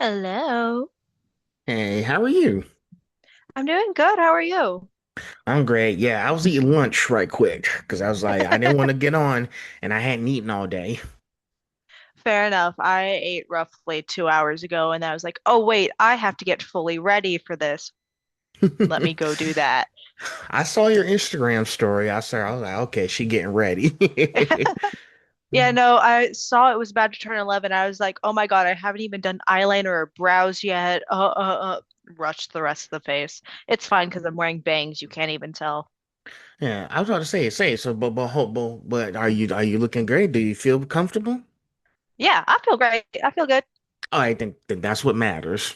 Hello. Hey, how are you? I'm doing good. How are you? I'm great. Yeah, I was eating lunch right quick because I was like, I didn't want to get on and I hadn't eaten all day. Fair enough. I ate roughly 2 hours ago, and I was like, oh, wait, I have to get fully ready for this. Let me go do that. I saw your Instagram story. I was like, okay, she getting ready. Yeah, no, I saw it was about to turn 11. I was like, oh my God, I haven't even done eyeliner or brows yet. Rushed the rest of the face. It's fine because I'm wearing bangs. You can't even tell. Yeah, I was about to say so, but are you looking great? Do you feel comfortable? Yeah, I feel great. I feel good. Oh, I think that's what matters.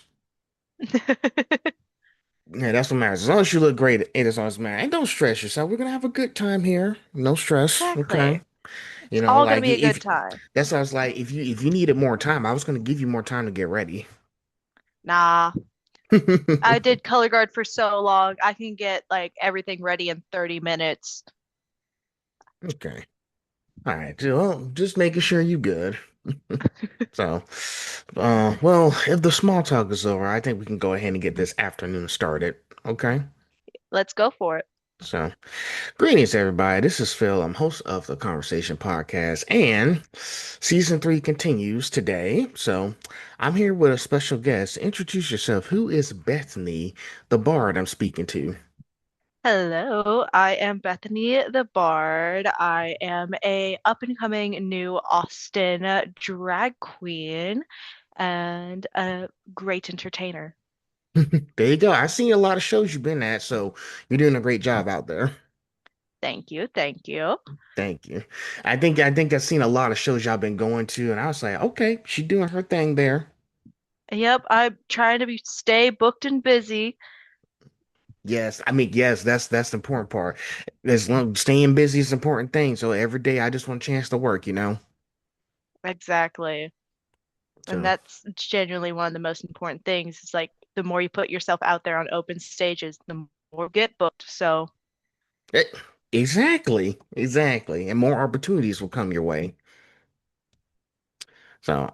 Yeah, that's what matters. As long as you look great, it is all that matters. And don't stress yourself. We're gonna have a good time here. No stress, okay? Exactly. You It's know, all gonna like be a if good time. that's what I was like, if you needed more time, I was gonna give you more time to get ready. Nah, I did color guard for so long. I can get like everything ready in 30 minutes. Okay. All right. Well, just making sure you good. So, well, if the small talk is over, I think we can go ahead and get this afternoon started. Okay. Let's go for it. So, greetings, everybody. This is Phil. I'm host of the Conversation Podcast, and season three continues today. So, I'm here with a special guest. Introduce yourself. Who is Bethany the Bard I'm speaking to? Hello, I am Bethany the Bard. I am a up and coming new Austin drag queen and a great entertainer. There you go. I've seen a lot of shows you've been at, so you're doing a great job out there. Thank you, thank you. Thank you. I think I've seen a lot of shows y'all been going to, and I was like, okay, she doing her thing there. Yep, I'm trying to stay booked and busy. Yes, I mean, yes, that's the important part. As long staying busy is an important thing. So every day I just want a chance to work. Exactly. And So that's genuinely one of the most important things. It's like the more you put yourself out there on open stages, the more you get booked. So eh, exactly, and more opportunities will come your way. So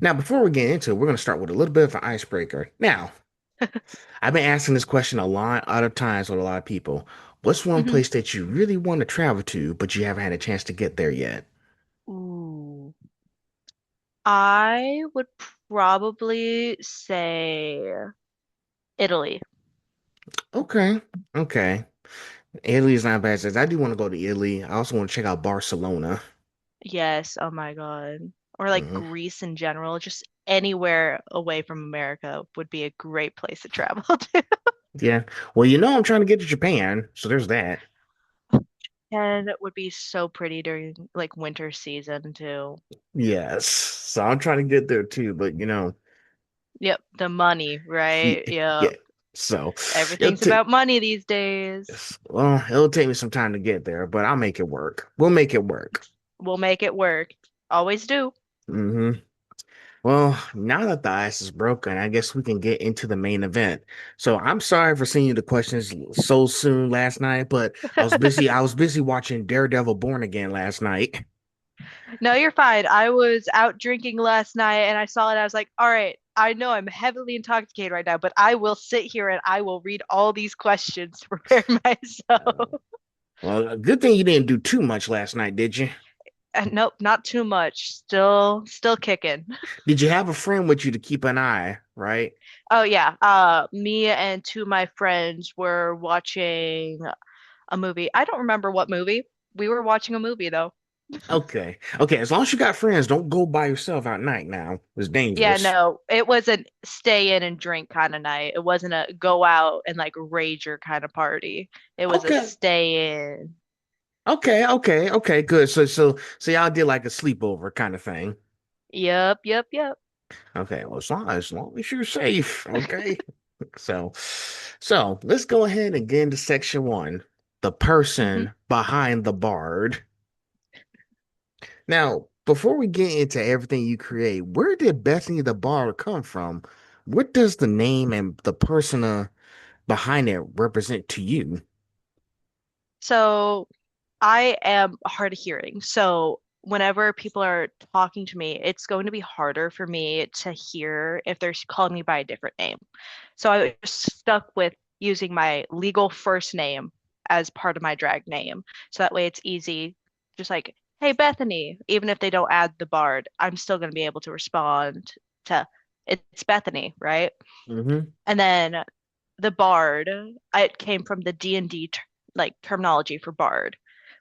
now before we get into it, we're gonna start with a little bit of an icebreaker. Now, I've been asking this question a lot other times with a lot of people. What's one Mhm. place that you really want to travel to, but you haven't had a chance to get there yet? Ooh. I would probably say Italy. Okay, okay. Italy's not bad. Says I do want to go to Italy. I also want to check out Barcelona. Yes, oh my God. Or like Hmm. Greece in general, just anywhere away from America would be a great place to travel to. Yeah. Well, I'm trying to get to Japan, so there's that. And it would be so pretty during like winter season too. Yes. So I'm trying to get there too, but Yep, the money, right? yeah. Yep. So it'll Everything's take about money these days. it'll take me some time to get there, but I'll make it work. We'll make it work. We'll make it work. Always do. Hmm. Well, now that the ice is broken, I guess we can get into the main event. So I'm sorry for sending you the questions so soon last night, but I was busy watching Daredevil Born Again last night. No, you're fine. I was out drinking last night and I saw it. I was like, all right, I know I'm heavily intoxicated right now, but I will sit here and I will read all these questions to prepare Uh, myself. well, a good thing you didn't do too much last night, did you? And nope, not too much. Still kicking. Did you have a friend with you to keep an eye, right? Oh yeah. Me and two of my friends were watching a movie. I don't remember what movie. We were watching a movie though. Okay. Okay, as long as you got friends, don't go by yourself at night now. It's Yeah, dangerous. no, it was a stay in and drink kind of night. It wasn't a go out and like rager kind of party. It was a Okay. stay in. Okay, good. So y'all did like a sleepover kind of thing. Yep, yep, yep. Okay, well, as long as you're safe, okay. So, so let's go ahead and get into section one, the Hmm. person behind the bard. Now, before we get into everything you create, where did Bethany the Bard come from? What does the name and the persona behind it represent to you? So I am hard of hearing. So whenever people are talking to me, it's going to be harder for me to hear if they're calling me by a different name. So I was stuck with using my legal first name as part of my drag name. So that way it's easy, just like, hey, Bethany, even if they don't add the Bard, I'm still going to be able to respond to it's Bethany, right? Hmm. And then the bard, it came from the D&D like terminology for bard,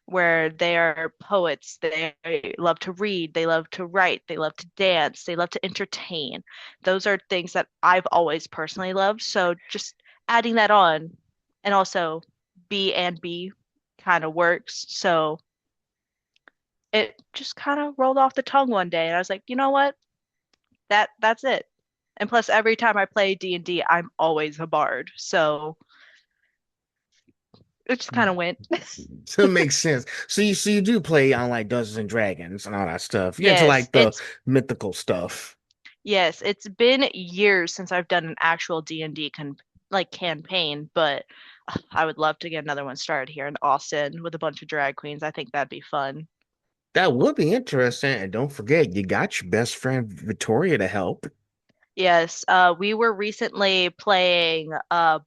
where they are poets. They love to read, they love to write, they love to dance, they love to entertain. Those are things that I've always personally loved. So just adding that on, and also B and B kind of works. So it just kind of rolled off the tongue one day, and I was like, you know what? That's it. And plus, every time I play D&D, I'm always a bard. So it just kind of went. So it makes sense. So you do play on like Dungeons and Dragons and all that stuff. You're into Yes, like the mythical stuff. it's been years since I've done an actual D&D campaign, but I would love to get another one started here in Austin with a bunch of drag queens. I think that'd be fun. That would be interesting. And don't forget, you got your best friend Victoria to help. Yes, we were recently playing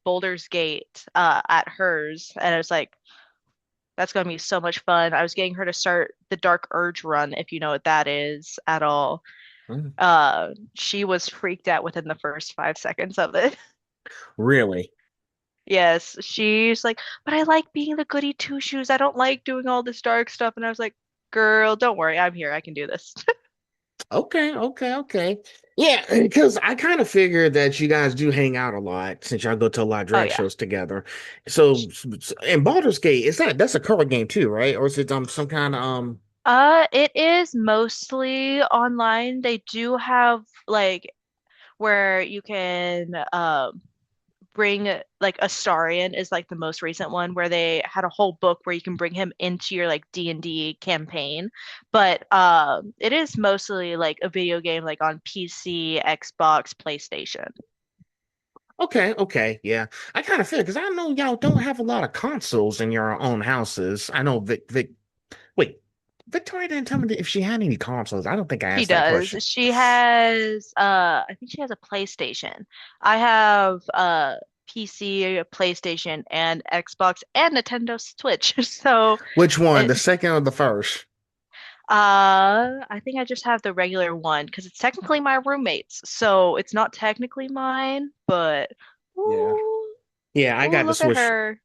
Boulder's Gate at hers, and it was like that's gonna be so much fun. I was getting her to start the Dark Urge run, if you know what that is at all. Mm. She was freaked out within the first 5 seconds of it. Really? Yes, she's like, but I like being the goody two shoes. I don't like doing all this dark stuff. And I was like, girl, don't worry, I'm here. I can do this. Okay, okay, okay. Yeah, because I kind of figured that you guys do hang out a lot since y'all go to a lot of Oh drag yeah. shows together. So, in Baldur's Gate, is that's a card game too, right? Or is it some kind of It is mostly online. They do have like where you can bring like Astarion is like the most recent one where they had a whole book where you can bring him into your like D&D campaign. But it is mostly like a video game like on PC, Xbox, PlayStation. Okay, okay, yeah. I kind of feel because I know y'all don't have a lot of consoles in your own houses. I know wait, Victoria didn't tell me if she had any consoles. I don't think I She asked that does. question. She has I think she has a PlayStation. I have PC, PlayStation, and Xbox and Nintendo Switch. So Which one, it the second or the first? I think I just have the regular one because it's technically my roommate's. So it's not technically mine, but Yeah. ooh, Yeah, I ooh, got the look at Switch. her.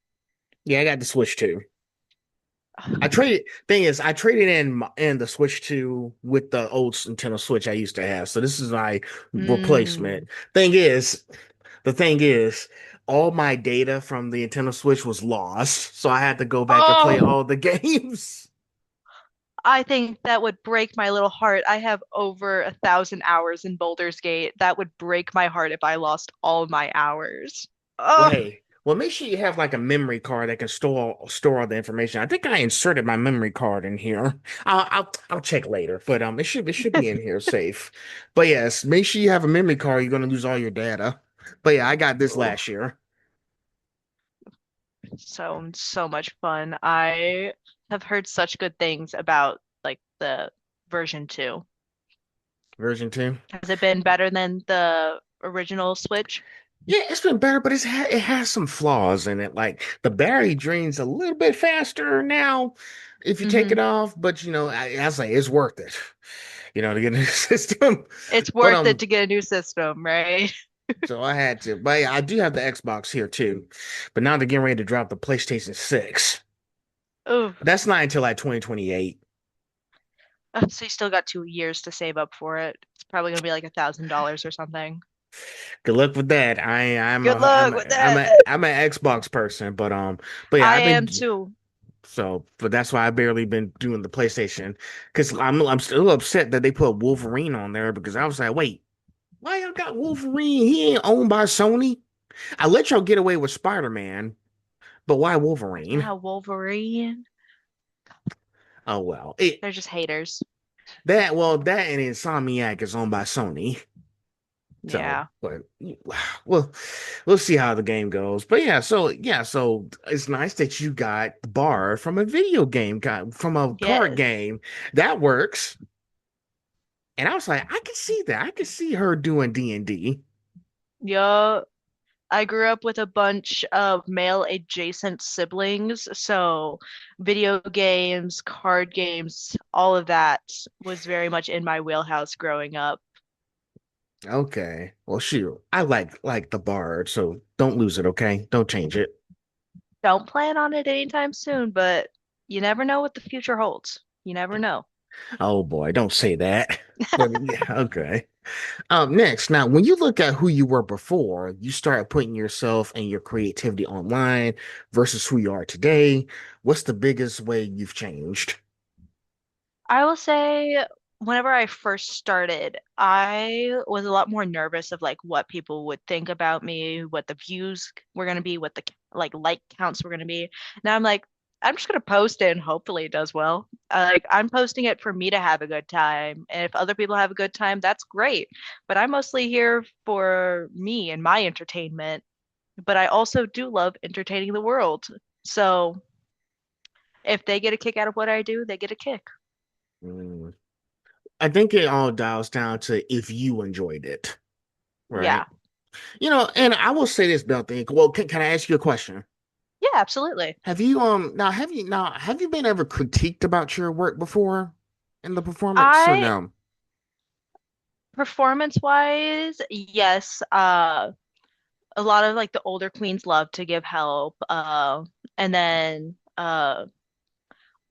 Yeah, I got the Switch too. I traded thing is I traded in the Switch 2 with the old Nintendo Switch I used to have. So this is my Mm. replacement. Thing is, the thing is, all my data from the Nintendo Switch was lost. So I had to go back and play Oh, all the games. I think that would break my little heart. I have over 1,000 hours in Baldur's Gate. That would break my heart if I lost all my hours. Well, Oh, hey, well, make sure you have like a memory card that can store all the information. I think I inserted my memory card in here. I'll check later, but it should be in here safe. But yes, make sure you have a memory card. You're gonna lose all your data. But yeah, I got this oh, last year, so much fun. I have heard such good things about like the version 2. version 2. Has it been better than the original Switch? Yeah, it's been better, but it has some flaws in it. Like the battery drains a little bit faster now if you take it Hmm. off. But I say it's worth it. To get a new system. It's But worth it to get a new system, right? so I had to. But yeah, I do have the Xbox here too. But now they're getting ready to drop the PlayStation 6. Oh, But that's not until like 2028. so you still got 2 years to save up for it. It's probably gonna be like $1,000 or something. Good luck with that. I'm a Good I'm luck a, with I'm that. a I'm an Xbox person, but yeah, I I've am been too. but that's why I barely been doing the PlayStation because I'm still upset that they put Wolverine on there because I was like, wait, why y'all got Wolverine? He ain't owned by Sony. I let y'all get away with Spider-Man, but why Wolverine? Now Wolverine. Oh well, They're just haters. that and Insomniac is owned by Sony. So, Yeah. but well, we'll see how the game goes. But so it's nice that you got the Bard from a video game, got from a card Yes. game. That works. And I was like, I can see that. I can see her doing D&D. Yo, I grew up with a bunch of male adjacent siblings, so video games, card games, all of that was very much in my wheelhouse growing up. Okay. Well, shoot. I like the Bard, so don't lose it, okay? Don't change it. Don't plan on it anytime soon, but you never know what the future holds. You never know. Oh boy, don't say that. But yeah, okay. Next, now when you look at who you were before, you start putting yourself and your creativity online versus who you are today. What's the biggest way you've changed? I will say whenever I first started, I was a lot more nervous of like what people would think about me, what the views were going to be, what the like counts were going to be. Now I'm like, I'm just going to post it and hopefully it does well. Like I'm posting it for me to have a good time. And if other people have a good time, that's great. But I'm mostly here for me and my entertainment. But I also do love entertaining the world. So if they get a kick out of what I do, they get a kick. Mm, I think it all dials down to if you enjoyed it, right? Yeah. And I will say this, Bethany. Well, can I ask you a question? Yeah, absolutely. Have you been ever critiqued about your work before in the performance or I no? performance wise, yes, a lot of like the older queens love to give help. And then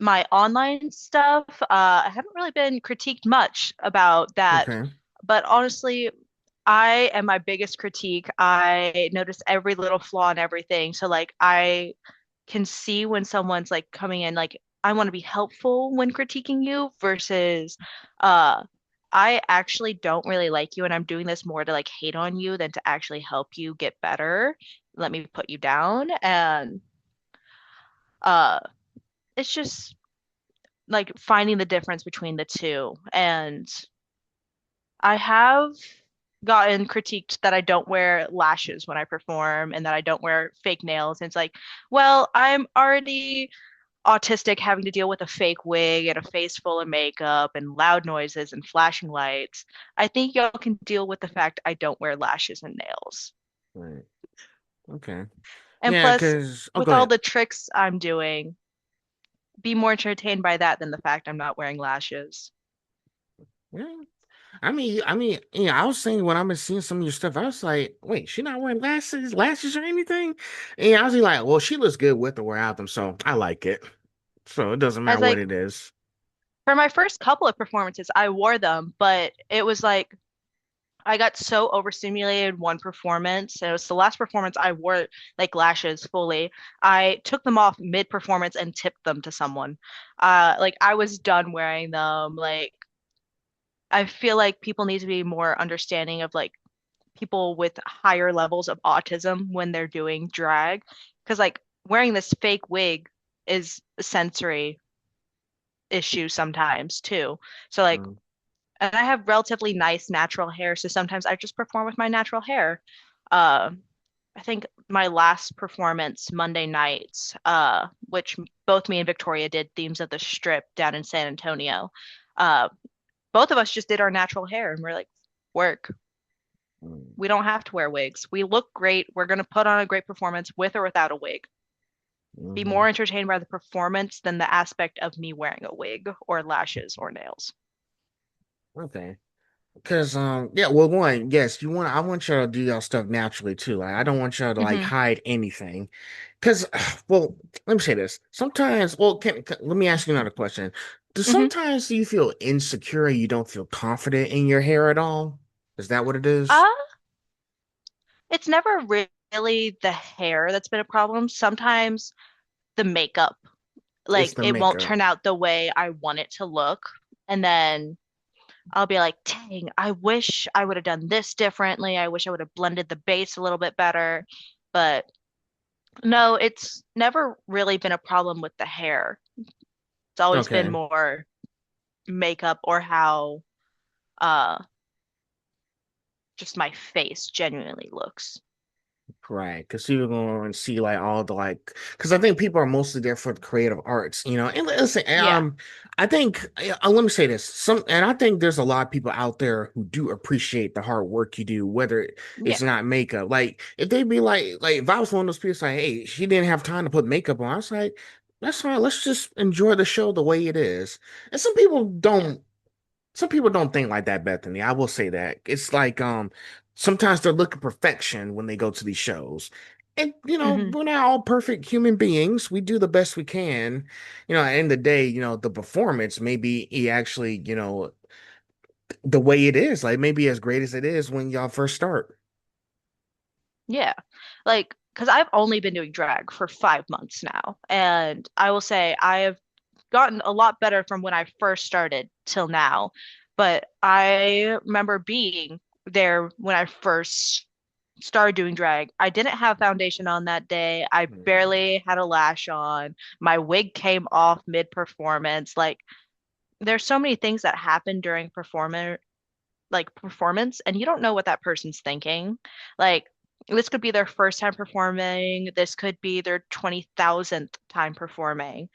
my online stuff, I haven't really been critiqued much about that. Okay. But honestly, I am my biggest critique. I notice every little flaw in everything. So like I can see when someone's like coming in like I want to be helpful when critiquing you versus uh I actually don't really like you and I'm doing this more to like hate on you than to actually help you get better. Let me put you down and uh it's just like finding the difference between the two. And I have gotten critiqued that I don't wear lashes when I perform and that I don't wear fake nails. And it's like, well, I'm already autistic having to deal with a fake wig and a face full of makeup and loud noises and flashing lights. I think y'all can deal with the fact I don't wear lashes and nails. Right. Okay. And Yeah, plus, because oh, with go all ahead. the tricks I'm doing, be more entertained by that than the fact I'm not wearing lashes. Yeah. I was saying when I was seeing some of your stuff, I was like, wait, she not wearing lashes or anything? And I was like, well, she looks good with or without them, so I like it. So it doesn't I matter was what like, it is. for my first couple of performances, I wore them, but it was like I got so overstimulated one performance. And it was the last performance I wore like lashes fully. I took them off mid-performance and tipped them to someone. Like I was done wearing them. Like I feel like people need to be more understanding of like people with higher levels of autism when they're doing drag. Because like wearing this fake wig is a sensory issue sometimes too. So like Mm, and I have relatively nice natural hair, so sometimes I just perform with my natural hair. Uh, I think my last performance Monday nights, which both me and Victoria did themes of the strip down in San Antonio. Uh, both of us just did our natural hair, and we're like, work. mm, We don't have to wear wigs. We look great. We're gonna put on a great performance with or without a wig. Be mhm. more entertained by the performance than the aspect of me wearing a wig or lashes or nails. Okay. Because yeah, well one, yes, I want y'all to do y'all stuff naturally too. Like I don't want y'all to like Hmm. hide anything. Because well, let me say this. Sometimes, well, let me ask you another question. Hmm. Do you feel insecure and you don't feel confident in your hair at all? Is that what it Uh, is? it's never really the hair that's been a problem. Sometimes the makeup, It's like the it won't makeup. turn out the way I want it to look. And then I'll be like, dang, I wish I would have done this differently. I wish I would have blended the base a little bit better. But no, it's never really been a problem with the hair. It's always been Okay. more makeup or how uh just my face genuinely looks. Right, because people going and see like all the like, because I think people are mostly there for the creative arts, you know. And listen, Yeah, I think let me say this, and I think there's a lot of people out there who do appreciate the hard work you do, whether yeah, it's not makeup. Like if they be like if I was one of those people like, hey, she didn't have time to put makeup on, I was like, that's fine, let's just enjoy the show the way it is. And yeah. some people don't think like that, Bethany. I will say that. It's like sometimes they're looking perfection when they go to these shows. And you know, Hmm. we're not all perfect human beings. We do the best we can. You know, at the end of the day, you know, the performance maybe he actually, you know, the way it is, like maybe as great as it is when y'all first start. Yeah. Like, because I've only been doing drag for 5 months now. And I will say I have gotten a lot better from when I first started till now. But I remember being there when I first started doing drag. I didn't have foundation on that day. I Mhm. barely had a lash on. My wig came off mid-performance. Like, there's so many things that happen during performance, and you don't know what that person's thinking. Like, this could be their first time performing, this could be their 20,000th time performing,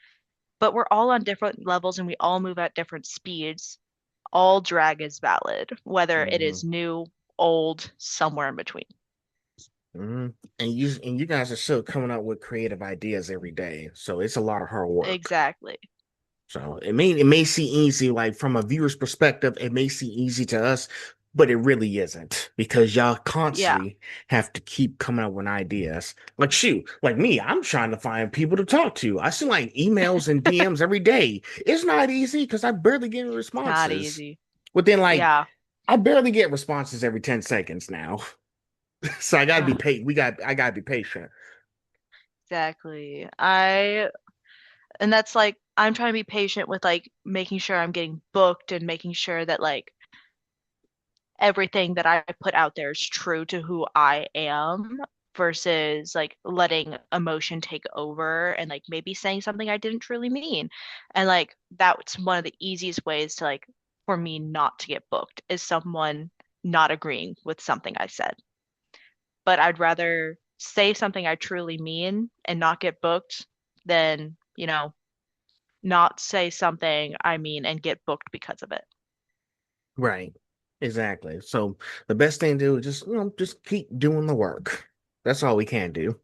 but we're all on different levels and we all move at different speeds. All drag is valid, whether it Mhm. is new, old, somewhere in between. Mhm. And you guys are still coming up with creative ideas every day. So it's a lot of hard work. Exactly. So it may seem easy, like from a viewer's perspective, it may seem easy to us, but it really isn't because y'all Yeah. constantly have to keep coming up with ideas. Like shoot, like me, I'm trying to find people to talk to. I see like emails and DMs every day. It's not easy because I barely get Not responses. easy. Within like Yeah. I barely get responses every 10 seconds now. So I gotta be Ugh, patient. I gotta be patient. exactly. And that's like, I'm trying to be patient with like making sure I'm getting booked and making sure that like everything that I put out there is true to who I am versus like letting emotion take over and like maybe saying something I didn't truly mean. And like that's one of the easiest ways to like for me not to get booked is someone not agreeing with something I said. But I'd rather say something I truly mean and not get booked than, not say something I mean and get booked because of it. Right. Exactly. So the best thing to do is just, you know, just keep doing the work. That's all we can do.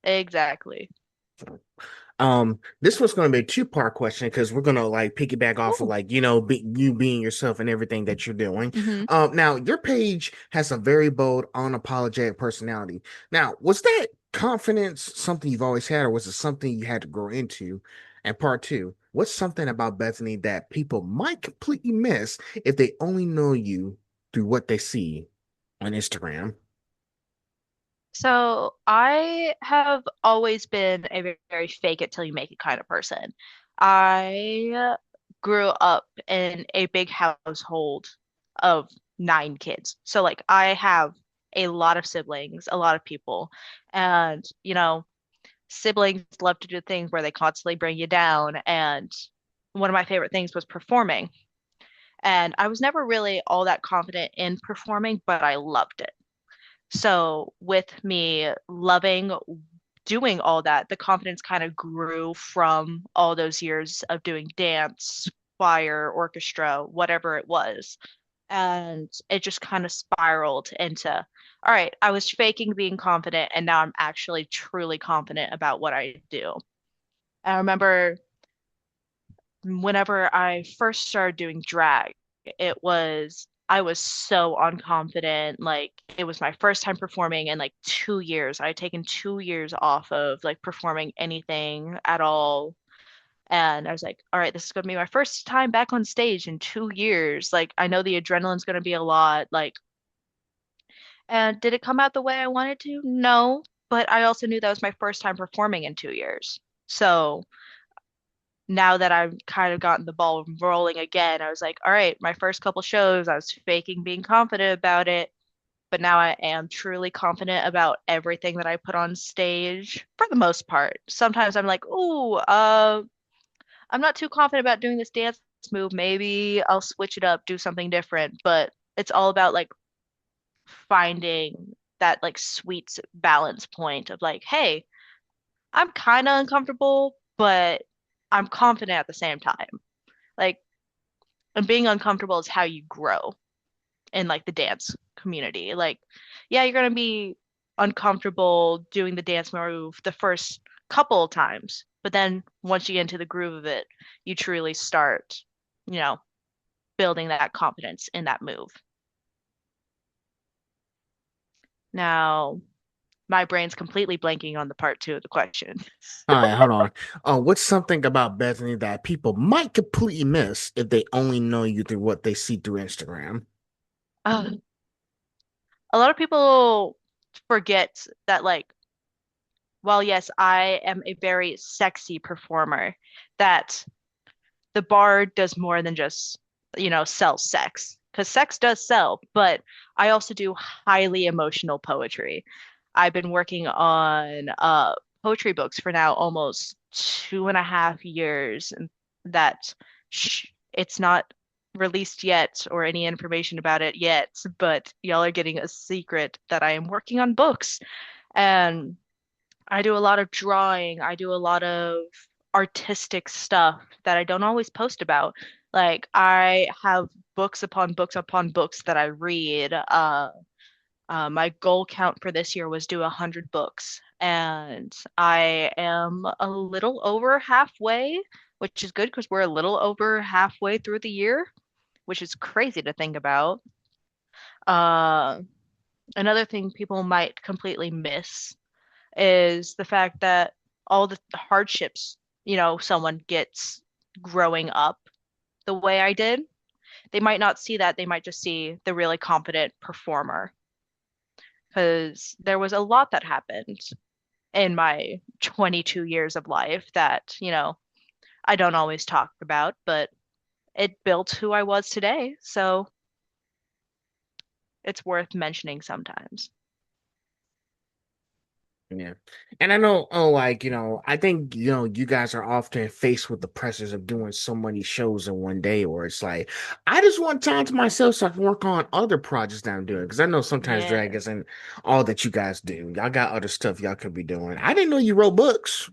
Exactly. This was going to be a two-part question because we're going to like piggyback off of Ooh. like, you know, you being yourself and everything that you're doing. Hmm. Now your page has a very bold, unapologetic personality. Now, was that confidence something you've always had, or was it something you had to grow into? And part two, what's something about Bethany that people might completely miss if they only know you through what they see on Instagram? So I have always been a very fake it till you make it kind of person. I grew up in a big household of 9 kids. So like I have a lot of siblings, a lot of people. And, siblings love to do things where they constantly bring you down. And one of my favorite things was performing. And I was never really all that confident in performing, but I loved it. So with me loving doing all that, the confidence kind of grew from all those years of doing dance, choir, orchestra, whatever it was. And it just kind of spiraled into, all right, I was faking being confident, and now I'm actually truly confident about what I do. I remember whenever I first started doing drag, I was so unconfident. Like it was my first time performing in like 2 years. I had taken 2 years off of like performing anything at all. And I was like, all right, this is gonna be my first time back on stage in 2 years. Like I know the adrenaline's gonna be a lot. Like, and did it come out the way I wanted to? No. But I also knew that was my first time performing in 2 years. So now that I've kind of gotten the ball rolling again, I was like, all right, my first couple shows, I was faking being confident about it, but now I am truly confident about everything that I put on stage for the most part. Sometimes I'm like, ooh, I'm not too confident about doing this dance move. Maybe I'll switch it up, do something different, but it's all about like finding that like sweet balance point of like, hey, I'm kind of uncomfortable, but I'm confident at the same time. Like, and being uncomfortable is how you grow in like the dance community. Like, yeah, you're gonna be uncomfortable doing the dance move the first couple of times, but then once you get into the groove of it, you truly start, you know, building that confidence in that move. Now, my brain's completely blanking on the part two of the question. All right, hold on. What's something about Bethany that people might completely miss if they only know you through what they see through Instagram? Uh, a lot of people forget that, like, while yes, I am a very sexy performer, that the bard does more than just, sell sex. Because sex does sell, but I also do highly emotional poetry. I've been working on poetry books for now almost 2.5 years, and that it's not released yet or any information about it yet, but y'all are getting a secret that I am working on books. And I do a lot of drawing. I do a lot of artistic stuff that I don't always post about. Like I have books upon books upon books that I read. My goal count for this year was do 100 books, and I am a little over halfway, which is good because we're a little over halfway through the year, which is crazy to think about. Uh, Another thing people might completely miss is the fact that all the hardships, someone gets growing up the way I did, they might not see that. They might just see the really confident performer. Because there was a lot that happened in my 22 years of life that, I don't always talk about, but it built who I was today. So it's worth mentioning sometimes. Yeah. And I know, like, I think, you guys are often faced with the pressures of doing so many shows in one day, or it's like, I just want time to myself so I can work on other projects that I'm doing. Because I know sometimes drag Yeah. isn't all that you guys do. Y'all got other stuff y'all could be doing. I didn't know you wrote books.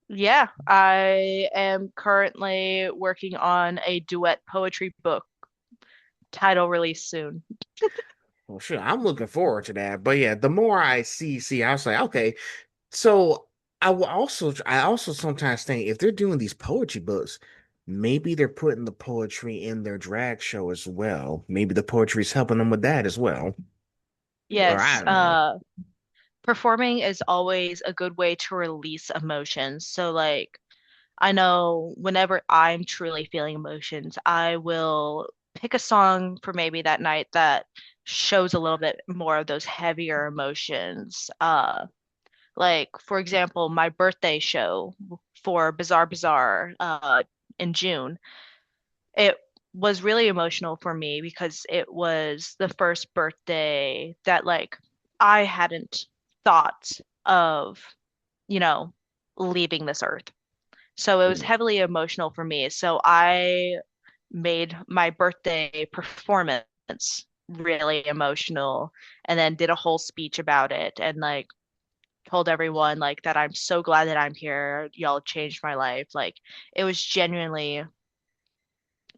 Yeah, I am currently working on a duet poetry book, title release soon. Well, sure, I'm looking forward to that. But yeah, the more I see, I was like, okay, so I also sometimes think if they're doing these poetry books, maybe they're putting the poetry in their drag show as well. Maybe the poetry is helping them with that as well. Or I Yes, don't know. performing is always a good way to release emotions. So, like, I know whenever I'm truly feeling emotions, I will pick a song for maybe that night that shows a little bit more of those heavier emotions. Like, for example, my birthday show for Bizarre Bazaar in June, it was really emotional for me because it was the first birthday that, like, I hadn't thought of, you know, leaving this earth. So it was Yeah. heavily emotional for me. So I made my birthday performance really emotional and then did a whole speech about it and like told everyone like that I'm so glad that I'm here. Y'all changed my life. Like it was genuinely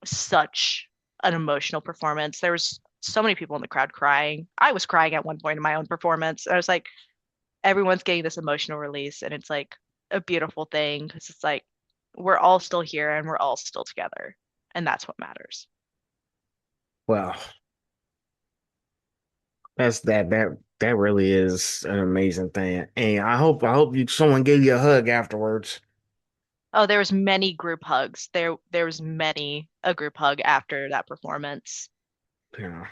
such an emotional performance. There was so many people in the crowd crying. I was crying at one point in my own performance. I was like, everyone's getting this emotional release, and it's like a beautiful thing because it's like we're all still here and we're all still together, and that's what matters. Well, that really is an amazing thing. And I hope you someone gave you a hug afterwards. Oh, there was many group hugs. There was many a group hug after that performance. Yeah.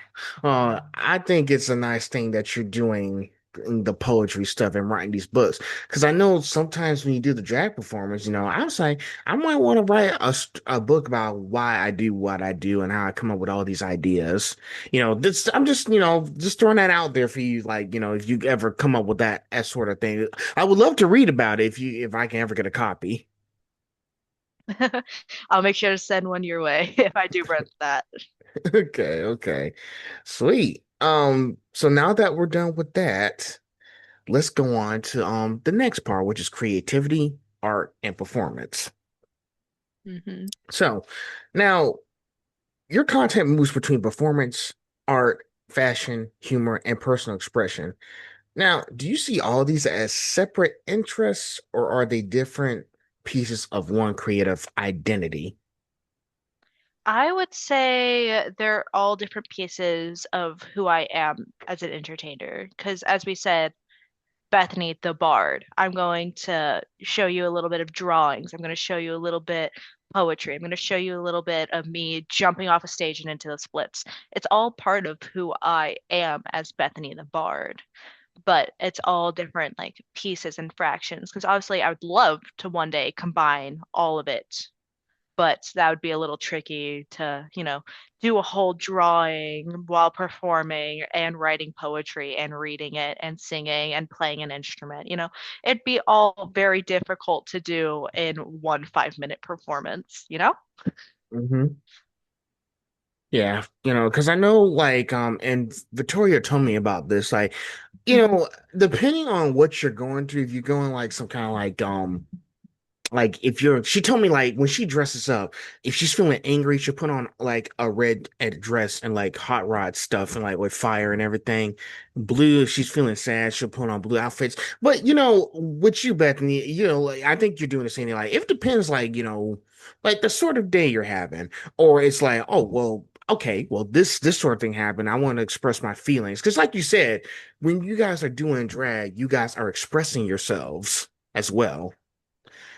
I think it's a nice thing that you're doing the poetry stuff and writing these books. Because I know sometimes when you do the drag performance, I was like, I might want to write a book about why I do what I do and how I come up with all these ideas. I'm just, just throwing that out there for you. Like, if you ever come up with that sort of thing, I would love to read about it if I can ever get a copy. I'll make sure to send one your way if I do rent that. Okay, okay. Sweet. So now that we're done with that, let's go on to the next part, which is creativity, art, and performance. Hmm. So now your content moves between performance, art, fashion, humor, and personal expression. Now, do you see all these as separate interests or are they different pieces of one creative identity? I would say they're all different pieces of who I am as an entertainer. Because as we said, Bethany the Bard, I'm going to show you a little bit of drawings. I'm going to show you a little bit poetry. I'm going to show you a little bit of me jumping off a stage and into the splits. It's all part of who I am as Bethany the Bard, but it's all different like pieces and fractions. Because obviously, I would love to one day combine all of it, but that would be a little tricky to, do a whole drawing while performing and writing poetry and reading it and singing and playing an instrument. It'd be all very difficult to do in one 5-minute performance? Hmm. Yeah, because I know and Victoria told me about this, Hmm. depending on what you're going through, if you're going like some kind of like if you're she told me like when she dresses up, if she's feeling angry, she'll put on like a red dress and like hot rod stuff and like with fire and everything. Blue, if she's feeling sad, she'll put on blue outfits. But with you, Bethany, like I think you're doing the same thing. Like it depends, like the sort of day you're having, or it's like, oh well, okay, well this sort of thing happened. I want to express my feelings. Because like you said, when you guys are doing drag, you guys are expressing yourselves as well.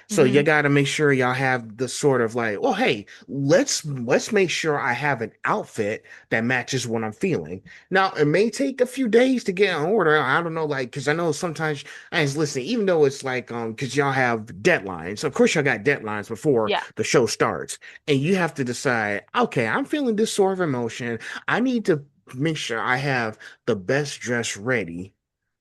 So you Hmm. got to make sure y'all have the sort of like, well, hey, let's make sure I have an outfit that matches what I'm feeling. Now, it may take a few days to get in order. I don't know, like, because I know sometimes, and listen, even though it's like, because y'all have deadlines. Of course, y'all got deadlines before Yeah. the show starts, and you have to decide, okay, I'm feeling this sort of emotion. I need to make sure I have the best dress ready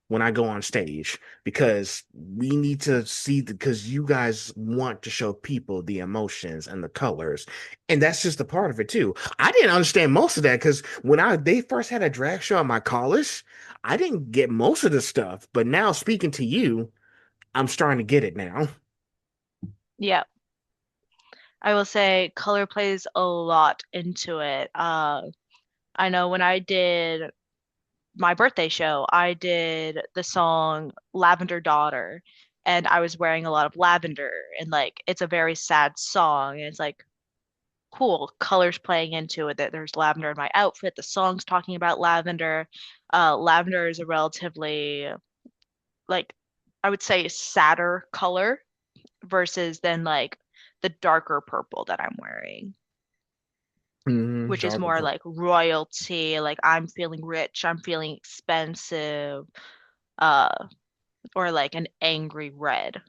when I go on stage because we need to see because you guys want to show people the emotions and the colors. And that's just a part of it too. I didn't understand most of that because when I they first had a drag show at my college, I didn't get most of the stuff. But now speaking to you, I'm starting to get it now. Yeah. I will say color plays a lot into it. I know when I did my birthday show, I did the song Lavender Daughter, and I was wearing a lot of lavender, and like it's a very sad song, and it's like cool colors playing into it that there's lavender in my outfit. The song's talking about lavender. Lavender is a relatively like I would say sadder color versus than like the darker purple that I'm wearing, which is Darker more purple. like royalty, like I'm feeling rich, I'm feeling expensive. Uh, or like an angry red.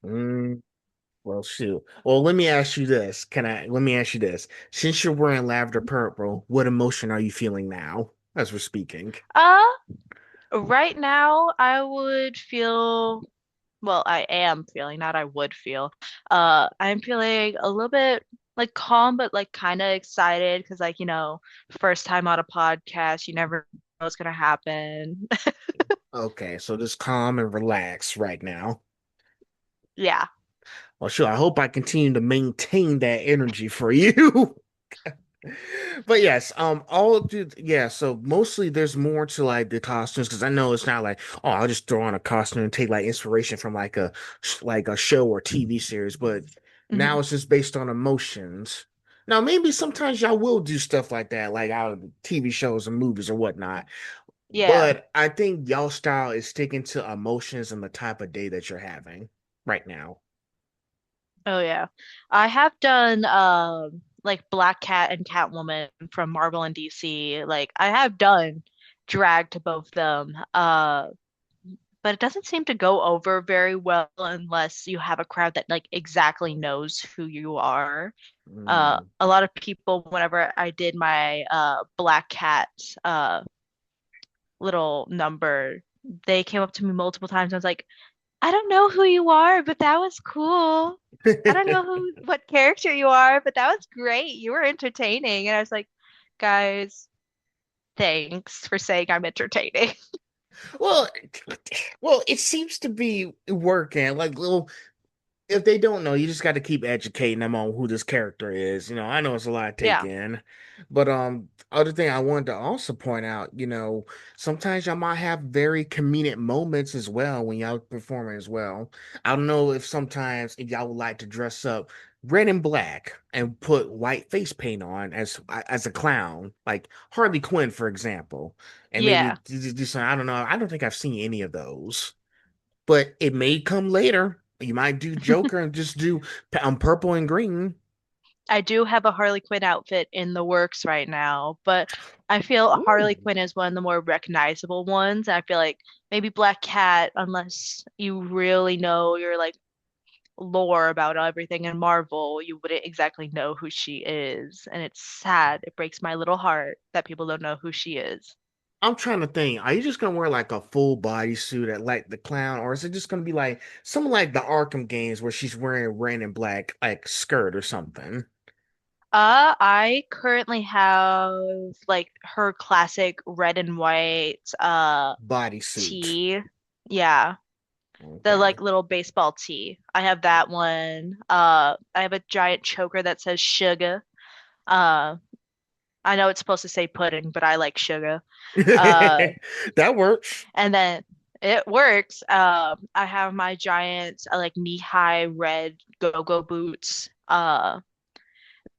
Mm, well, shoot. Well, let me ask you this. Let me ask you this. Since you're wearing lavender purple, what emotion are you feeling now as we're speaking? Uh, right now I would feel, well, I am feeling, not I would feel. I'm feeling a little bit like calm, but like kind of excited because like, first time on a podcast, you never know what's gonna happen. Okay, so just calm and relax right now. Yeah. Well, sure. I hope I continue to maintain that energy for you. But yes, yeah, so mostly there's more to like the costumes because I know it's not like, oh, I'll just throw on a costume and take like inspiration from like a show or TV series, but now Hmm. it's just based on emotions. Now, maybe sometimes y'all will do stuff like that, like out of TV shows and movies or whatnot. Yeah. But I think y'all style is sticking to emotions and the type of day that you're having right now. Oh yeah. I have done like Black Cat and Catwoman from Marvel and DC. Like I have done drag to both of them. But it doesn't seem to go over very well unless you have a crowd that like exactly knows who you are. Mm. A lot of people, whenever I did my Black Cat little number, they came up to me multiple times. I was like, I don't know who you are, but that was cool. I don't know what character you are, but that was great. You were entertaining. And I was like, guys, Thanks for saying I'm entertaining. Well, well, it seems to be working. Like, little if they don't know, you just got to keep educating them on who this character is. I know it's a lot to take Yeah. in, but other thing I wanted to also point out, sometimes y'all might have very comedic moments as well when y'all performing as well. I don't know if sometimes if y'all would like to dress up red and black and put white face paint on as a clown, like Harley Quinn, for example, and maybe Yeah. do something. I don't know. I don't think I've seen any of those, but it may come later. You might do Joker and just do purple and green. I do have a Harley Quinn outfit in the works right now, but I feel Ooh. Harley Quinn is one of the more recognizable ones. I feel like maybe Black Cat, unless you really know your like lore about everything in Marvel, you wouldn't exactly know who she is. And it's sad. It breaks my little heart that people don't know who she is. I'm trying to think. Are you just gonna wear like a full body suit at like the clown, or is it just gonna be like something like the Arkham games where she's wearing red and black like skirt or something? I currently have like her classic red and white Bodysuit. tee. Yeah. The Okay. like little baseball tee. I have that one. I have a giant choker that says sugar. Uh, I know it's supposed to say pudding, but I like sugar. Uh, That works. and then it works. I have my giant like knee-high red go-go boots.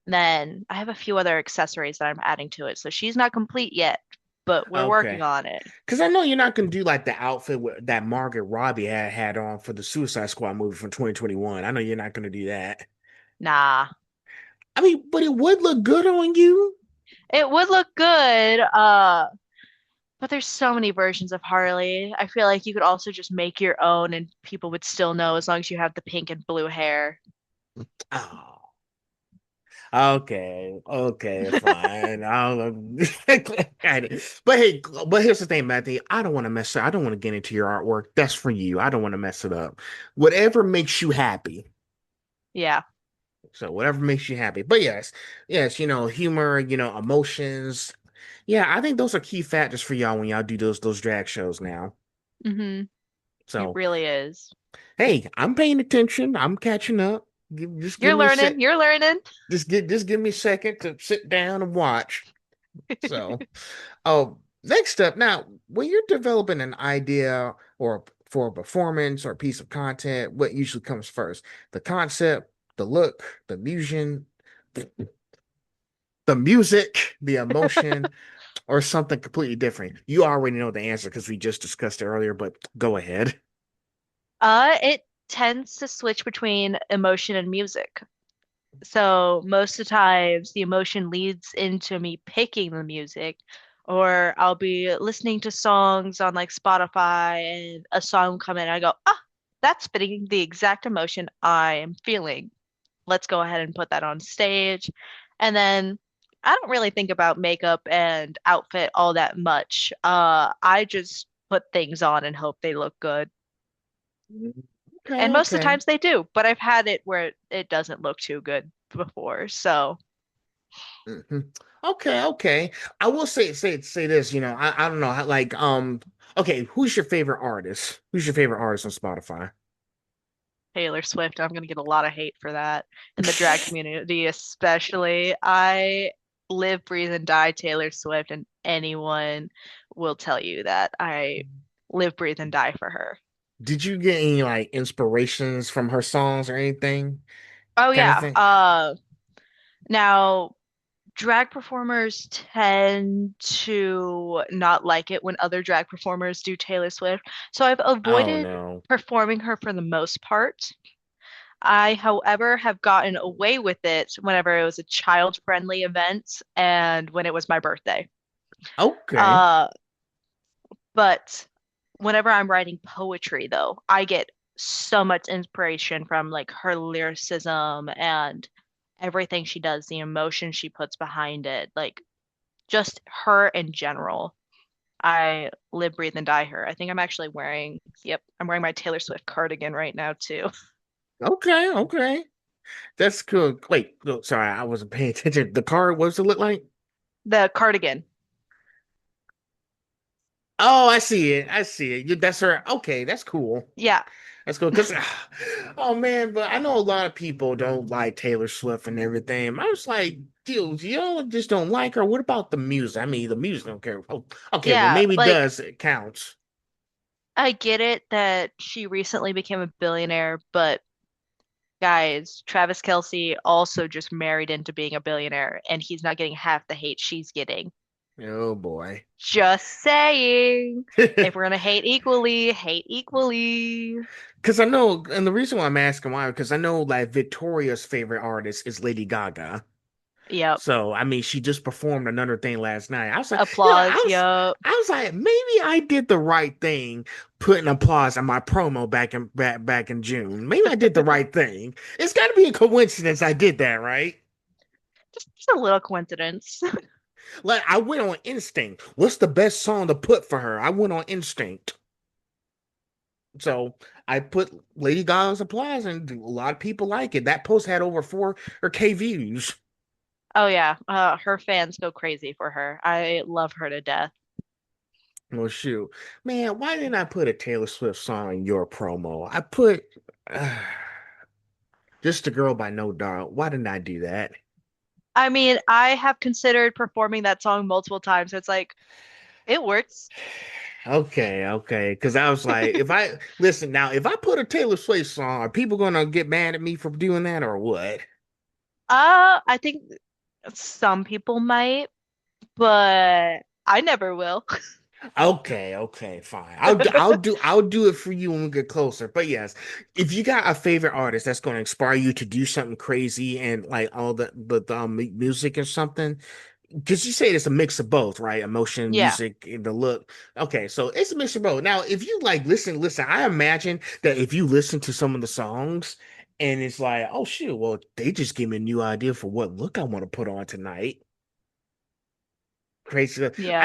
Then I have a few other accessories that I'm adding to it. So she's not complete yet, but we're working Okay. on it. Because I know you're not gonna do like the outfit that Margaret Robbie had on for the Suicide Squad movie from 2021. I know you're not gonna do that. Nah. I mean, but it would look good on you. It would look good. But there's so many versions of Harley. I feel like you could also just make your own and people would still know as long as you have the pink and blue hair. Oh, okay, fine. But hey, but here's the thing, Matthew. I don't want to mess up. I don't want to get into your artwork. That's for you. I don't want to mess it up. Whatever makes you happy. Yeah. So whatever makes you happy. But yes, humor, emotions. Yeah, I think those are key factors for y'all when y'all do those drag shows now. Hmm. It So really is. hey, I'm paying attention. I'm catching up. Just give You're me a learning. sec. You're learning. Just give me a second to sit down and watch. So, oh, next up, now, when you're developing an idea or for a performance or a piece of content, what usually comes first? The concept, the look, the music, the emotion, or something completely different? You already know the answer because we just discussed it earlier, but go ahead. It tends to switch between emotion and music. So most of the times the emotion leads into me picking the music, or I'll be listening to songs on like Spotify and a song come in and I go, ah, that's fitting the exact emotion I am feeling. Let's go ahead and put that on stage. And then I don't really think about makeup and outfit all that much. I just put things on and hope they look good. Okay, And most of the okay. times they do, but I've had it where it doesn't look too good before. So, Mhm. Okay. I will say this, I don't know, like okay, who's your favorite artist? Who's your favorite artist on Spotify? Taylor Swift, I'm going to get a lot of hate for that in the drag community, especially. I live, breathe, and die Taylor Swift, and anyone will tell you that I live, breathe, and die for her. Did you get any like inspirations from her songs or anything Oh, kind of yeah. thing? Now drag performers tend to not like it when other drag performers do Taylor Swift. So I've Oh avoided no. performing her for the most part. I, however, have gotten away with it whenever it was a child-friendly event and when it was my birthday. Okay. Uh, but whenever I'm writing poetry, though, I get so much inspiration from like her lyricism and everything she does, the emotion she puts behind it, like just her in general. I live, breathe, and die her. I think I'm actually wearing, yep, I'm wearing my Taylor Swift cardigan right now too. Okay. That's cool. Wait, no, sorry, I wasn't paying attention. The card, what does it look like? The cardigan. Oh, I see it. I see it. That's her. Okay, that's cool. Yeah, That's cool. Because, oh man, but I know a lot of people don't like Taylor Swift and everything. I was like, dude, y'all just don't like her. What about the music? I mean, the music don't care. Oh, okay, well, yeah. maybe it Like does. It counts. I get it that she recently became a billionaire, but guys, Travis Kelce also just married into being a billionaire, and he's not getting half the hate she's getting. Oh boy. Just saying. If we're gonna hate equally, hate equally. Because I know, and the reason why I'm asking why, because I know like Victoria's favorite artist is Lady Gaga. Yep. So I mean, she just performed another thing last night. I was like, Applause. Yep. I was like, maybe I did the right thing putting applause on my promo back in June. Maybe I did the right thing. It's got to be a coincidence I did that, right? Just a little coincidence. Like I went on instinct. What's the best song to put for her? I went on instinct. So I put Lady Gaga's applause, and a lot of people like it. That post had over 4K views. Oh yeah. Her fans go crazy for her. I love her to death. Well, shoot, man, why didn't I put a Taylor Swift song in your promo? I put uh, Just a Girl by No Doubt. Why didn't I do that? I mean, I have considered performing that song multiple times. So it's like it works. Okay. Because I was like, if I listen now, if I put a Taylor Swift song, are people gonna get mad at me for doing that or what? I think some people might, but I never will. Okay, fine. I'll do it for you when we get closer. But yes, if you got a favorite artist that's going to inspire you to do something crazy and like all the music or something, because you say it's a mix of both, right? Emotion, Yeah, music, and the look. Okay, so it's a mix of both. Now, if you like listen, I imagine that if you listen to some of the songs and it's like, oh shoot, well, they just gave me a new idea for what look I want to put on tonight. Crazy stuff. yeah,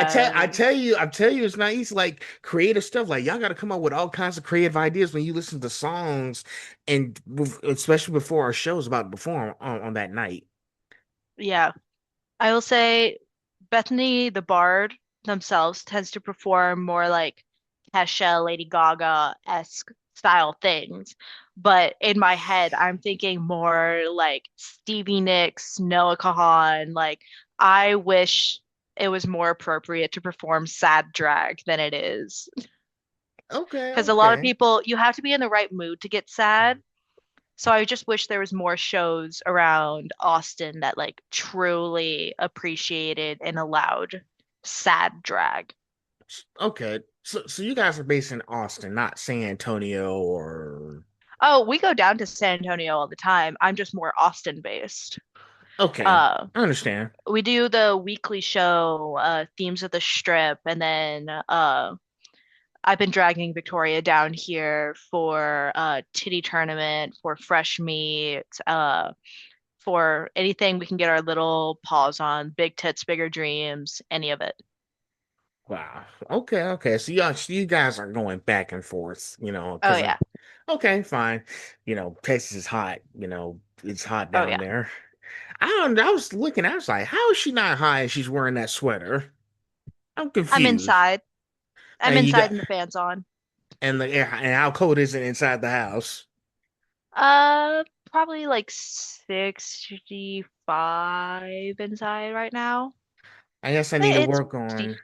I tell you, it's not easy. Like creative stuff. Like y'all got to come up with all kinds of creative ideas when you listen to songs, and especially before our show's about to perform on that night. yeah. I will say Bethany the Bard themselves tends to perform more like Kesha, Lady Gaga-esque style things. But in my head, I'm thinking more like Stevie Nicks, Noah Kahan. Like, I wish it was more appropriate to perform sad drag than it is. Because a lot of Okay. people, you have to be in the right mood to get sad. So I just wish there was more shows around Austin that like truly appreciated and allowed sad drag. Okay. So you guys are based in Austin, not San Antonio or Oh, we go down to San Antonio all the time. I'm just more Austin based. okay. Uh, I understand. we do the weekly show, Themes of the Strip, and then I've been dragging Victoria down here for titty tournament, for fresh meat, for anything we can get our little paws on, big tits, bigger dreams, any of it. Wow. Okay. So you guys are going back and forth, Oh because yeah. okay, fine. Texas is hot, it's hot Oh down yeah. there. I don't I was looking, I was like, how is she not hot and she's wearing that sweater? I'm I'm confused. inside. I'm And you inside got and the fans on. and the air and how cold is it inside the house? Probably like 65 inside right now. I guess I need to It's work on de-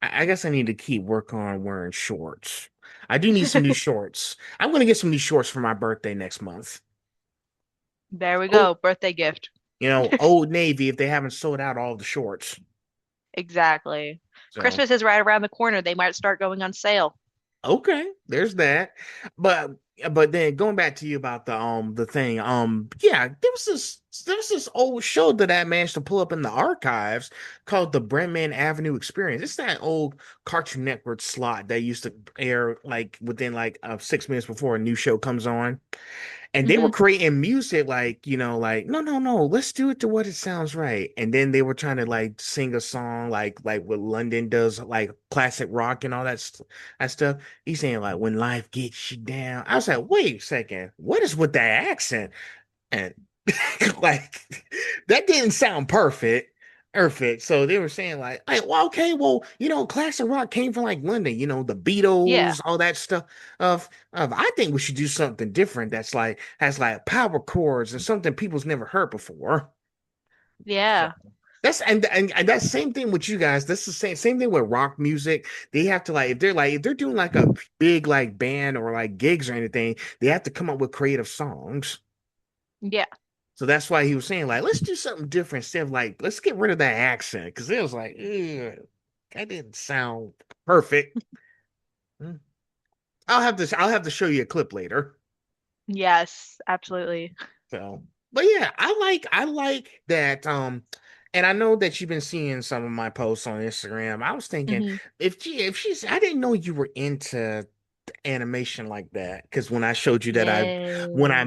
I guess I need to keep working on wearing shorts. I do need some new shorts. I'm gonna get some new shorts for my birthday next month. There we Oh, go. Birthday gift. Old Navy if they haven't sold out all the shorts. Exactly. So Christmas is right around the corner. They might start going on sale. okay, there's that. But but then going back to you about the thing, yeah, there was this old show that I managed to pull up in the archives called the Bremen Avenue Experience. It's that old Cartoon Network slot that used to air like within like 6 minutes before a new show comes on. And they were Hmm. creating music like, like, no, let's do it to what it sounds right. And then they were trying to like sing a song like what London does, like classic rock and all that stuff. He's saying like when life gets you down. I was like, wait a second, what is with that accent? And like that didn't sound perfect. Earth. So they were saying like, well, okay, well, classic rock came from like London, the Yeah, Beatles, all that stuff. I think we should do something different that's like has like power chords and something people's never heard before. So yeah, that's and that's same thing with you guys. That's the same thing with rock music. They have to if they're doing like a big like band or like gigs or anything, they have to come up with creative songs. yeah, So that's why he was saying, like, let's do something different instead of like, let's get rid of that accent because it was like, ugh, that didn't sound perfect. Mm. I'll have to show you a clip later. yes, absolutely. So, but yeah, I like that. And I know that you've been seeing some of my posts on Instagram. I was thinking Hmm. if she's, I didn't know you were into animation like that because when I showed you that Yes. when I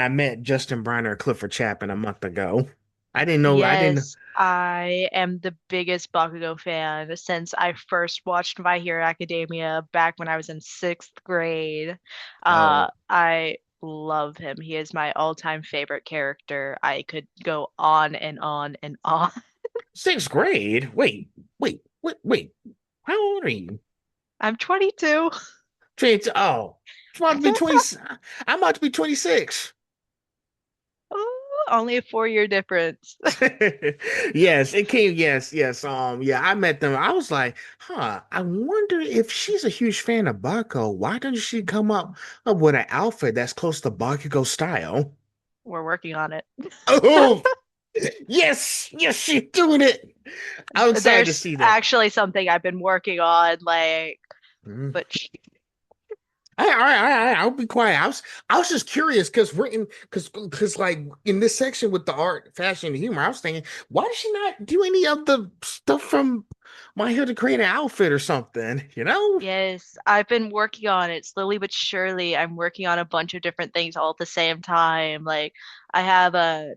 met Justin Briner, Clifford Chapman a month ago, I didn't. Yes, I am the biggest Bakugo fan since I first watched My Hero Academia back when I was in sixth grade. Oh, I love him. He is my all-time favorite character. I could go on and on and on. sixth grade. Wait. How old are you? I'm 22. Oh, I'm about I to be can't 20. tell. I'm about to be 26. Ooh, only a 4-year difference. Yes, it came. Yes. Yeah, I met them. I was like, huh, I wonder if she's a huge fan of Bakugo. Why doesn't she come up with an outfit that's close to Bakugo style? We're working on it. Oh, yes, she's doing it. I'm excited to There's see that. actually something I've been working on, like, Mhm. but All right, I'll be quiet. I was just curious because we're in because like in this section with the art, fashion, and humor, I was thinking, why does she not do any of the stuff from My Hero to create an outfit or something? You know? yes, I've been working on it slowly but surely. I'm working on a bunch of different things all at the same time. Like I have a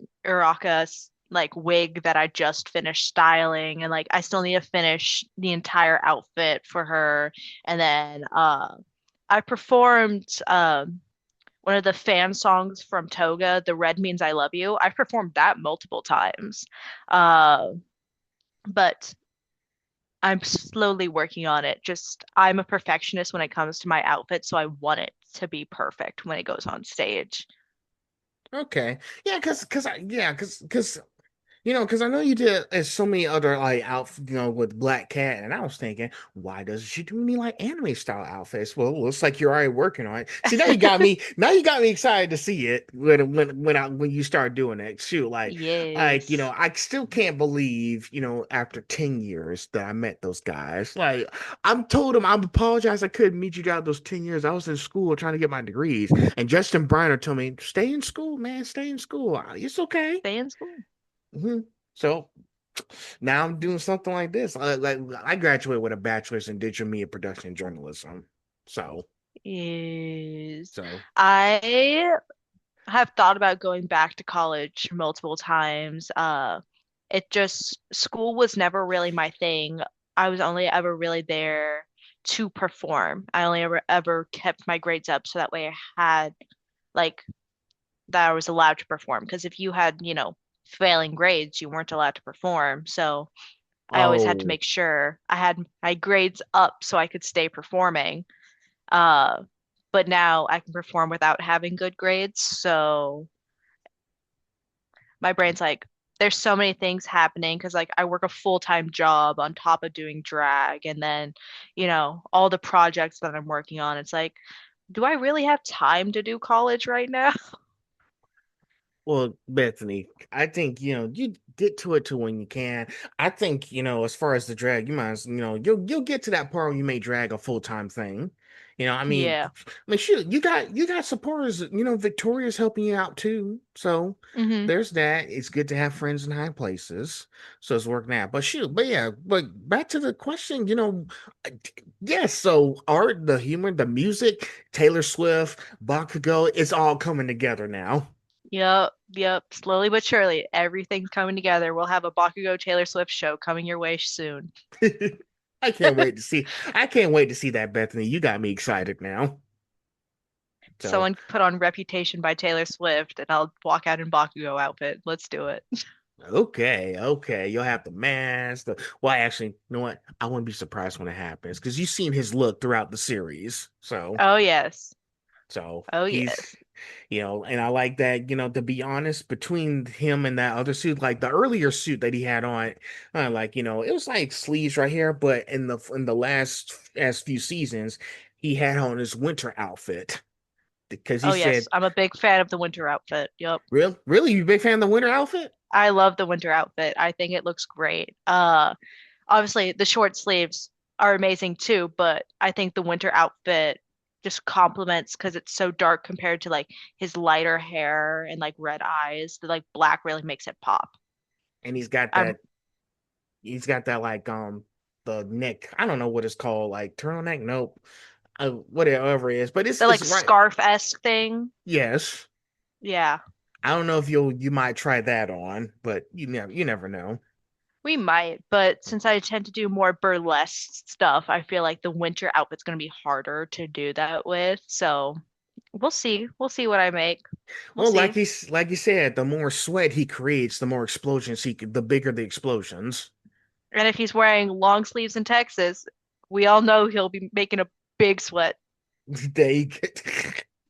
like wig that I just finished styling and like I still need to finish the entire outfit for her. And then I performed one of the fan songs from Toga, The Red Means I Love You. I've performed that multiple times. Uh but I'm slowly working on it. Just I'm a perfectionist when it comes to my outfit, so I want it to be perfect when it goes on stage. Okay. Yeah, because because I know you did so many other like with Black Cat, and I was thinking, why doesn't she do any like anime style outfits? Well, it looks like you're already working on it. See, now you got me. Now you got me excited to see it when you start doing it. Shoot, Yes. I still can't believe after 10 years that I met those guys. Like I'm told them I'm apologize I couldn't meet you out those 10 years. I was in school trying to get my degrees, and Justin Briner told me, "Stay in school, man. Stay in school. It's okay." Stay in school. hmm So now I'm doing something like this. I graduated with a bachelor's in digital media production and journalism. So Is so I have thought about going back to college multiple times. It just school was never really my thing. I was only ever really there to perform. I only ever kept my grades up so that way I had like that I was allowed to perform. Because if you had, failing grades, you weren't allowed to perform. So I always had to oh make sure I had my grades up so I could stay performing. Uh, but now I can perform without having good grades. So my brain's like, there's so many things happening because like I work a full-time job on top of doing drag and then, all the projects that I'm working on. It's like, do I really have time to do college right now? well, Bethany, I think you get to it to when you can. I think as far as the drag, you might you'll get to that part where you may drag a full-time thing. Yeah. Shoot, you got supporters. Victoria's helping you out too. So Hmm. there's that. It's good to have friends in high places. So it's working out. But yeah, but back to the question. uh, yes. So art, the humor, the music, Taylor Swift, Bakugo, it's all coming together now. Yep, yep. Slowly but surely, everything's coming together. We'll have a Bakugo Taylor Swift show coming your way soon. I can't wait to see. I can't wait to see that, Bethany. You got me excited now. So, Someone put on Reputation by Taylor Swift, and I'll walk out in Bakugo outfit. Let's do it. Okay, okay. You'll have the mask. Well, actually, you know what? I wouldn't be surprised when it happens because you've seen his look throughout the series. Oh yes. So Oh he's, yes. and I like that, to be honest, between him and that other suit, like the earlier suit that he had on, like, it was like sleeves right here, but in the last few seasons, he had on his winter outfit because he Oh yes. said, I'm a big fan of the winter outfit. Yep. Really, you a big fan of the winter outfit? I love the winter outfit. I think it looks great. Obviously the short sleeves are amazing too, but I think the winter outfit just complements because it's so dark compared to like his lighter hair and like red eyes. The like black really makes it pop. And I'm he's got that like the neck, I don't know what it's called, like turtleneck, nope, whatever it is, but it's the like it's right. scarf-esque thing. Yes. Yeah, I don't know if you might try that on, but you never know. we might, but since I tend to do more burlesque stuff, I feel like the winter outfit's gonna be harder to do that with. So we'll see. We'll see what I make. We'll Well, see. like you said, the more sweat he creates, the more explosions the bigger the explosions. And if he's wearing long sleeves in Texas, we all know he'll be making a big sweat. There you go.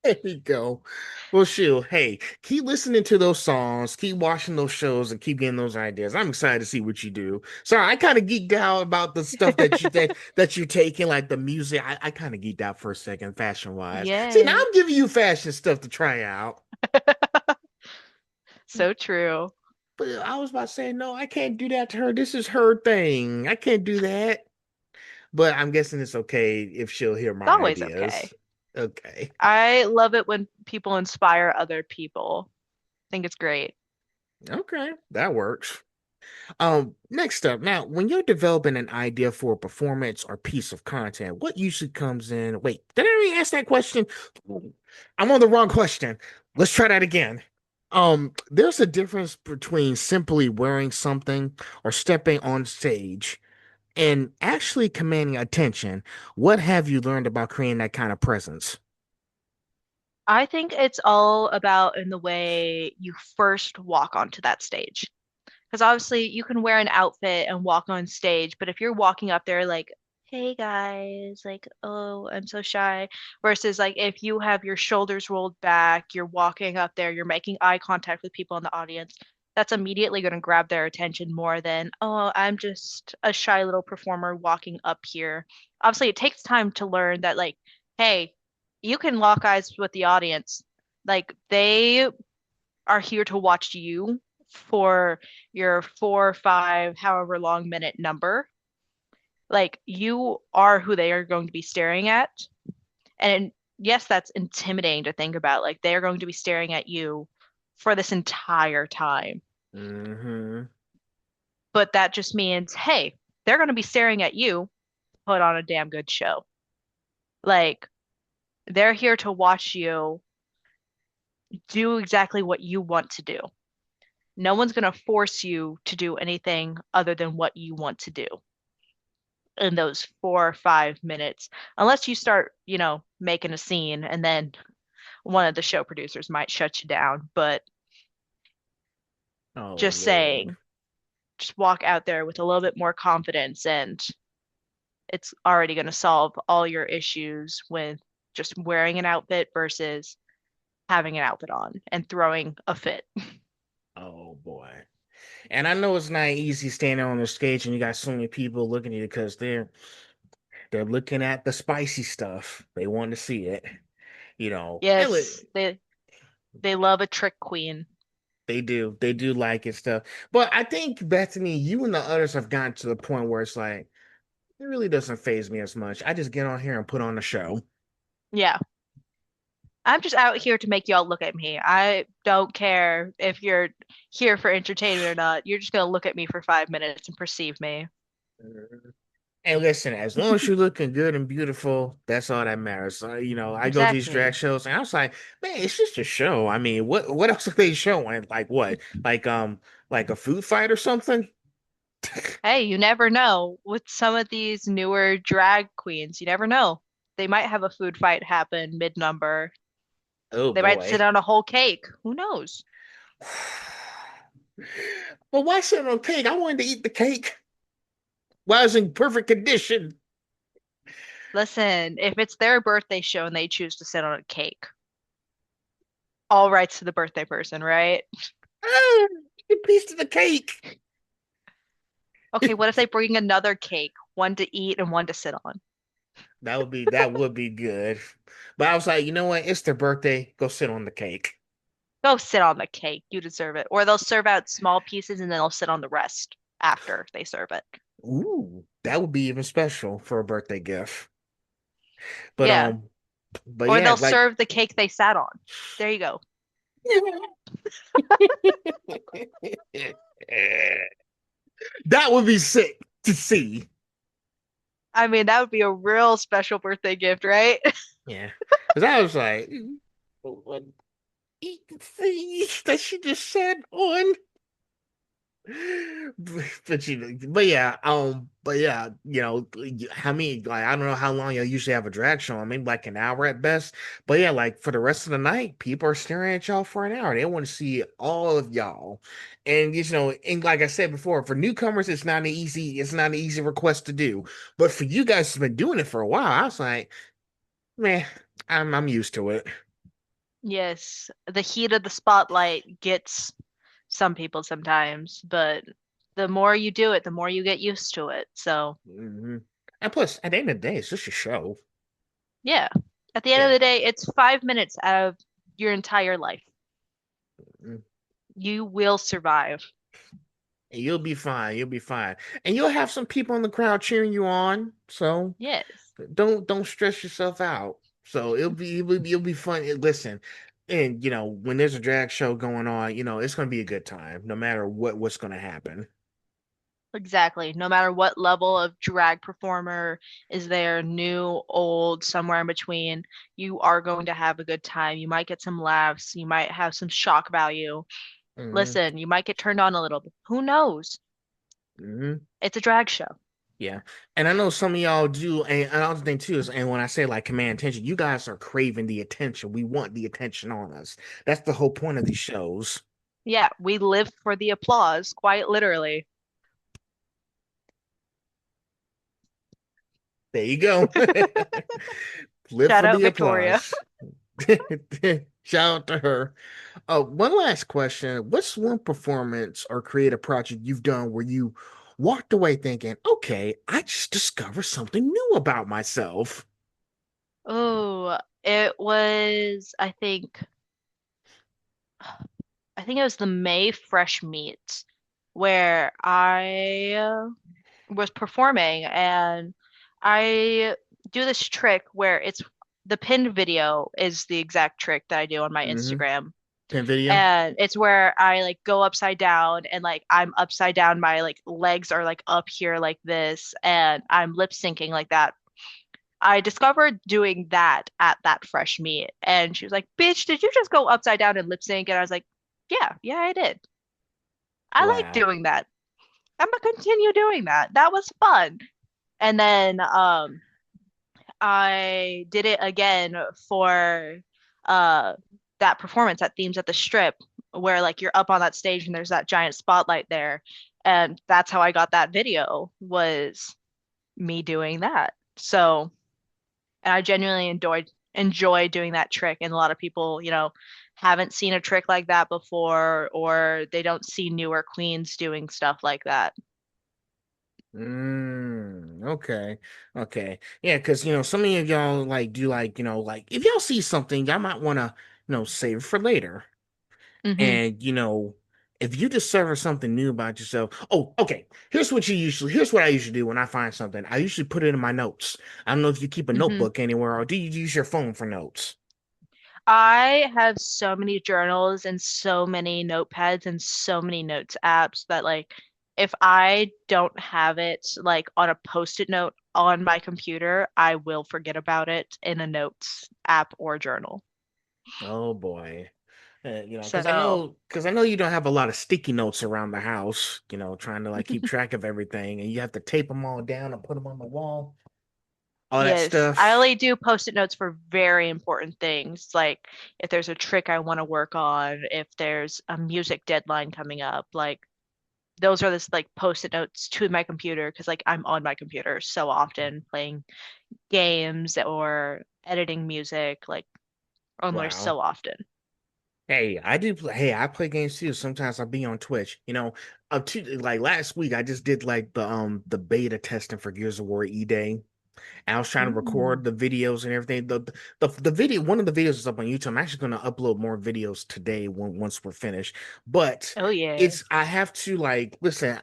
There you go. Well, shoot, hey, keep listening to those songs, keep watching those shows, and keep getting those ideas. I'm excited to see what you do. Sorry, I kind of geeked out about the stuff that you're taking, like the music. I kind of geeked out for a second, fashion wise. See, now Yay. I'm giving you fashion stuff to try out. So true. But I was about to say, no, I can't do that to her. This is her thing. I can't do that. But I'm guessing it's okay if she'll hear It's my always ideas. okay. Okay. I love it when people inspire other people. I think it's great. Okay. That works. Next up, now, when you're developing an idea for a performance or piece of content, what usually comes in? Wait, did I already ask that question? I'm on the wrong question. Let's try that again. There's a difference between simply wearing something or stepping on stage and actually commanding attention. What have you learned about creating that kind of presence? I think it's all about in the way you first walk onto that stage. Because obviously you can wear an outfit and walk on stage, but if you're walking up there like, hey guys, like, oh, I'm so shy, versus like if you have your shoulders rolled back, you're walking up there, you're making eye contact with people in the audience, that's immediately going to grab their attention more than, oh, I'm just a shy little performer walking up here. Obviously, it takes time to learn that, like, hey, you can lock eyes with the audience. Like, they are here to watch you for your 4, 5, however long minute number. Like you are who they are going to be staring at. And yes, that's intimidating to think about. Like they are going to be staring at you for this entire time. Hmm. But that just means, hey, they're going to be staring at you. Put on a damn good show. Like they're here to watch you do exactly what you want to do. No one's going to force you to do anything other than what you want to do in those 4 or 5 minutes, unless you start, making a scene and then one of the show producers might shut you down. But Oh just Lord. saying, just walk out there with a little bit more confidence and it's already going to solve all your issues with just wearing an outfit versus having an outfit on and throwing a fit. Oh boy. And I know it's not easy standing on the stage and you got so many people looking at you because they're looking at the spicy stuff. They want to see it, And Yes, they love a trick queen. they do. They do like it stuff. But I think Bethany, you and the others have gotten to the point where it's like it really doesn't phase me as much. I just get on here and put on a show. Yeah. I'm just out here to make y'all look at me. I don't care if you're here for entertainment or not. You're just gonna look at me for 5 minutes and perceive me. And listen, as long as you're looking good and beautiful, that's all that matters. I go to these drag Exactly. shows and I was like, man, it's just a show. I mean, what else are they showing? Like what? Like a food fight or something? Hey, you never know with some of these newer drag queens. You never know. They might have a food fight happen mid-number. Oh They might sit boy. on a whole cake. Who knows? But why sit on cake? I wanted to eat the cake. Why is it in perfect condition? Listen, if it's their birthday show and they choose to sit on a cake, all rights to the birthday person, right? Ah, a piece of the cake. Okay, what if they bring another cake, one to eat and one to sit on? That would be good. But I was like, you know what? It's their birthday. Go sit on the cake. Go sit on the cake. You deserve it. Or they'll serve out small pieces and then they'll sit on the rest after they serve it. Ooh, that would be even special for a birthday gift. But Yeah. but Or yeah, they'll like serve the cake they sat on. There you go. that would be sick to see. I mean, that would be a real special birthday gift, right? Yeah, because I was like, what eat the thing that she just said on. But yeah, how many, like, I don't know how long you'll usually have a drag show. I mean, like an hour at best. But yeah, like for the rest of the night, people are staring at y'all for an hour. They want to see all of y'all. And and like I said before, for newcomers, it's not an easy request to do. But for you guys who've been doing it for a while, I was like, man, I'm used to it. Yes, the heat of the spotlight gets some people sometimes, but the more you do it, the more you get used to it. So, hmm And plus, at the end of the day, it's just a show. yeah, at the end of Yeah. the day, it's 5 minutes out of your entire life. Mm-hmm. You will survive. And you'll be fine. You'll be fine. And you'll have some people in the crowd cheering you on. So Yes, don't stress yourself out. So it'll be fun. Listen, and when there's a drag show going on, it's gonna be a good time, no matter what's gonna happen. exactly. No matter what level of drag performer is there, new, old, somewhere in between, you are going to have a good time. You might get some laughs, you might have some shock value. hmm Listen, you might get turned on a little bit. Who knows? hmm It's a drag show. Yeah. And I know some of y'all do, and another thing too is, and when I say like command attention, you guys are craving the attention. We want the attention on us. That's the whole point of these shows. Yeah, we live for the applause, quite literally. There you go. Live Shout for out the Victoria. applause. Shout out to her. One last question. What's one performance or creative project you've done where you walked away thinking, okay, I just discovered something new about myself? Oh, it was, I think it was the May Fresh Meet where I was performing and I do this trick where it's the pinned video is the exact trick that I do on my Mm-hmm. Instagram. Pin video? And it's where I like go upside down and like I'm upside down, my like legs are like up here like this, and I'm lip syncing like that. I discovered doing that at that fresh meet, and she was like, "Bitch, did you just go upside down and lip sync?" And I was like, "Yeah, yeah, I did. I like Wow. doing that. I'm gonna continue doing that. That was fun." And then I did it again for uh that performance at Themes at the Strip, where like you're up on that stage and there's that giant spotlight there. And that's how I got that video was me doing that. So, and I genuinely enjoy doing that trick. And a lot of people, haven't seen a trick like that before, or they don't see newer queens doing stuff like that. Okay. Okay. Yeah, because some of y'all like do like, like if y'all see something, y'all might want to, save it for later. Hmm. And if you discover something new about yourself, oh, okay. Here's what I usually do when I find something. I usually put it in my notes. I don't know if you keep a Hmm. notebook anywhere or do you use your phone for notes? I have so many journals and so many notepads and so many notes apps that like if I don't have it like on a post-it note on my computer, I will forget about it in a notes app or journal. Oh boy. Because So, I know you don't have a lot of sticky notes around the house, trying to like keep track of everything and you have to tape them all down and put them on the wall. all that Yes, I stuff. only do post-it notes for very important things, like if there's a trick I want to work on, if there's a music deadline coming up, like those are this like post-it notes to my computer because like I'm on my computer so often playing games or editing music, like on there Wow. so often. Hey, I do play. Hey, I play games too. Sometimes I'll be on Twitch. Up to like last week, I just did like the beta testing for Gears of War E-Day. And I was trying to Ooh. record the videos and everything. The video, one of the videos is up on YouTube. I'm actually going to upload more videos today once we're finished. But Oh yeah. I have to like listen,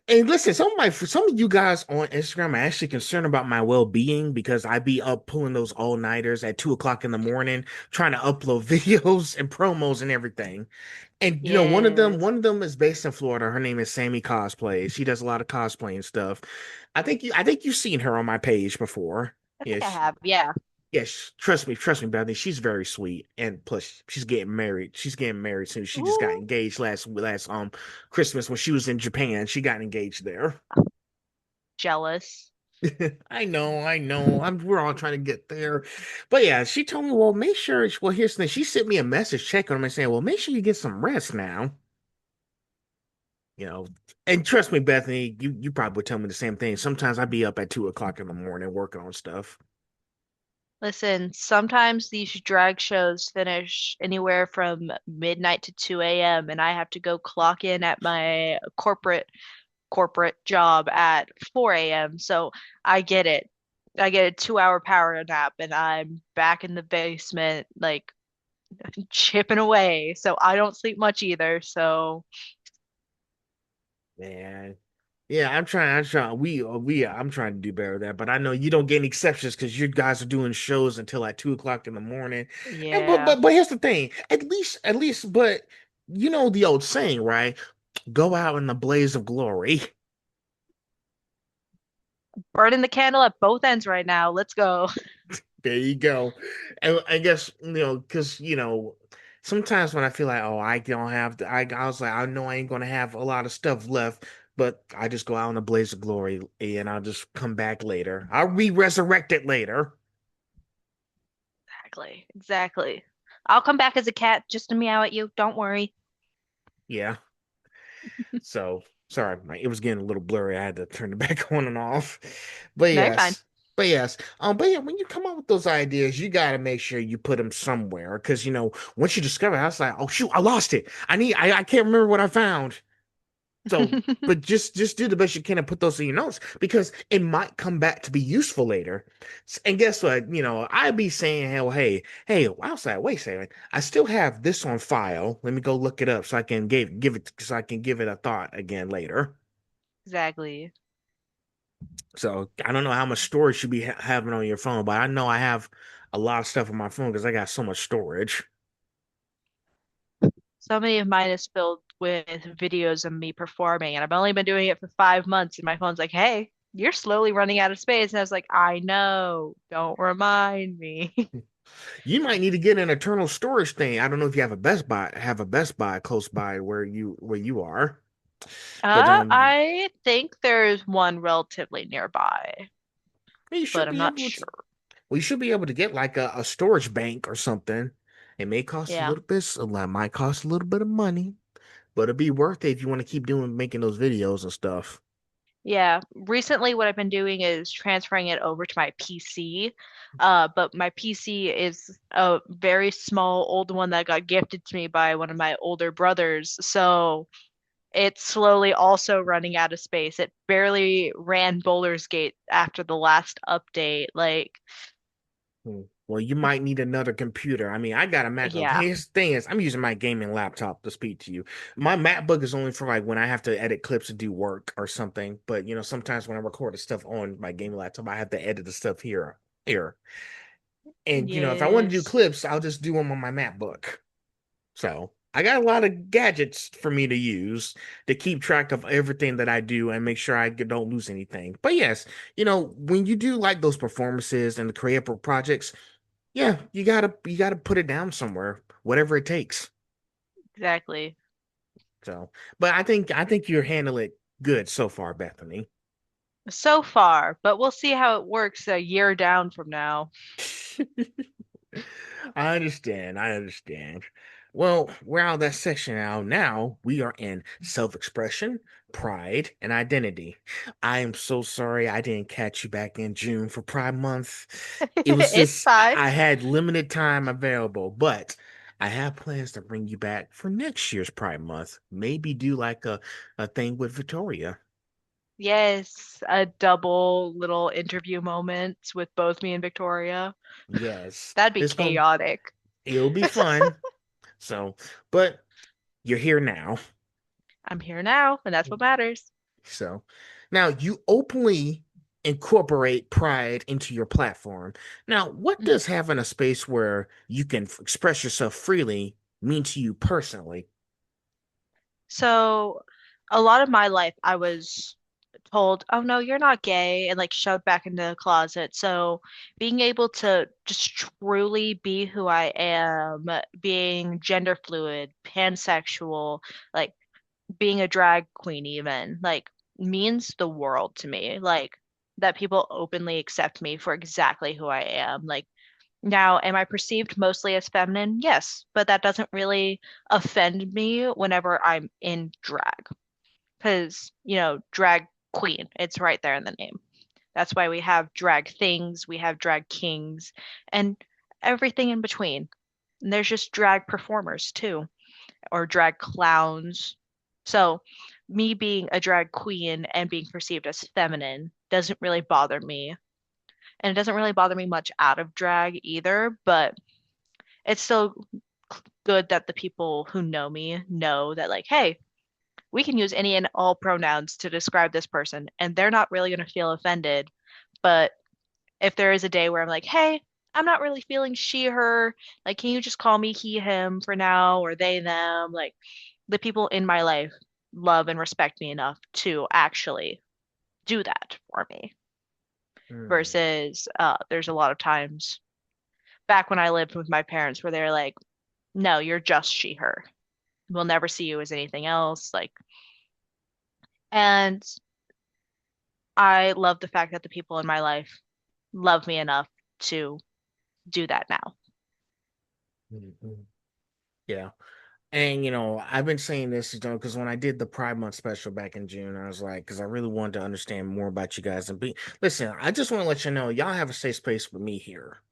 and listen, some of you guys on Instagram are actually concerned about my well-being because I be up pulling those all-nighters at 2 o'clock in the morning, trying to upload videos and promos and everything. And Yes. one of them is based in Florida. Her name is Sammy Cosplays. She does a lot of cosplay and stuff. I think you've seen her on my page before. I think I Yes, have. Yeah. yes. Trust me, Bethany. She's very sweet, and plus, she's getting married. She's getting married soon. She just got Ooh, engaged last Christmas when she was in Japan. She got engaged there. jealous. I know. We're all trying to get there. But yeah, she told me, well, make sure, well, here's the thing. She sent me a message checking on me saying, well, make sure you get some rest now. You know, and trust me, Bethany, you probably would tell me the same thing. Sometimes I'd be up at 2 o'clock in the morning working on stuff. Listen, sometimes these drag shows finish anywhere from midnight to 2 a.m. and I have to go clock in at my corporate job at 4 a.m. So I get it. I get a 2 hour power nap and I'm back in the basement, like chipping away. So I don't sleep much either. So Man. Yeah, I'm trying to do better with that, but I know you don't get any exceptions because you guys are doing shows until like 2 o'clock in the morning. And yeah, but here's the thing, but you know the old saying, right? Go out in the blaze of glory. burning the candle at both ends right now. Let's go. There you go. And I guess, because, sometimes when I feel like, oh, I don't have, I was like, I know I ain't gonna have a lot of stuff left, but I just go out in a blaze of glory and I'll just come back later. I'll re-resurrect it later. Exactly. Exactly. I'll come back as a cat just to meow at you. Don't worry. Yeah. So sorry, it was getting a little blurry. I had to turn it back on and off. But No, you're fine. yes. But yeah, when you come up with those ideas, you got to make sure you put them somewhere. Because, once you discover it, I was like, oh, shoot, I lost it. I can't remember what I found. So, but just do the best you can and put those in your notes because it might come back to be useful later. And guess what? I'd be saying, hell, hey, I was like, wait a second, I still have this on file. Let me go look it up so I can I can give it a thought again later. Exactly. So I don't know how much storage you be having on your phone, but I know I have a lot of stuff on my phone because I got so much storage. So many of mine is filled with videos of me performing, and I've only been doing it for 5 months, and my phone's like, hey, you're slowly running out of space. And I was like, I know. Don't remind me. You might need to get an internal storage thing. I don't know if you have a Best Buy close by where you are. But I think there's one relatively nearby, you but should I'm be not able to. sure. We should be able to get like a storage bank or something. It may cost a Yeah. little bit, might cost a little bit of money, but it'd be worth it if you want to keep making those videos and stuff. Yeah, recently what I've been doing is transferring it over to my PC. But my PC is a very small old one that got gifted to me by one of my older brothers. So it's slowly also running out of space. It barely ran Baldur's Gate after the last update. Like, Well, you might need another computer. I mean, I got a MacBook. yeah, Here's the thing is, I'm using my gaming laptop to speak to you. My MacBook is only for like when I have to edit clips and do work or something. But sometimes when I record the stuff on my gaming laptop, I have to edit the stuff here. And if I want to do yes, clips, I'll just do them on my MacBook. So I got a lot of gadgets for me to use to keep track of everything that I do and make sure I don't lose anything. But yes, when you do like those performances and the creative projects, yeah, you gotta put it down somewhere, whatever it takes. exactly. So, but I think you handle it good so far, Bethany. So far, but we'll see how it works a year down from now. I understand. I understand. Well, we're out of that section now. Now we are in self-expression, pride, and identity. I am so sorry I didn't catch you back in June for Pride Month. It was It's just fine. I had limited time available, but I have plans to bring you back for next year's Pride Month. Maybe do like a thing with Victoria. Yes, a double little interview moment with both me and Victoria. Yes, That'd be it's gonna chaotic. it'll be fun. So, but you're here now. I'm here now, and that's what matters. So now you openly incorporate pride into your platform. Now, what Mhm. does having a space where you can express yourself freely mean to you personally? So, a lot of my life, I was told, "Oh no, you're not gay," and like shoved back into the closet. So, being able to just truly be who I am, being gender fluid, pansexual, like being a drag queen even like means the world to me. Like that people openly accept me for exactly who I am. Like now, am I perceived mostly as feminine? Yes, but that doesn't really offend me whenever I'm in drag. Because, drag queen, it's right there in the name. That's why we have drag things, we have drag kings, and everything in between. And there's just drag performers too or drag clowns. So, me being a drag queen and being perceived as feminine doesn't really bother me. And it doesn't really bother me much out of drag either, but it's still good that the people who know me know that, like, hey, we can use any and all pronouns to describe this person, and they're not really going to feel offended. But if there is a day where I'm like, hey, I'm not really feeling she, her, like, can you just call me he, him for now, or they, them? Like, the people in my life love and respect me enough to actually do that for me. Hmm. Versus, there's a lot of times back when I lived with my parents where they're like, no, you're just she, her. We'll never see you as anything else. Like, and I love the fact that the people in my life love me enough to do that now. Mhm. Yeah. And I've been saying this, because when I did the Pride Month special back in June, I was like, because I really wanted to understand more about you guys and be listen, I just want to let you know y'all have a safe space with me here.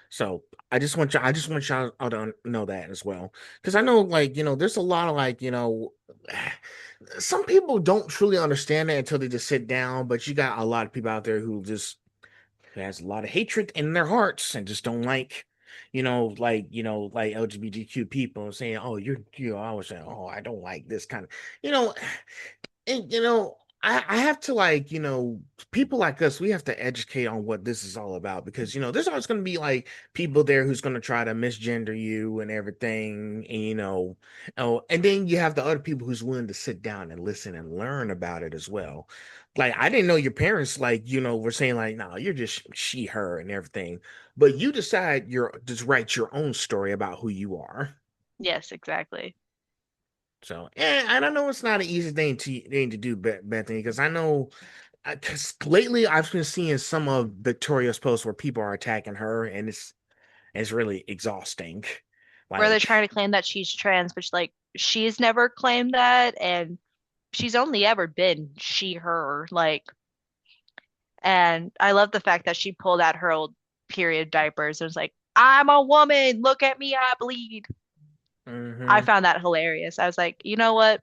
So I just want y'all to know that as well. Because I know, like, there's a lot of like, some people don't truly understand it until they just sit down, but you got a lot of people out there who has a lot of hatred in their hearts and just don't like, like LGBTQ people saying, oh, I was saying, oh, I don't like this kind of, you know, and I have to like, people like us, we have to educate on what this is all about because there's always gonna be like people there who's gonna try to misgender you and everything, and and then you have the other people who's willing to sit down and listen and learn about it as well. Like I didn't know your parents like, were saying like, no, you're just she, her, and everything, but you decide you're just write your own story about who you are. Yes, exactly. So, and I know it's not an easy thing to do, Bethany, because I know, because lately I've been seeing some of Victoria's posts where people are attacking her, and it's really exhausting. Where they're Like, trying to claim that she's trans, but she's never claimed that, and she's only ever been she, her. Like, and I love the fact that she pulled out her old period diapers and was like, I'm a woman. Look at me, I bleed. I hmm found that hilarious. I was like, you know what?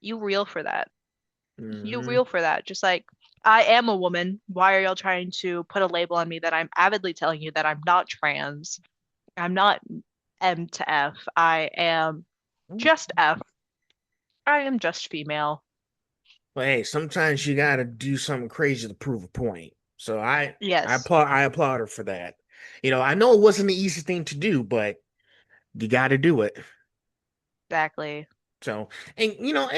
You real for that. You hmm real for that. Just like, I am a woman. Why are y'all trying to put a label on me that I'm avidly telling you that I'm not trans? I'm not M to F. I am just F. I am just female. But hey, sometimes you gotta do something crazy to prove a point. So Yes, I applaud her for that. I know it wasn't the easy thing to do, but you got to do it. exactly. So, and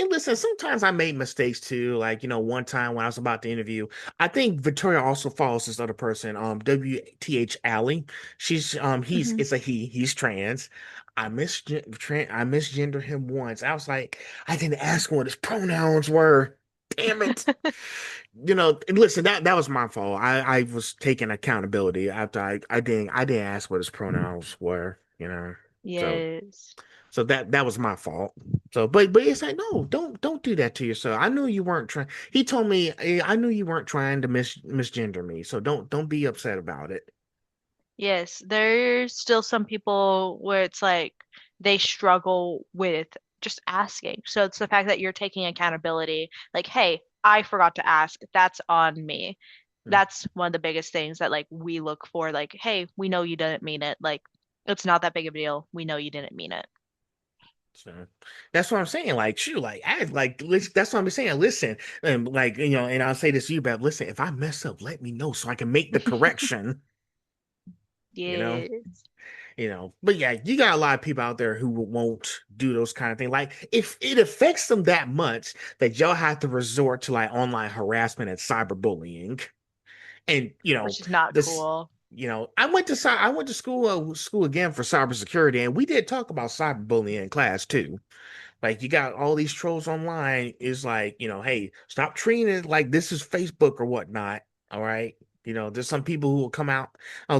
listen, sometimes I made mistakes too. Like, one time when I was about to interview, I think Victoria also follows this other person, WTH Alley. Hmm. It's a he's trans. I misgendered him once. I was like, I didn't ask him what his pronouns were. Damn it. And listen, that was my fault. I was taking accountability after I didn't ask what his pronouns were. So Yes. so that was my fault. So but it's like, no, don't do that to yourself. I knew you weren't trying. He told me, I knew you weren't trying to misgender me. So don't be upset about it. Yes, there's still some people where it's like they struggle with just asking. So it's the fact that you're taking accountability, like, hey, I forgot to ask. That's on me. That's one of the biggest things that like we look for, like, hey, we know you didn't mean it. Like, it's not that big of a deal. We know you didn't mean it. So that's what I'm saying. Like, shoot, that's what I'm saying. Listen, and and I'll say this to you, but listen, if I mess up, let me know so I can make the correction. You know, Yes. But yeah, you got a lot of people out there who won't do those kind of things. Like, if it affects them that much that y'all have to resort to like online harassment and cyberbullying, and Which is not this. cool. I went to school again for cybersecurity, and we did talk about cyberbullying in class too. Like, you got all these trolls online. Is like, hey, stop treating it like this is Facebook or whatnot. All right. There's some people who will come out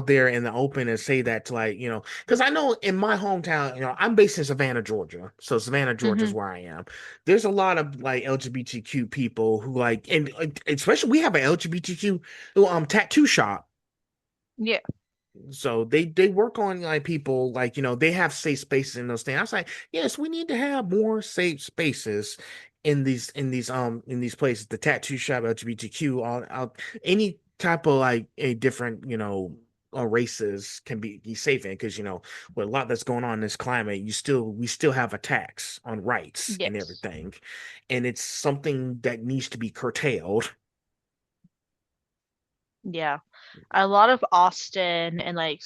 there in the open and say that to, like, because I know in my hometown, I'm based in Savannah, Georgia. So Savannah, Georgia is Hmm. where I am. There's a lot of like LGBTQ people who like, and especially we have an LGBTQ tattoo shop. Yeah. So they work on like people, like, they have safe spaces in those things. I was like, yes, we need to have more safe spaces in these places. The tattoo shop, LGBTQ, all any type of like a different races can be safe in, because with a lot that's going on in this climate, we still have attacks on rights and Yes. everything, and it's something that needs to be curtailed. Yeah. A lot of Austin and like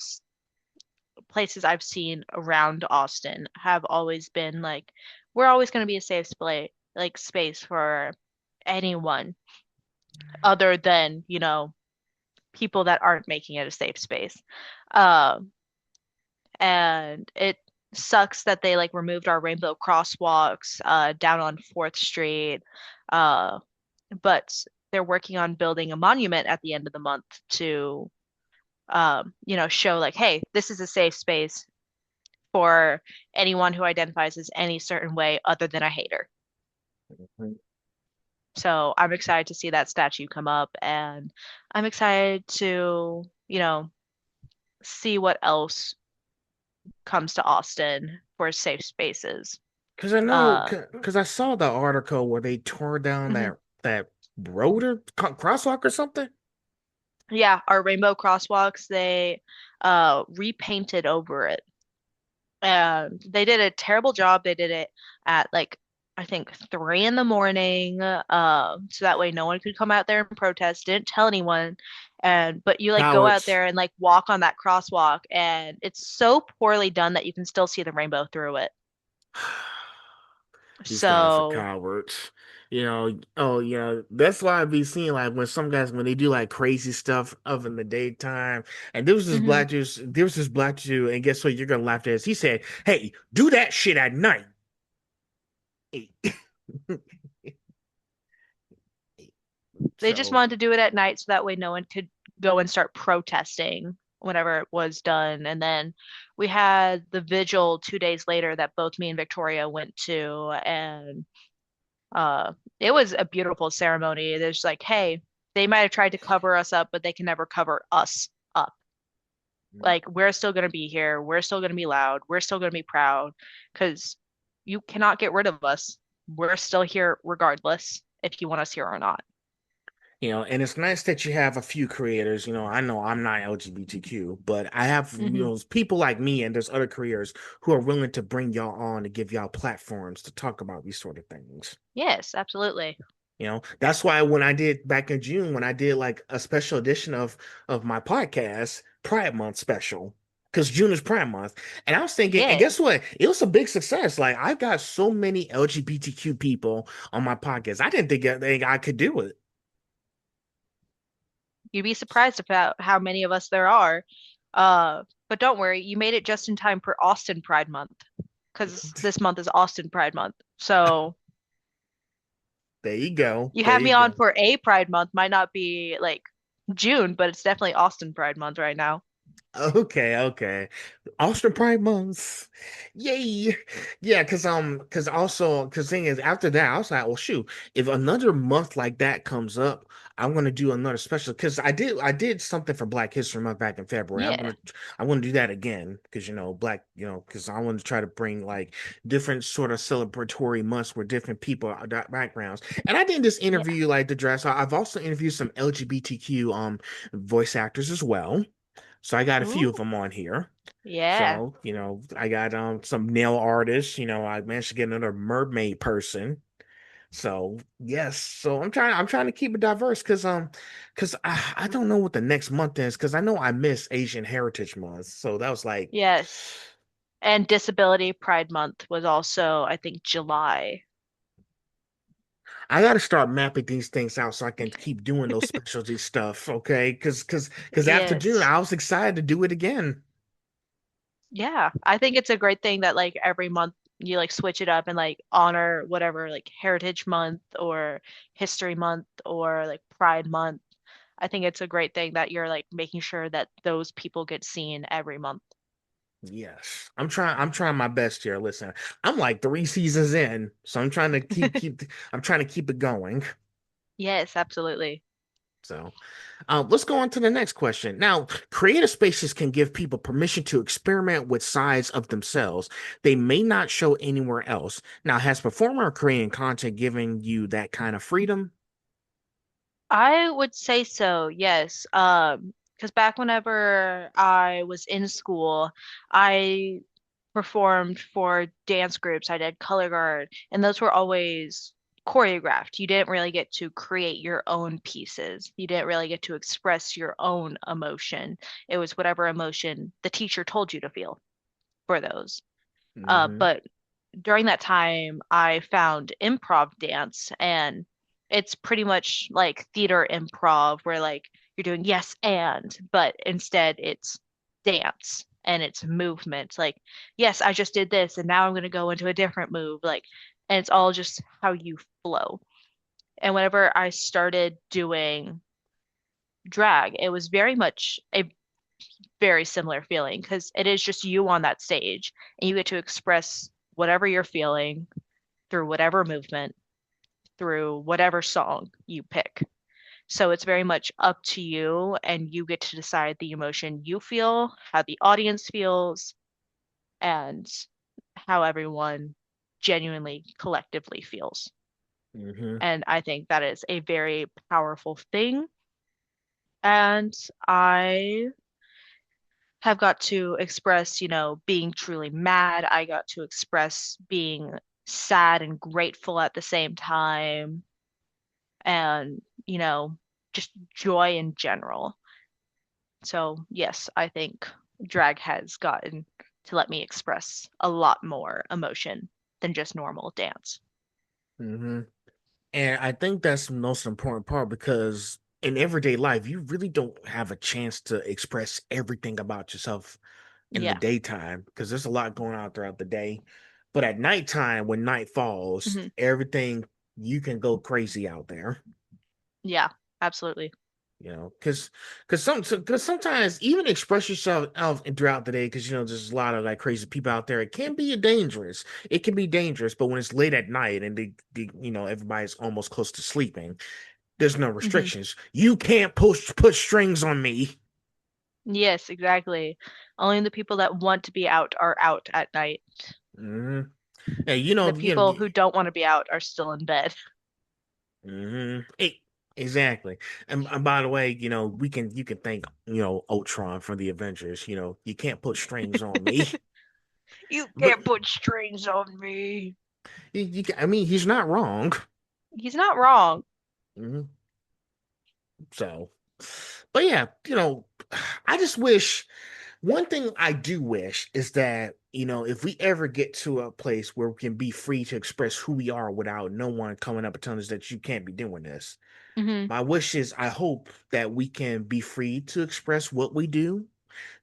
places I've seen around Austin have always been like, we're always going to be a safe space for anyone other than, people that aren't making it a safe space. Um, and it sucks that they like removed our rainbow crosswalks down on 4th Street. Uh, but they're working on building a monument at the end of the month to show like, hey, this is a safe space for anyone who identifies as any certain way other than a hater. So I'm excited to see that statue come up, and I'm excited to, see what else comes to Austin for safe spaces. Because I know, Uh, because I saw the article where they tore down mhm. that road or crosswalk or something. Yeah, our rainbow crosswalks, they repainted over it. And they did a terrible job. They did it at like I think 3 in the morning, so that way no one could come out there and protest. Didn't tell anyone, and but you like go out Cowards. there and like walk on that crosswalk, and it's so poorly done that you can still see the rainbow through it. These guys are So, cowards. Oh yeah, that's why I be seeing like when some guys, when they do like crazy stuff of in the daytime. And mhm. there was this black Jew, and guess what? You're gonna laugh at this. He said, "Hey, do that shit at night." They just So wanted to do it at night so that way no one could go and start protesting whenever it was done. And then we had the vigil 2 days later that both me and Victoria went to, and it was a beautiful ceremony. There's like, hey, they might have tried to cover us up, but they can never cover us up. Like, we're still going to be here. We're still going to be loud. We're still going to be proud because you cannot get rid of us. We're still here regardless if you want us here or not. and it's nice that you have a few creators. I know I'm not LGBTQ, but I have, Hmm. people like me, and there's other creators who are willing to bring y'all on to give y'all platforms to talk about these sort of things. Yes, absolutely. That's why when I did back in June, when I did like a special edition of my podcast, Pride Month special, because June is Pride Month, and I was thinking, and guess Yes. what? It was a big success. Like, I've got so many LGBTQ people on my podcast. I didn't think I could do it. You'd be surprised about how many of us there are. But don't worry, you made it just in time for Austin Pride Month because this month is Austin Pride Month. So There you go. You There had you me on go. for a Pride Month, might not be like June, but it's definitely Austin Pride Month right now. Okay, okay. Austin Pride Month. Yay. Yeah, cause thing is after that, I was like, well shoot, if another month like that comes up, I'm gonna do another special because I did something for Black History Month back in February. Yeah. I want to do that again because because I want to try to bring like different sort of celebratory months where different people backgrounds. And I did this Yeah. interview like the dress. I've also interviewed some LGBTQ voice actors as well. So I got a few Ooh. of them on here. Yeah. So, I got some nail artists, I managed to get another mermaid person. So, yes. So I'm trying to keep it diverse because I don't know what the next month is because I know I missed Asian Heritage Month. So that was like Yes. And Disability Pride Month was also, I think, July. I got to start mapping these things out so I can keep doing those specialty stuff, okay? Because after June, Yes. I was excited to do it again. Yeah. I think it's a great thing that like every month you like switch it up and like honor whatever like Heritage Month or History Month or like Pride Month. I think it's a great thing that you're like making sure that those people get seen every month. Yes. I'm trying my best here. Listen, I'm like 3 seasons in, so I'm trying to keep it going. Yes, absolutely. So, let's go on to the next question. Now, creative spaces can give people permission to experiment with sides of themselves they may not show anywhere else. Now, has performer or creating content given you that kind of freedom? I would say so, yes. Because back whenever I was in school, I performed for dance groups. I did color guard, and those were always choreographed. You didn't really get to create your own pieces. You didn't really get to express your own emotion. It was whatever emotion the teacher told you to feel for those. Hmm. But during that time, I found improv dance, and it's pretty much like theater improv, where like you're doing yes and, but instead it's dance and it's movement. Like, yes, I just did this, and now I'm going to go into a different move. Like, and it's all just how you flow. And whenever I started doing drag, it was very much a very similar feeling because it is just you on that stage and you get to express whatever you're feeling through whatever movement, through whatever song you pick. So it's very much up to you, and you get to decide the emotion you feel, how the audience feels, and how everyone genuinely collectively feels. Hmm. And I think that is a very powerful thing. And I have got to express, being truly mad. I got to express being sad and grateful at the same time, and, just joy in general. So, yes, I think drag has gotten to let me express a lot more emotion than just normal dance. Hmm. And I think that's the most important part because in everyday life, you really don't have a chance to express everything about yourself in the Yeah. daytime because there's a lot going on throughout the day. But at nighttime, when night falls, Hmm. everything you can go crazy out there. Yeah, absolutely. Because sometimes even express yourself out throughout the day because there's a lot of like crazy people out there. It can be dangerous. It can be dangerous, but when it's late at night and everybody's almost close to sleeping, there's no Hmm. restrictions. You can't put strings on me. Yes, exactly. Only the people that want to be out are out at night. Hmm. Hey, The people who don't want to be out are still in bed. Hey, exactly. And by the way, you can thank Ultron from the Avengers. You can't put strings on me. You But can't put strings on me. I mean, he's not wrong. He's not wrong. Mhm. So, but yeah, I just wish one thing I do wish is that, if we ever get to a place where we can be free to express who we are without no one coming up and telling us that you can't be doing this. Hmm. My wish is I hope that we can be free to express what we do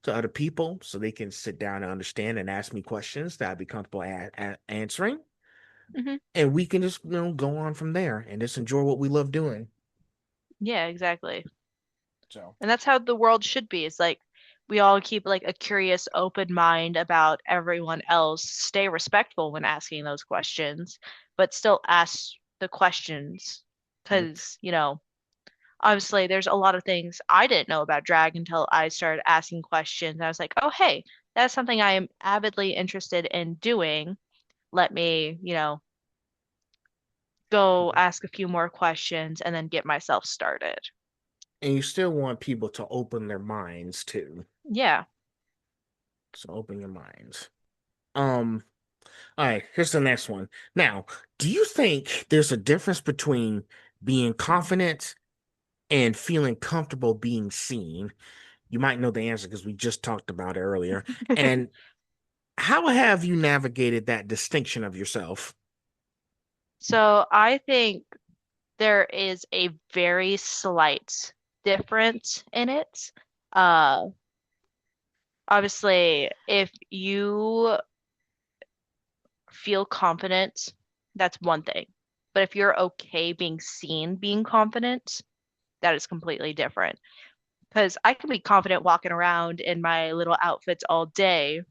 to other people so they can sit down and understand and ask me questions that I'd be comfortable answering. Hmm. and we can just go on from there and just enjoy what we love doing. Yeah, exactly. So, And that's how the world should be. It's like we all keep like a curious, open mind about everyone else, stay respectful when asking those questions, but still ask the questions. mm, Because, obviously there's a lot of things I didn't know about drag until I started asking questions. I was like, oh, hey, that's something I am avidly interested in doing. Let me, go ask a few more questions and then get myself started. and you still want people to open their minds too. Yeah. So open your minds. Um, all right, here's the next one. Now, do you think there's a difference between being confident and feeling comfortable being seen? You might know the answer because we just talked about it earlier. And how have you navigated that distinction of yourself? So I think there is a very slight difference in it. Uh, Obviously, if you feel confident, that's one thing. But if you're okay being seen being confident, that is completely different. Because I can be confident walking around in my little outfits all day,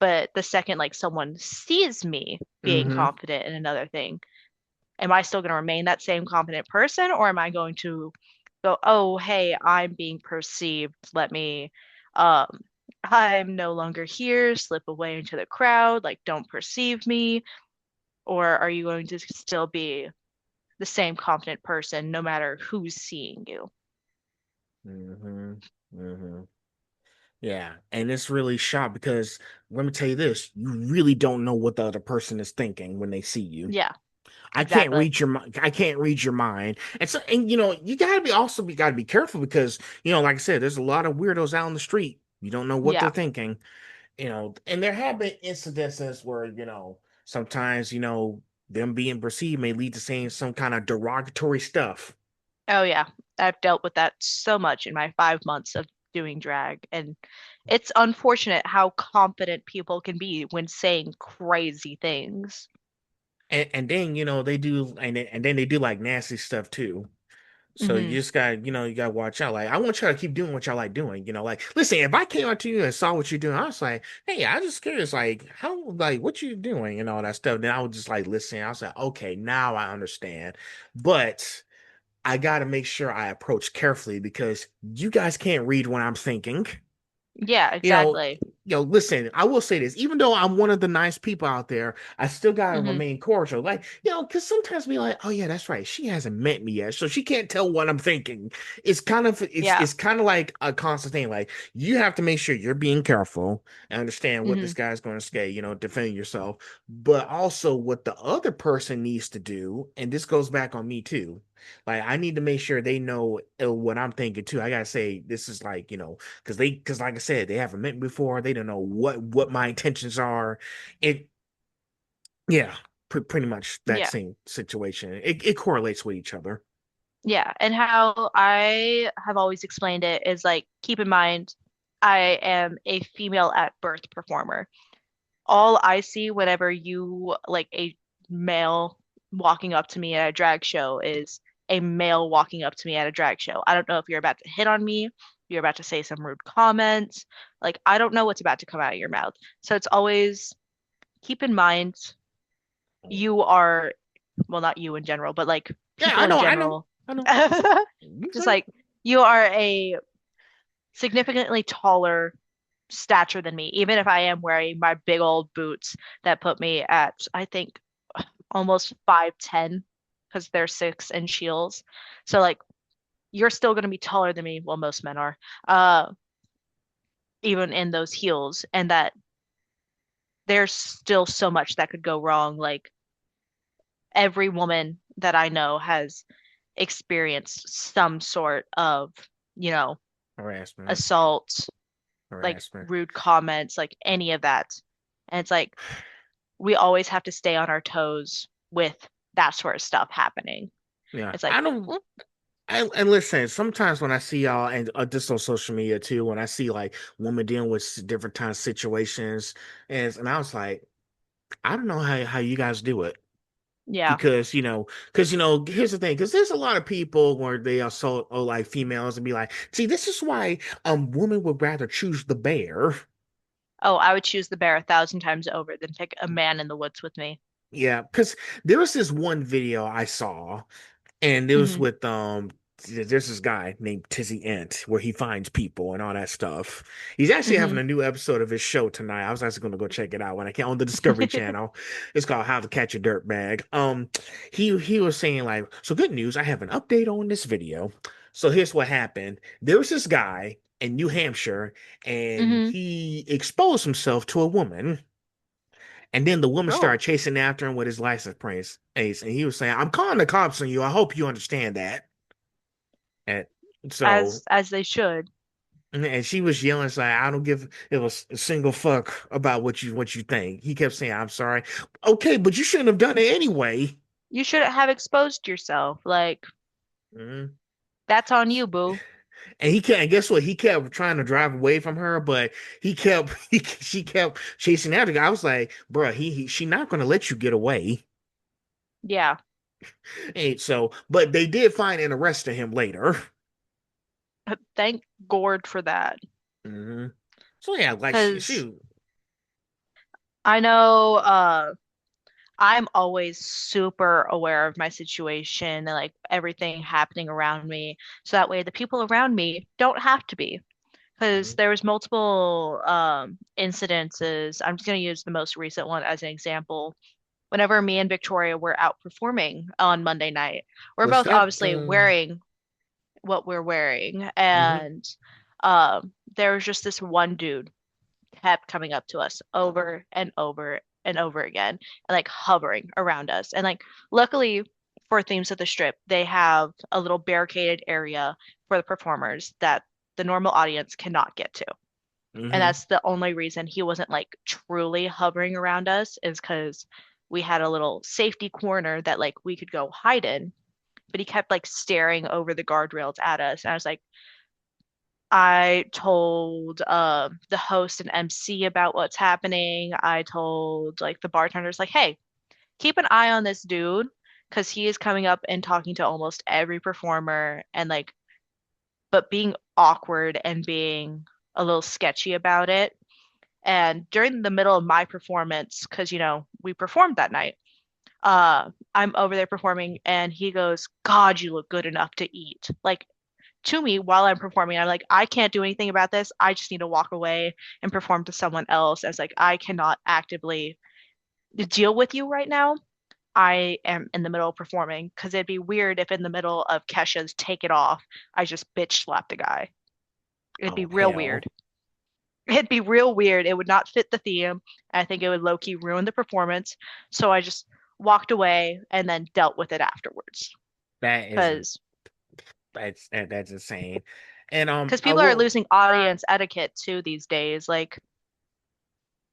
but the second like someone sees me being Mm-hmm. confident in another thing, am I still going to remain that same confident person, or am I going to go, oh, hey, I'm being perceived. Um, I'm no longer here, slip away into the crowd, like, don't perceive me. Or are you going to still be the same confident person no matter who's seeing you? Mm-hmm. Mm-hmm. Yeah, and it's really shot because let me tell you this, you really don't know what the other person is thinking when they see you. Yeah, I can't exactly. read your mind. I can't read your mind. And so, and you gotta be also be gotta be careful because like I said, there's a lot of weirdos out on the street. You don't know what they're Yeah. thinking. And there have been incidences where, sometimes, them being perceived may lead to saying some kind of derogatory stuff. Oh, yeah. I've dealt with that so much in my 5 months of doing drag. And it's unfortunate how confident people can be when saying crazy things. And then, they do and then they do like nasty stuff too. So you Hmm. just got, you gotta watch out. Like, I want y'all to keep doing what y'all like doing. Like, listen, if I came up to you and saw what you're doing, I was like, hey, I was just curious, like, what you doing and all that stuff. Then I would just like listen. I was like, okay, now I understand. But I gotta make sure I approach carefully because you guys can't read what I'm thinking. Yeah, You know, exactly. listen, I will say this, even though I'm one of the nice people out there, I still gotta Hmm. remain cordial. Like, because sometimes be like, oh yeah, that's right. She hasn't met me yet, so she can't tell what I'm thinking. Yeah. It's kind of like a constant thing. Like, you have to make sure you're being careful and understand what Hmm. this guy's gonna say, defend yourself, but also what the other person needs to do, and this goes back on me too. Like, I need to make sure they know what I'm thinking too. I gotta say, this is like, because like I said, they haven't met me before. They don't know what my intentions are. It Yeah, pretty much that Yeah. same situation. It correlates with each other. Yeah. And how I have always explained it is like, keep in mind, I am a female at birth performer. All I see whenever you like a male walking up to me at a drag show is a male walking up to me at a drag show. I don't know if you're about to hit on me, you're about to say some rude comments. Like, I don't know what's about to come out of your mouth. So it's always keep in mind you are, well, not you in general, but like Yeah, people in I know, general. I know. You Just say like you are a significantly taller stature than me, even if I am wearing my big old boots that put me at, I think, almost 5'10" because they're 6 inch heels. So, like, you're still going to be taller than me. Well, most men are, uh, even in those heels. And that there's still so much that could go wrong. Like, every woman that I know has experienced some sort of, you know, harassment, assault, like harassment. rude comments, like any of that. And it's like, we always have to stay on our toes with that sort of stuff happening. Yeah, It's like, I don't. mm, And listen, sometimes when I see y'all and just on social media too, when I see like women dealing with different kind of situations, and I was like, I don't know how you guys do it. Yeah. because here's the thing, because there's a lot of people where they assault like females and be like, see, this is why women would rather choose the bear. Oh, I would choose the bear 1,000 times over than pick a man in the woods with me. Yeah, because there was this one video I saw, and it was Hmm. with there's this guy named Tizzy Ent where he finds people and all that stuff. He's actually having Hmm. a new episode of his show tonight. I was actually going to go check it out when I can on the Discovery Channel. It's called How to Catch a Dirt Bag. He was saying like, so good news, I have an update on this video. So here's what happened. There was this guy in New Hampshire, and Hmm. he exposed himself to a woman. And then the woman Oh, started chasing after him with his license plate ace, and he was saying, "I'm calling the cops on you. I hope you understand that." And so, as they should. and she was yelling, it's like, "I don't give it was a single fuck about what you think." He kept saying, "I'm sorry." Okay, but you shouldn't have done it anyway. You shouldn't have exposed yourself. Like, Mhm. that's on you, boo. And he kept, and guess what? He kept trying to drive away from her, but she kept chasing after. I was like, "Bruh, she not gonna let you get away." Yeah. And so, but they did find and arrested him later. Thank Gord for that. Hmm. So yeah, like Because I know I'm always super aware of my situation and like everything happening around me. So that way the people around me don't have to be. Because Mhm. there was multiple incidences. I'm just going to use the most recent one as an example. Whenever me and Victoria were out performing on Monday night, we're Was both that obviously wearing what we're wearing, mhm, and there was just this one dude kept coming up to us over and over and over again and like hovering around us. And like luckily for Themes of the Strip, they have a little barricaded area for the performers that the normal audience cannot get to. And mhm, that's the only reason he wasn't like truly hovering around us is because we had a little safety corner that like we could go hide in, but he kept like staring over the guardrails at us. And I was like, I told the host and MC about what's happening. I told like the bartenders, like, hey, keep an eye on this dude because he is coming up and talking to almost every performer and like, but being awkward and being a little sketchy about it. And during the middle of my performance, because we performed that night, I'm over there performing, and he goes, "God, you look good enough to eat." Like to me while I'm performing, I'm like, I can't do anything about this. I just need to walk away and perform to someone else. As like, I cannot actively deal with you right now. I am in the middle of performing because it'd be weird if in the middle of Kesha's Take It Off, I just bitch slapped a guy. It'd be oh real hell, weird. It'd be real weird. It would not fit the theme. I think it would low key ruin the performance. So I just walked away and then dealt with it afterwards. that isn't Because that's insane. And I people are will. losing audience etiquette too these days. Like,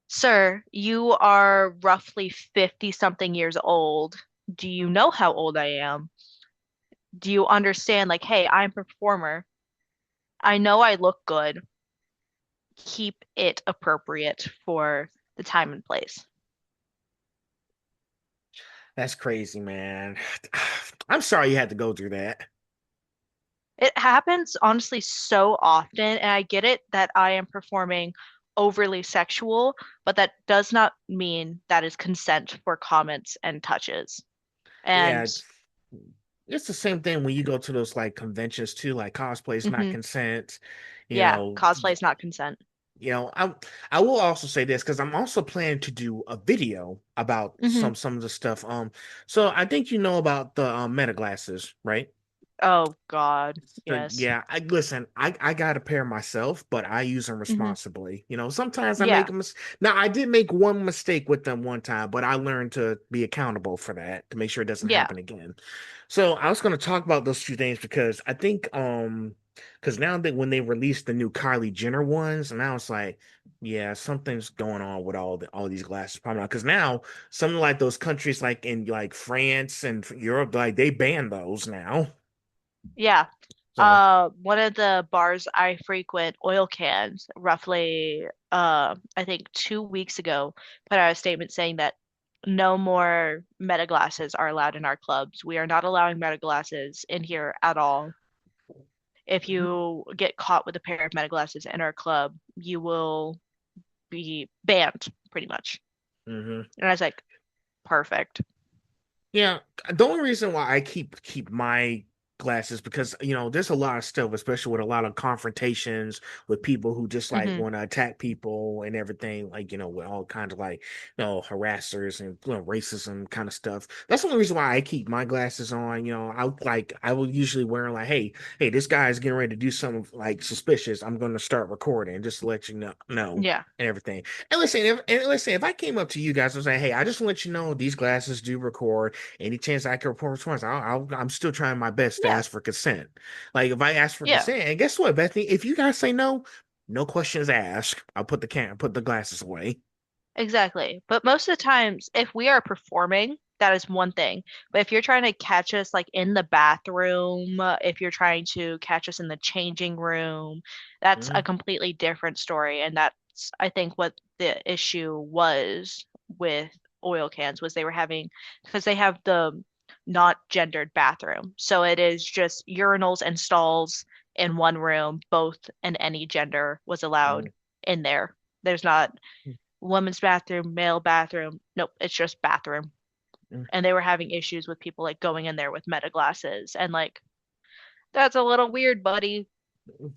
sir, you are roughly 50 something years old. Do you know how old I am? Do you understand, like, hey, I'm a performer. I know I look good. Keep it appropriate for the time and place. That's crazy, man. I'm sorry you had to go through that. It happens honestly so often, and I get it that I am performing overly sexual, but that does not mean that is consent for comments and touches. Yeah, And it's the same thing when you go to those like conventions too, like cosplay is not mhm, consent. You yeah, know, cosplay is not consent. You know, I will also say this because I'm also planning to do a video about Hmm. some of the stuff. So I think you know about the meta glasses, right? Oh God, So yes. yeah, I listen, I got a pair myself, but I use them Hmm. responsibly. You know, sometimes I make Yeah, a mis now I did make one mistake with them one time, but I learned to be accountable for that to make sure it doesn't yeah, happen again. So I was gonna talk about those two things because I think because now that when they released the new Kylie Jenner ones, and I was like, yeah, something's going on with all these glasses probably because now something like those countries like in like France and Europe, like they ban those now. yeah. So One of the bars I frequent, Oil Cans, roughly, I think 2 weeks ago, put out a statement saying that no more meta glasses are allowed in our clubs. We are not allowing meta glasses in here at all. If you get caught with a pair of meta glasses in our club, you will be banned pretty much. Mm-hmm. And I was like, perfect. Yeah, the only reason why I keep my glasses because there's a lot of stuff, especially with a lot of confrontations with people who just like Hmm. want to attack people and everything, like with all kinds of like harassers and racism kind of stuff. That's the only reason why I keep my glasses on. I will usually wear like, hey, this guy's getting ready to do something like suspicious. I'm going to start recording just to let you know Yeah, and everything. And listen, if I came up to you guys and say, hey, I just want to let you know these glasses do record. Any chance I can report response, I'm still trying my best to yeah, ask for consent. Like if I ask for yeah. consent, and guess what, Bethany? If you guys say no, no questions asked. I'll put the glasses away. Exactly. But most of the times, if we are performing, that is one thing. But if you're trying to catch us like in the bathroom, if you're trying to catch us in the changing room, that's a Mhm. completely different story. And that's, I think, what the issue was with oil cans was they were having, because they have the not gendered bathroom. So it is just urinals and stalls in one room, both and any gender was allowed Mhm. in there. There's not women's bathroom, male bathroom. Nope, it's just bathroom. Mhm. And they were having issues with people like going in there with meta glasses and like that's a little weird, buddy.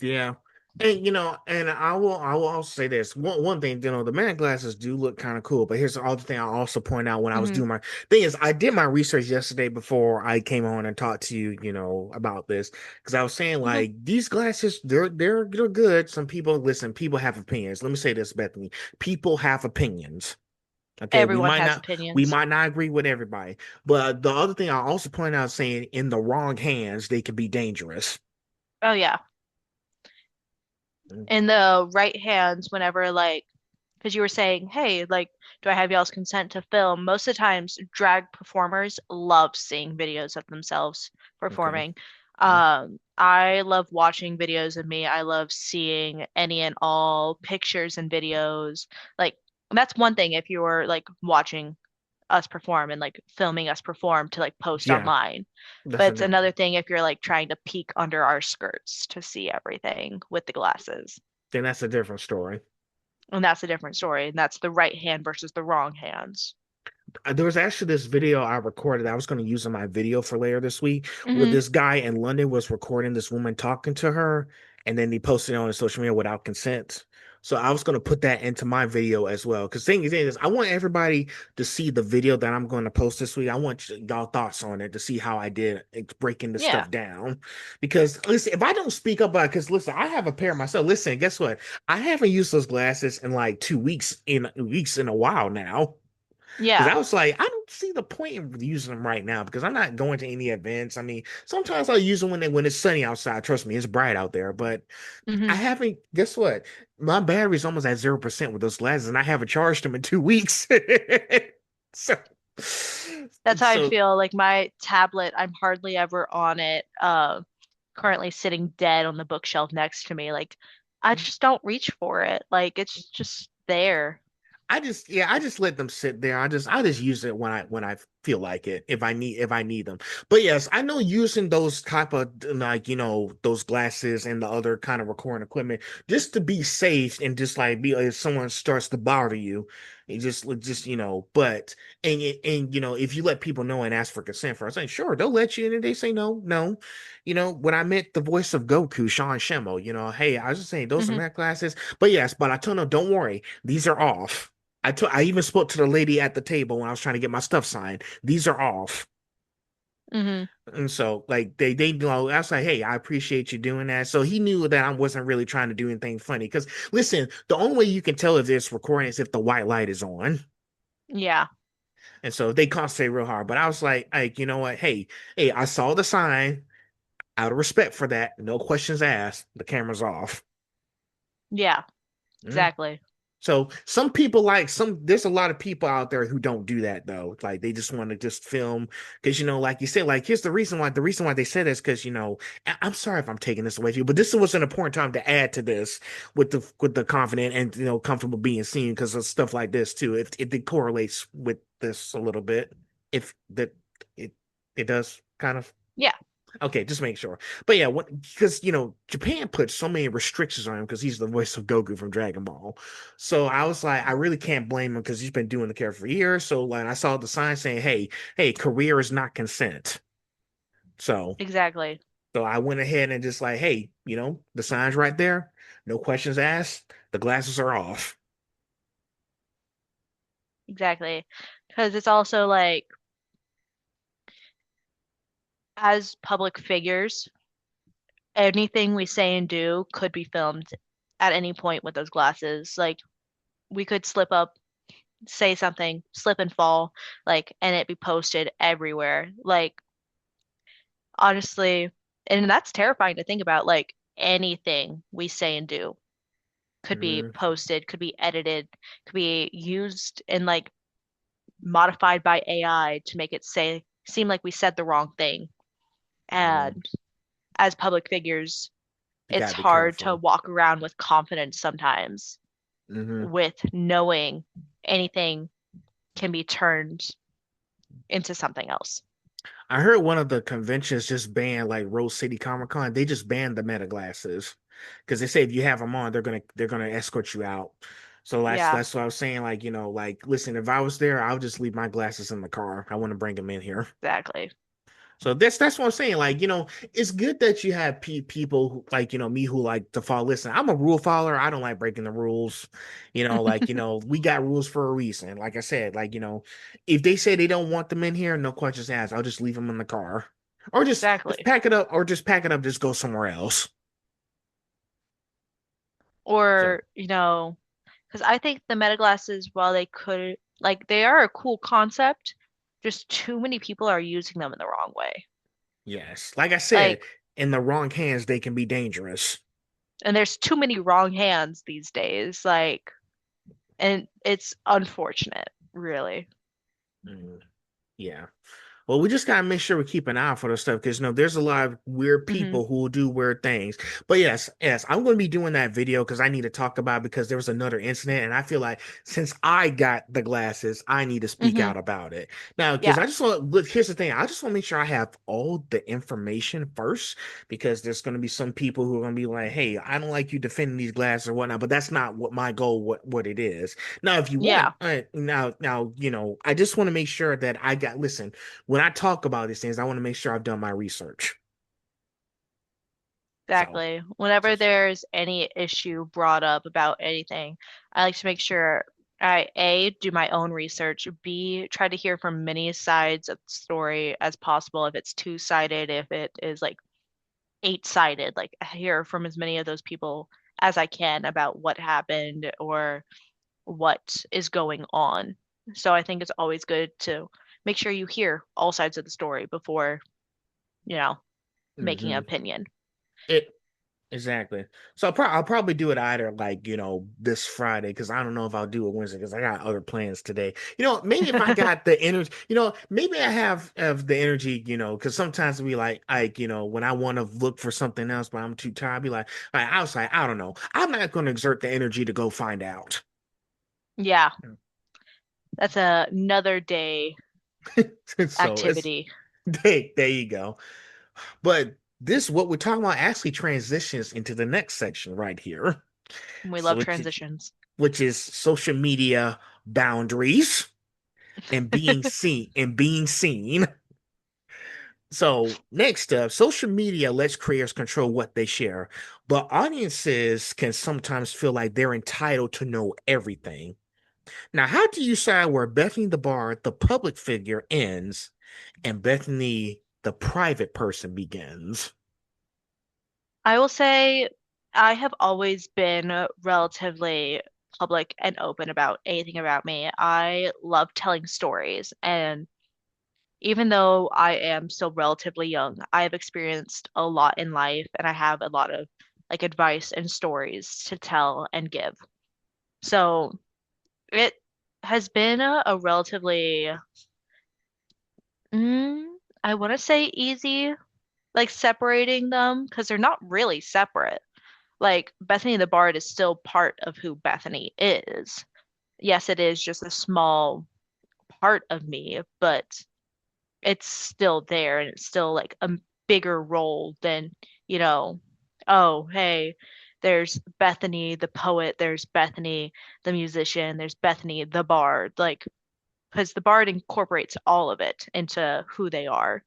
Yeah. And and I will also say this. One thing, the man glasses do look kind of cool, but here's the other thing I also point out when I was Hmm. doing my thing is I did my research yesterday before I came on and talked to you, about this. Because I was saying Hmm. like these glasses, they're good. Some people listen, people have opinions. Let me say this, Bethany. People have opinions. Okay, Everyone has we opinions. might not agree with everybody, but the other thing I also point out saying in the wrong hands, they can be dangerous. Oh yeah. In the right hands, whenever like because you were saying, hey, like, do I have y'all's consent to film? Most of the times, drag performers love seeing videos of themselves Okay. performing. I love watching videos of me. I love seeing any and all pictures and videos. Like, that's one thing if you're like watching us perform and like filming us perform to like post Yeah, online. that's But a it's different. another thing if you're like trying to peek under our skirts to see everything with the glasses. Then that's a different story. And that's a different story. And that's the right hand versus the wrong hands. There was actually this video I recorded that I was going to use in my video for later this week, where Hmm. this guy in London was recording this woman talking to her, and then he posted it on his social media without consent. So I was going to put that into my video as well. Because thing is, I want everybody to see the video that I'm going to post this week. I want y'all thoughts on it to see how I did breaking this Yeah. stuff down. Because listen, if I don't speak up about it, because listen, I have a pair myself. Listen, guess what? I haven't used those glasses in like 2 weeks in a while now. Because Yeah. I was like, I don't see the point in using them right now because I'm not going to any events. I mean, sometimes I'll use them when it's sunny outside. Trust me, it's bright out there. But I Hmm. haven't. Guess what? My battery's almost at 0% with those glasses, and I haven't charged them in 2 weeks. So, That's how I so feel. Like my tablet, I'm hardly ever on it. Currently sitting dead on the bookshelf next to me. Like I just don't reach for it. Like it's just there. I just let them sit there. I just use it when I feel like it, if I need them. But yes, I know using those type of like, those glasses and the other kind of recording equipment just to be safe and just like be if someone starts to bother you, you just but if you let people know and ask for consent for, I say sure, they'll let you, and if they say no, no. When I met the voice of Goku, Sean Shemo, hey, I was just saying those are Hmm. math glasses. But yes, but I told them, don't worry, these are off. I even spoke to the lady at the table when I was trying to get my stuff signed. These are off. Hmm. And so like they know I was like, hey, I appreciate you doing that. So he knew that I wasn't really trying to do anything funny. Because listen, the only way you can tell if it's recording is if the white light is on. Yeah. And so they concentrate real hard. But I was like, you know what? Hey, I saw the sign. Out of respect for that, no questions asked. The camera's off. Yeah. Mm. Exactly. So some people like there's a lot of people out there who don't do that though. Like they just want to just film because like you said, like here's the reason why they said this because I'm sorry if I'm taking this away from you, but this was an important time to add to this with the confident and comfortable being seen because of stuff like this too. If it correlates with this a little bit, if that it it does kind of. Yeah, Okay, just make sure. But yeah, because Japan put so many restrictions on him because he's the voice of Goku from Dragon Ball. So I was like, I really can't blame him because he's been doing the character for years. So like, I saw the sign saying, "Hey, career is not consent." So exactly. so I went ahead and just like, hey, the sign's right there. No questions asked. The glasses are off. Exactly. Because it's also like, as public figures, anything we say and do could be filmed at any point with those glasses. Like, we could slip up, say something, slip and fall, like, and it be posted everywhere. Like, honestly, and that's terrifying to think about. Like, anything we say and do could be Hmm. posted, could be edited, could be used and like modified by AI to make it seem like we said the wrong thing. Hmm. And as public figures, You it's gotta be hard to careful. walk around with confidence sometimes Hmm. with knowing anything can be turned into something else. I heard one of the conventions just banned like Rose City Comic Con. They just banned the meta glasses because they say if you have them on, they're gonna escort you out. So that's Yeah, that's what I was saying. Like like listen, if I was there, I would just leave my glasses in the car. I want to bring them in here. exactly. So that's what I'm saying. Like, it's good that you have people who, like, me who like to follow. Listen, I'm a rule follower. I don't like breaking the rules. Like, we got rules for a reason. Like I said, like, if they say they don't want them in here, no questions asked. I'll just leave them in the car. Or just Exactly. pack it up, just go somewhere else. So Or, because I think the meta glasses, while they could, like, they are a cool concept, just too many people are using them in the wrong way. yes. Like I said, Like, in the wrong hands, they can be dangerous. and there's too many wrong hands these days. Like, and it's unfortunate, really. Mm, yeah. Well, we just gotta make sure we keep an eye out for this stuff because there's a lot of weird Hmm. people who will do weird things. But yes, I'm going to be doing that video because I need to talk about it because there was another incident, and I feel like since I got the glasses, I need to speak Hmm. out about it now because Yeah, I just want. Look, here's the thing: I just want to make sure I have all the information first because there's going to be some people who are going to be like, "Hey, I don't like you defending these glasses or whatnot," but that's not what my goal. What it is now. If you want, yeah, now I just want to make sure that I got. Listen, when I talk about these things, I want to make sure I've done my research. So, exactly. Whenever just there's any issue brought up about anything, I like to make sure I A, do my own research, B, try to hear from many sides of the story as possible. If it's two-sided, if it is like eight-sided, like hear from as many of those people as I can about what happened or what is going on. So I think it's always good to make sure you hear all sides of the story before, you know, making an hmm opinion. it exactly. So I'll probably do it either like this Friday because I don't know if I'll do it Wednesday because I got other plans today. Maybe if I got the energy, maybe I have the energy, because sometimes we like when I want to look for something else but I'm too tired, I'll be like I was like I don't know. I'm not going to exert the energy to go find out. Yeah, that's another day So it's activity. there you go. But this, what we're talking about, actually transitions into the next section right here. We So, love which transitions. is social media boundaries and being seen. So, next up, social media lets creators control what they share, but audiences can sometimes feel like they're entitled to know everything. Now, how do you decide where Bethany the Bard, the public figure, ends and Bethany, the private person, begins? I will say I have always been relatively public and open about anything about me. I love telling stories, and even though I am still relatively young, I have experienced a lot in life and I have a lot of like advice and stories to tell and give. So it has been a relatively, mm, I want to say easy, like separating them because they're not really separate. Like Bethany the Bard is still part of who Bethany is. Yes, it is just a small part of me, but it's still there and it's still like a bigger role than, you know, oh, hey, there's Bethany the poet, there's Bethany the musician, there's Bethany the bard. Like, because the bard incorporates all of it into who they are.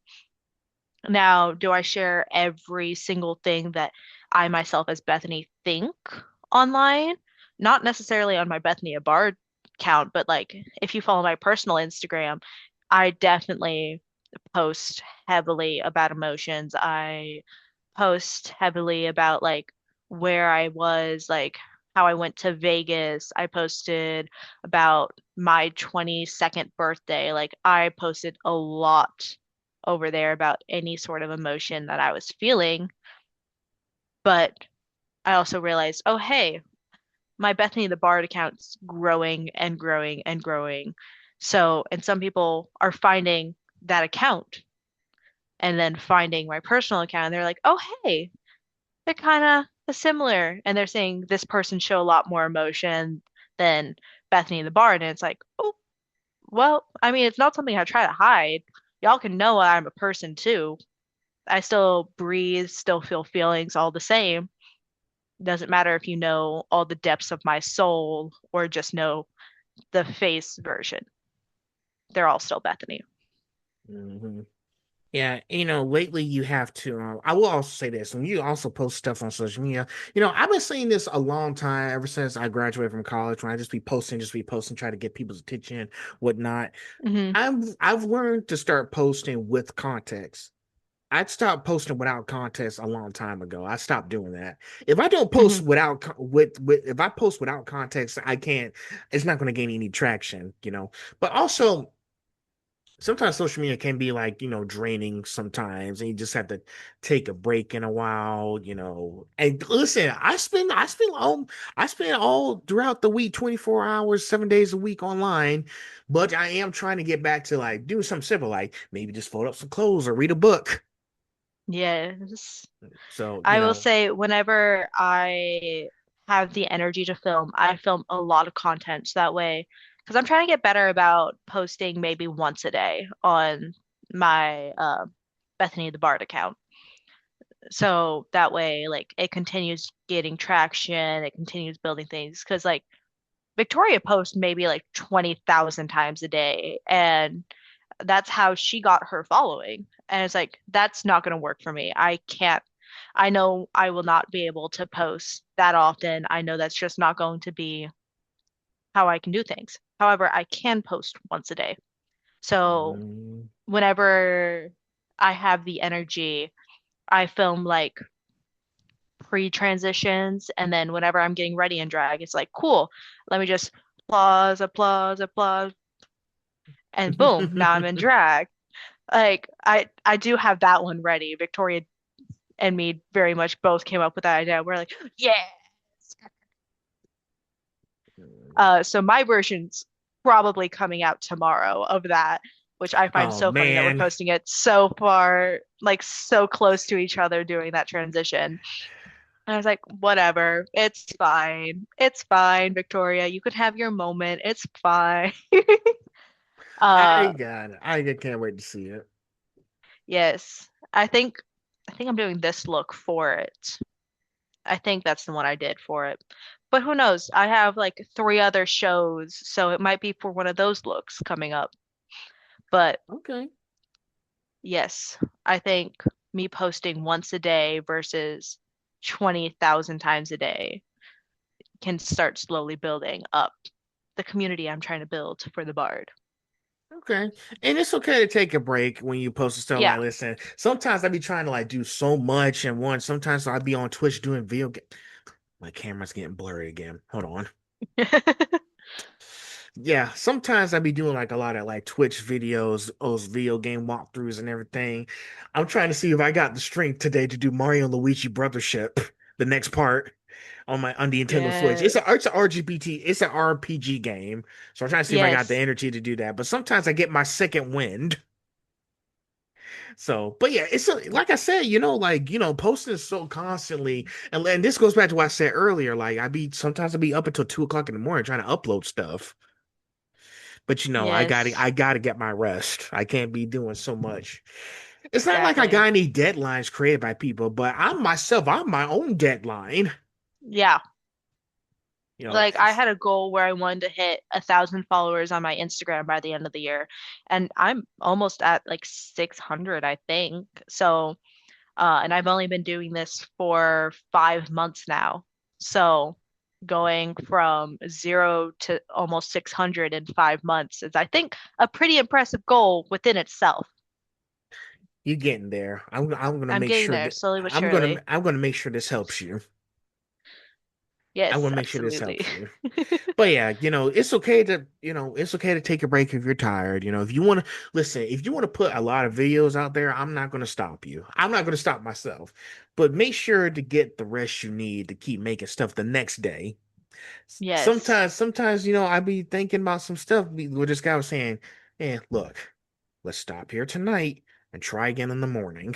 Now, do I share every single thing that I myself as Bethany think online? Not necessarily on my Bethany a Bard account, but like if you follow my personal Instagram, I definitely post heavily about emotions. I post heavily about like where I was, like how I went to Vegas. I posted about my 22nd birthday. Like I posted a lot over there about any sort of emotion that I was feeling. But I also realized, oh, hey, my Bethany the Bard account's growing and growing and growing. So, and some people are finding that account and then finding my personal account, and they're like, oh, hey, they're kind of similar. And they're saying this person show a lot more emotion than Bethany the Bard. And it's like, oh, well, I mean, it's not something I try to hide. Y'all can know I'm a person too. I still breathe, still feel feelings all the same. Doesn't matter if you know all the depths of my soul or just know the face version. They're all still Bethany. Hmm. Yeah, lately you have to. I will also say this: when you also post stuff on social media, I've been saying this a long time, ever since I graduated from college. When I just be posting, try to get people's attention, whatnot. Hmm. I've learned to start posting with context. I'd stopped posting without context a long time ago. I stopped doing that. If I don't post Hmm. without with if I post without context, I can't. It's not going to gain any traction. But also, sometimes social media can be like, draining sometimes, and you just have to take a break in a while. And listen, I spend all throughout the week, 24 hours, 7 days a week online, but I am trying to get back to like doing something simple, like maybe just fold up some clothes or read a book. Yes. So, I will say, whenever I have the energy to film, I film a lot of content that way because I'm trying to get better about posting maybe once a day on my Bethany the Bard account. So that way, like, it continues getting traction, it continues building things. Because, like, Victoria posts maybe like 20,000 times a day, and that's how she got her following. And it's like, that's not going to work for me. I can't, I know I will not be able to post that often. I know that's just not going to be how I can do things. However, I can post once a day. So mm, whenever I have the energy, I film like pre-transitions, and then whenever I'm getting ready in drag, it's like, cool, let me just applause, applause, applause, and boom, now I'm in drag. Like I do have that one ready. Victoria and me very much both came up with that idea. We're like, yes. So my version's probably coming out tomorrow of that, which I find oh so funny that we're man. posting it so far, like so close to each other doing that transition. And I was like, whatever, it's fine. It's fine, Victoria. You could have your moment. It's fine. I Uh, got it. I can't wait to see it. yes. I think I'm doing this look for it. I think that's the one I did for it. But who knows? I have like three other shows, so it might be for one of those looks coming up. But Okay. yes, I think me posting once a day versus 20,000 times a day can start slowly building up the community I'm trying to build for the Bard. Okay. And it's okay to take a break when you post stuff. Yeah. Like, listen, sometimes I be trying to like do so much and one. Sometimes I'll be on Twitch doing video. My camera's getting blurry again. Hold on. Yeah, sometimes I be doing like a lot of like Twitch videos, those video game walkthroughs and everything. I'm trying to see if I got the strength today to do Mario and Luigi Brothership, the next part. on the Nintendo Switch. Yes. It's a RGBT, it's an RPG game. So I'm trying to see if I got the Yes. energy to do that. But sometimes I get my second wind. So, but yeah, like I said, posting so constantly, and this goes back to what I said earlier. Like sometimes I be up until 2 o'clock in the morning trying to upload stuff. But Yes. I gotta get my rest. I can't be doing so much. It's not like I Exactly. got any deadlines created by people, but I'm my own deadline. Yeah. You know, Like I had a goal where I wanted to hit 1,000 followers on my Instagram by the end of the year, and I'm almost at like 600, I think. So, and I've only been doing this for 5 months now. So, going from zero to almost 600 in 5 months is, I think, a pretty impressive goal within itself. you're getting there. I'm gonna I'm make getting sure there that slowly but surely. I'm gonna make sure this helps you. I Yes, want to make sure this absolutely. helps you. But yeah, it's okay to, it's okay to take a break if you're tired. If you want to listen, if you want to put a lot of videos out there, I'm not going to stop you. I'm not going to stop myself. But make sure to get the rest you need to keep making stuff the next day. Yes. Sometimes, I be thinking about some stuff where this guy was saying, look, let's stop here tonight and try again in the morning.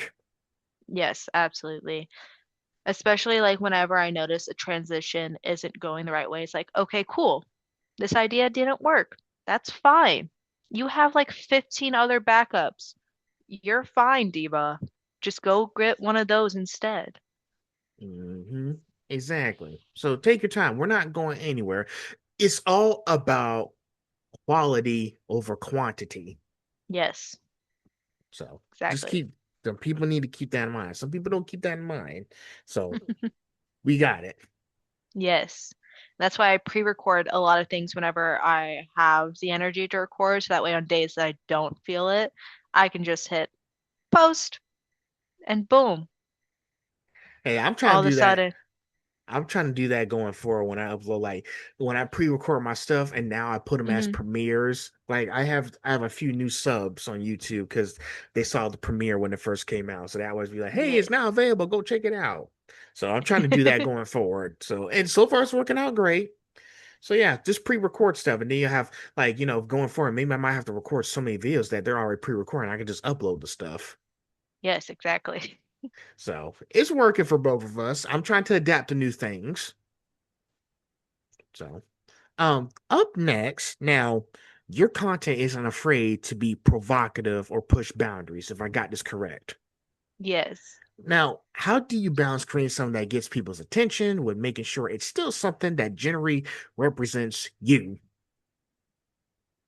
Yes, absolutely. Especially like whenever I notice a transition isn't going the right way. It's like, okay, cool. This idea didn't work. That's fine. You have like 15 other backups. You're fine, Diva. Just go get one of those instead. hmm Exactly. So take your time. We're not going anywhere. It's all about quality over quantity. Yes, So just exactly. keep the people need to keep that in mind. Some people don't keep that in mind. So we got it. Yes. That's why I pre-record a lot of things whenever I have the energy to record, so that way on days that I don't feel it, I can just hit post and boom, Hey, I'm trying all to of a do that. sudden. I'm trying to do that going forward when I upload, like when I pre-record my stuff and now I put them as Hmm. premieres. Like I have a few new subs on YouTube because they saw the premiere when it first came out. So they always be like, hey, it's now Yes. available. Go check it out. So I'm trying to do that going forward. So and so far it's working out great. So yeah, just pre-record stuff, and then you have like going forward. Maybe I might have to record so many videos that they're already pre-recording. I can just upload the stuff. Yes, exactly. So it's working for both of us. I'm trying to adapt to new things. So up next, now your content isn't afraid to be provocative or push boundaries. If I got this correct. Yes. Now, how do you balance creating something that gets people's attention with making sure it's still something that generally represents you?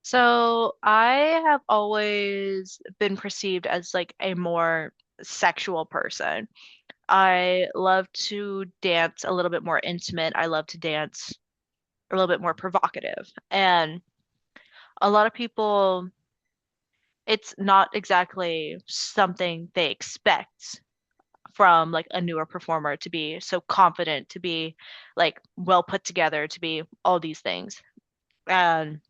So I have always been perceived as like a more sexual person. I love to dance a little bit more intimate. I love to dance a little bit more provocative. And a lot of people, it's not exactly something they expect from like a newer performer to be so confident, to be like well put together, to be all these things. And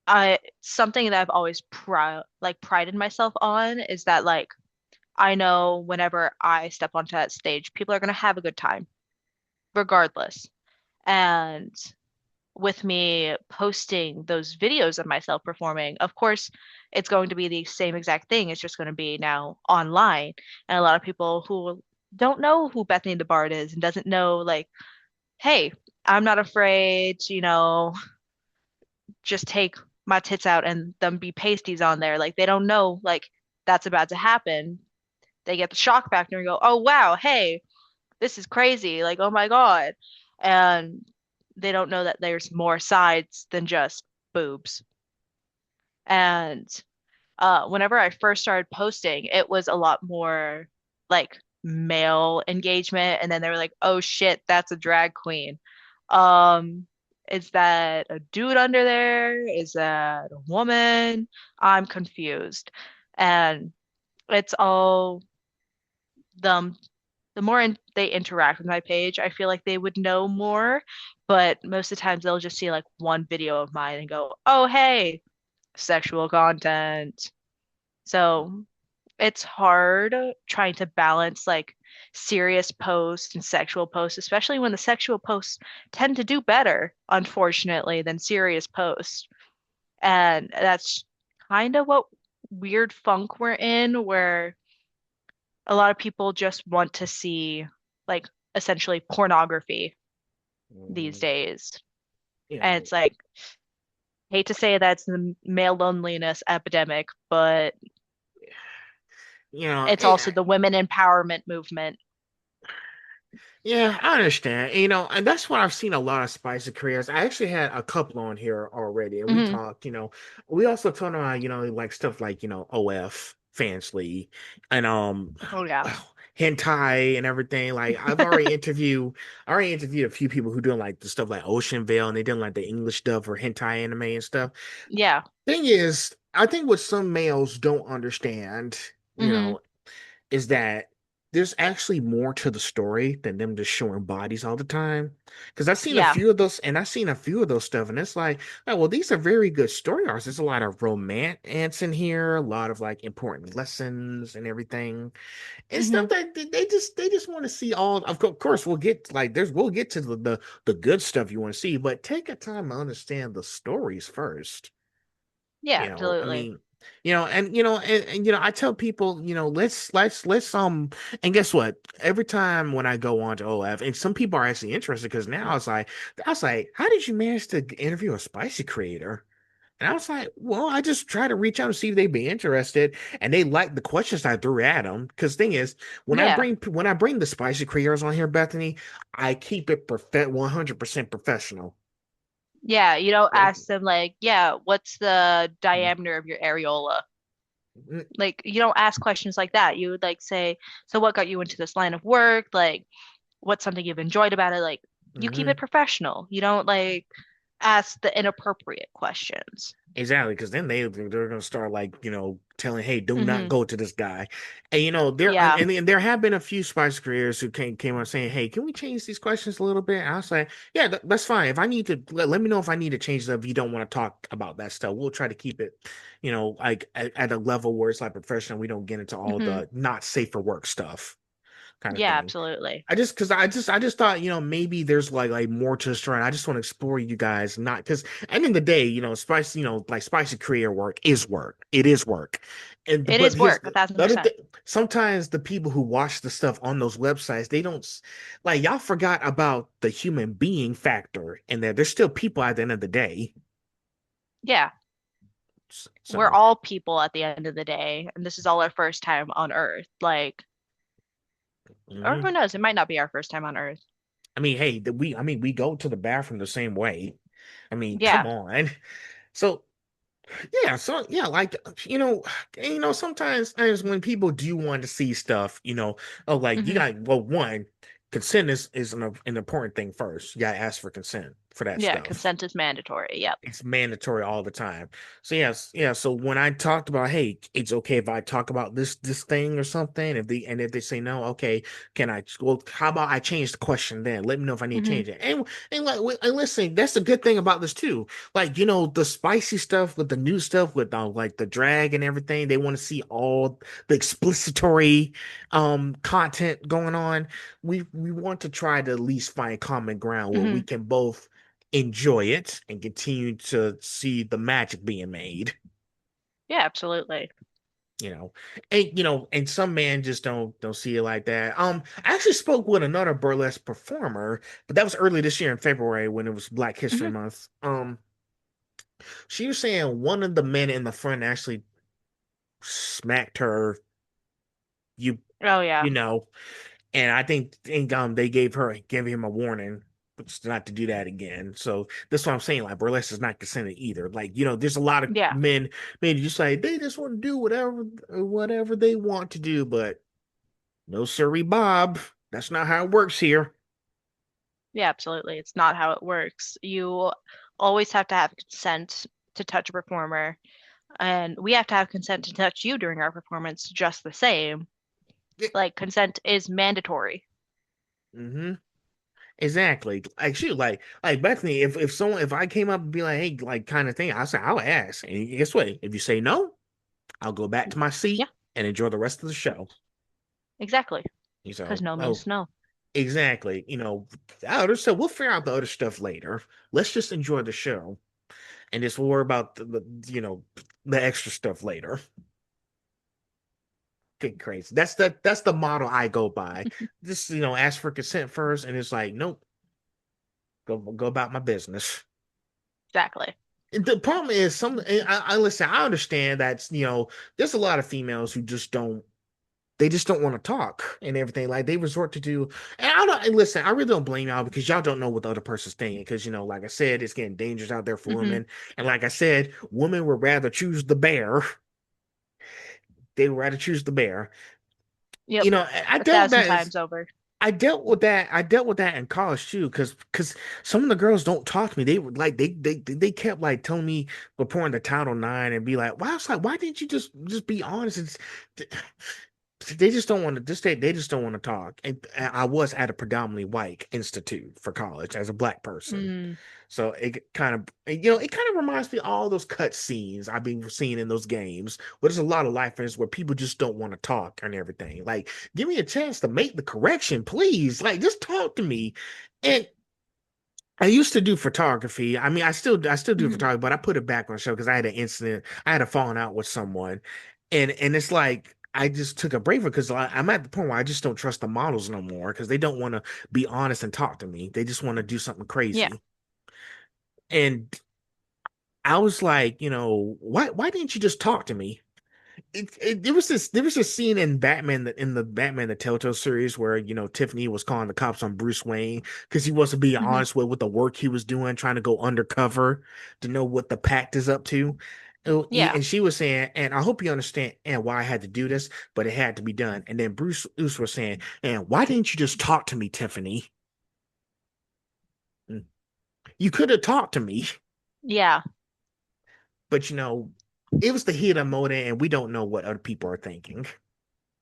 I something that I've always prided myself on is that like I know whenever I step onto that stage, people are gonna have a good time regardless. And with me posting those videos of myself performing, of course, it's going to be the same exact thing. It's just going to be now online. And a lot of people who don't know who Bethany the Bard is and doesn't know, like, hey, I'm not afraid to, just take my tits out and them be pasties on there. Like, they don't know, like, that's about to happen. They get the shock factor and go, oh, wow, hey, this is crazy. Like, oh my God. And they don't know that there's more sides than just boobs. And whenever I first started posting, it was a lot more like male engagement. And then they were like, oh shit, that's a drag queen. Um, is that a dude under there? Is that a woman? I'm confused. And it's all them the more they interact with my page, I feel like they would know more. But most of the times they'll just see like one video of mine and go, oh, hey, sexual content. So it's hard trying to balance like serious posts and sexual posts, especially when the sexual posts tend to do better, unfortunately, than serious posts. And that's kind of what weird funk we're in, where a lot of people just want to see like essentially pornography these Mhm. days. You And know, it's like, hate to say that's the male loneliness epidemic, but you know, it's also the women empowerment movement. yeah, I understand. And that's what I've seen a lot of spicy careers. I actually had a couple on here already, and we Hmm. talked, we also talked about, like stuff like, OF, Fansly, and Oh yeah. hentai and everything. Like I already interviewed a few people who doing like the stuff like Ocean Veil, and they doing like the English dub for hentai anime and stuff. Yeah. Thing is, I think what some males don't understand, Hmm. is that there's actually more to the story than them just showing bodies all the time. Because Yeah. I've seen a few of those stuff, and it's like, oh, well, these are very good story arcs. There's a lot of romance in here, a lot of like important lessons and everything, and Hmm. stuff that they just want to see all. Of course, we'll get to the good stuff you want to see, but take a time to understand the stories first. Yeah, I absolutely. mean, I tell people, and guess what? Every time when I go on to OF, and some people are actually interested because now I was like, how did you manage to interview a spicy creator? And I was like, well, I just try to reach out and see if they'd be interested, and they like the questions I threw at them. Because thing is, Yeah. when I bring the spicy creators on here, Bethany, I keep it 100% professional. Yeah, you don't Like, ask them like, yeah, what's the diameter of your areola? Like, you don't ask questions like that. You would like say, so what got you into this line of work? Like, what's something you've enjoyed about it? Like, you keep it mm-hmm. professional. You don't like ask the inappropriate questions. Exactly, because then they're gonna start like telling, hey, do not Hmm. go to this guy, and Yeah. and there have been a few spice careers who came on saying, hey, can we change these questions a little bit? And I was like, yeah, that's fine. If I need to let me know if I need to change them. If you don't want to talk about that stuff, we'll try to keep it, like at a level where it's like professional. We don't get into all Hmm. the not safe for work stuff kind of Yeah, thing. absolutely. Because I just thought, maybe there's like more to the story. I just want to explore you guys, not because at the end of the day, spicy, like spicy career work is work. It is work. It But is here's work, a the thousand other percent. thing. Sometimes the people who watch the stuff on those websites, they don't like y'all forgot about the human being factor and that there's still people at the end of the day. Yeah, we're So, all people at the end of the day, and this is all our first time on Earth. Like, or who mhm. knows, it might not be our first time on Earth. I mean, hey, we go to the bathroom the same way. I mean, come Yeah. on. So yeah, so yeah, like sometimes as when people do want to see stuff, oh, like you Hmm. got well, one, consent is an important thing first. You gotta ask for consent for that Yeah, stuff. consent is mandatory. Yep. It's mandatory all the time. So yes, yeah. So when I talked about, hey, it's okay if I talk about this thing or something, if they say no, okay, can I? Well, how about I change the question then? Let me know if I need to Hmm. change it. And listen, that's the good thing about this too. Like the spicy stuff with the new stuff with like the drag and everything. They want to see all the explicitory content going on. We want to try to at least find common ground where we Hmm. can both enjoy it and continue to see the magic being made. Yeah, absolutely. You know, and some men just don't see it like that. I actually spoke with another burlesque performer, but that was early this year in February when it was Black History Hmm. Month. She was saying one of the men in the front actually smacked her. You, Oh yeah. you know, And I think they gave him a warning, but not to do that again. So that's what I'm saying. Like burlesque is not consented either. Like there's a lot of Yeah. men, maybe just like they just want to do whatever they want to do, but no sirree, Bob. That's not how it works here. Yeah, absolutely. It's not how it works. You always have to have consent to touch a performer, and we have to have consent to touch you during our performance just the same. Like consent is mandatory. Mm-hmm. Exactly. Like shoot, like Bethany, if I came up and be like, hey, like kind of thing, I'll ask. And guess what? If you say no, I'll go back to my seat. Yeah. and enjoy the rest of the show. Exactly. Because So, no oh, means no. exactly. Other stuff, we'll figure out the other stuff later. Let's just enjoy the show and just worry about the extra stuff later. Get crazy. That's the model I go by. Just ask for consent first, and it's like, nope, go about my business. Exactly. The problem is I listen, I understand that there's a lot of females who just don't want to talk and everything. Like they resort to do, and I don't and listen. I really don't blame y'all because y'all don't know what the other person's thinking. Because like I said, it's getting dangerous out there for Hmm. women. And like I said, women would rather choose the bear. They would rather choose the bear. Yep. I A dealt with thousand that. times over. I dealt with that. I dealt with that in college too, because some of the girls don't talk to me. They were like they kept like telling me reporting the Title IX and be like, "Why?" I was like, "Why didn't you just be honest?" They just don't want to they just don't want to talk. And I was at a predominantly white institute for college as a black person. Mm, So it kind of reminds me of all those cut scenes I've been seeing in those games where there's a lot of life where people just don't want to talk and everything. Like, give me a chance to make the correction, please. Like, just talk to me. And I used to do photography. I mean, I still do hmm. photography, but I put it back on the show because I had an incident. I had a falling out with someone, and it's like I just took a break because I'm at the point where I just don't trust the models no more because they don't want to be honest and talk to me. They just want to do something Yeah. crazy. And I was like, why didn't you just talk to me? There was this scene in the Batman the Telltale series where Tiffany was calling the cops on Bruce Wayne because he wasn't being Hmm. honest with the work he was doing, trying to go undercover to know what the pact is up to. Yeah. And she was saying, and I hope you understand and why I had to do this, but it had to be done. And then Bruce was saying, and why didn't you just talk to me, Tiffany? Mm. You could have talked to me. Yeah. But it was the heat of moda, and we don't know what other people are thinking.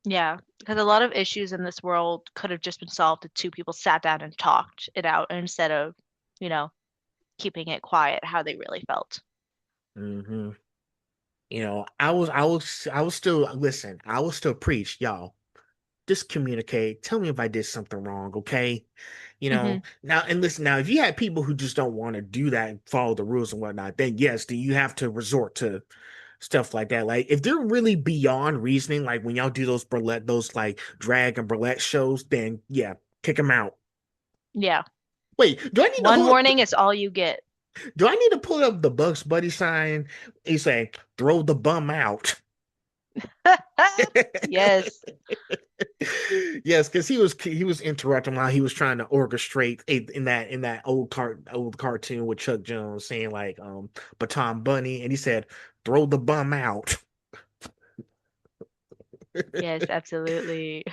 Yeah. Because a lot of issues in this world could have just been solved if two people sat down and talked it out instead of, you know, keeping it quiet how they really felt. Hmm. I was still listen. I will still preach, y'all. Just communicate. Tell me if I did something wrong, okay? Hmm. Now and listen. Now, if you had people who just don't want to do that and follow the rules and whatnot, then yes, then you have to resort to stuff like that. Like if they're really beyond reasoning, like when y'all do those like drag and burlesque shows, then yeah, kick them out. Yeah. Wait, do I need to One hold up? warning is all you get. Do I need to pull up the Bugs Buddy sign? He's saying, "Throw the bum out." Yes. Yes, because he was interrupting while he was trying to orchestrate in that old cartoon with Chuck Jones saying like Baton Bunny, and he said, "Throw the bum out." Yes, absolutely.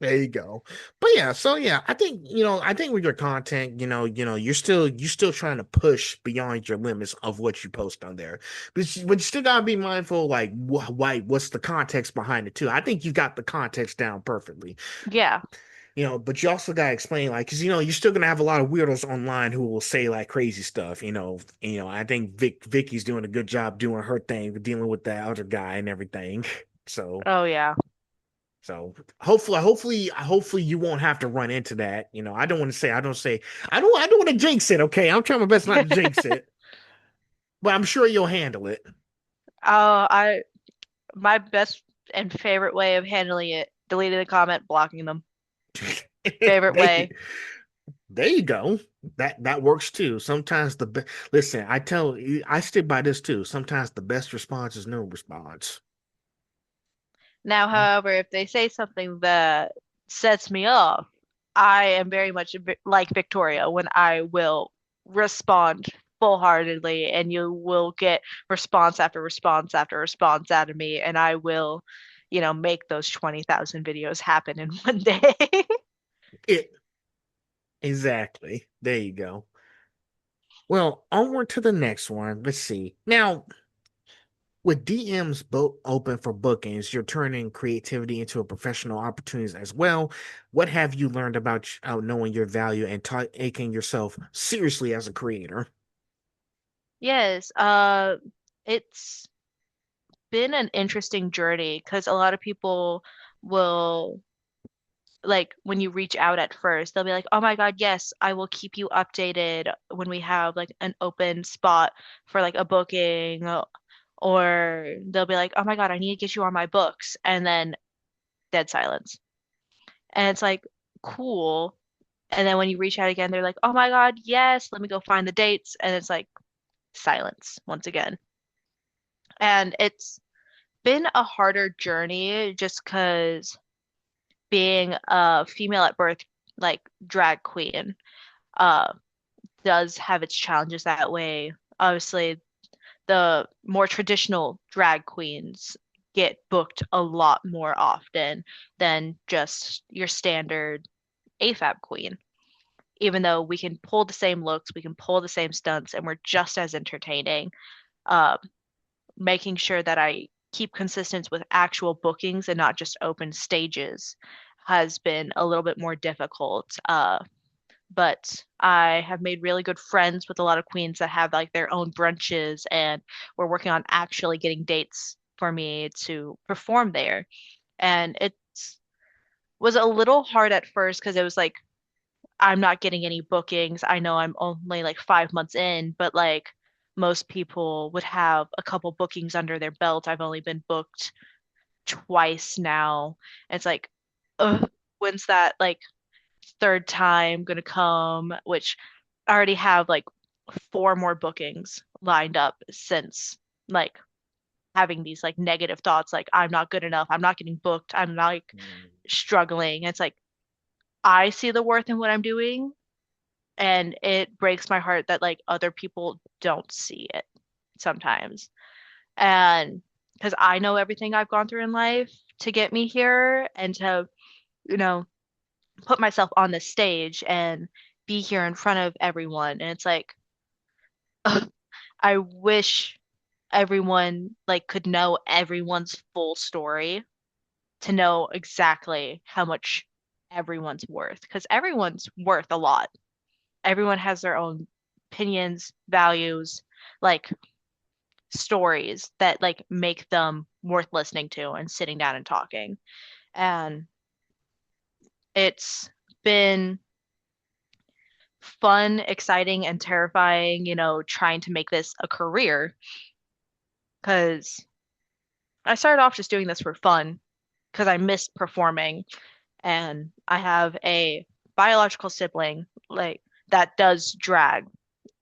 There you go. But yeah, so yeah, I think with your content, you're still trying to push beyond your limits of what you post on there. But you still gotta be mindful, like what's the context behind it too. I think you got the context down perfectly. Yeah. But you also gotta explain, like, because you're still gonna have a lot of weirdos online who will say like crazy stuff. I think Vicky's doing a good job doing her thing, dealing with that other guy and everything. So. Oh, yeah. So hopefully you won't have to run into that. I don't want to say I don't want to jinx it. Okay, I'm trying my best not to jinx it, but I'm sure you'll handle it. I my best and favorite way of handling it, deleting the comment, blocking them. Favorite there, way. there you go. That works too. Sometimes listen. I stick by this too. Sometimes the best response is no response. Now, however, if they say something that sets me off, I am very much like Victoria when I will respond full-heartedly and you will get response after response after response out of me and I will, make those 20,000 videos happen in one day. It exactly. There you go. Well, onward to the next one. Let's see. Now, with DMs open for bookings, you're turning creativity into a professional opportunities as well. What have you learned about knowing your value and taking yourself seriously as a creator? Yes, it's been an interesting journey because a lot of people will like when you reach out at first, they'll be like, "Oh my God, yes, I will keep you updated when we have like an open spot for like a booking." Or they'll be like, "Oh my God, I need to get you on my books." And then dead silence. And it's like, cool. And then when you reach out again, they're like, "Oh my God, yes, let me go find the dates." And it's like silence once again. And it's been a harder journey just because being a female at birth, like drag queen, uh, does have its challenges that way. Obviously, the more traditional drag queens get booked a lot more often than just your standard AFAB queen. Even though we can pull the same looks, we can pull the same stunts, and we're just as entertaining. Uh, Making sure that I keep consistent with actual bookings and not just open stages has been a little bit more difficult. But I have made really good friends with a lot of queens that have like their own brunches, and we're working on actually getting dates for me to perform there. And it was a little hard at first because it was like I'm not getting any bookings. I know I'm only like 5 months in, but like most people would have a couple bookings under their belt. I've only been booked twice now. It's like, ugh, when's that like third time gonna come? Which I already have like four more bookings lined up since like having these like negative thoughts, like I'm not good enough, I'm not getting booked, I'm like Mm. struggling. It's like I see the worth in what I'm doing, and it breaks my heart that like other people don't see it sometimes. And because I know everything I've gone through in life to get me here and to, you know, put myself on the stage and be here in front of everyone. And it's like, ugh, I wish everyone like could know everyone's full story to know exactly how much everyone's worth because everyone's worth a lot. Everyone has their own opinions, values, like stories that like make them worth listening to and sitting down and talking. And it's been fun, exciting, and terrifying, trying to make this a career because I started off just doing this for fun because I missed performing, and I have a biological sibling like that does drag.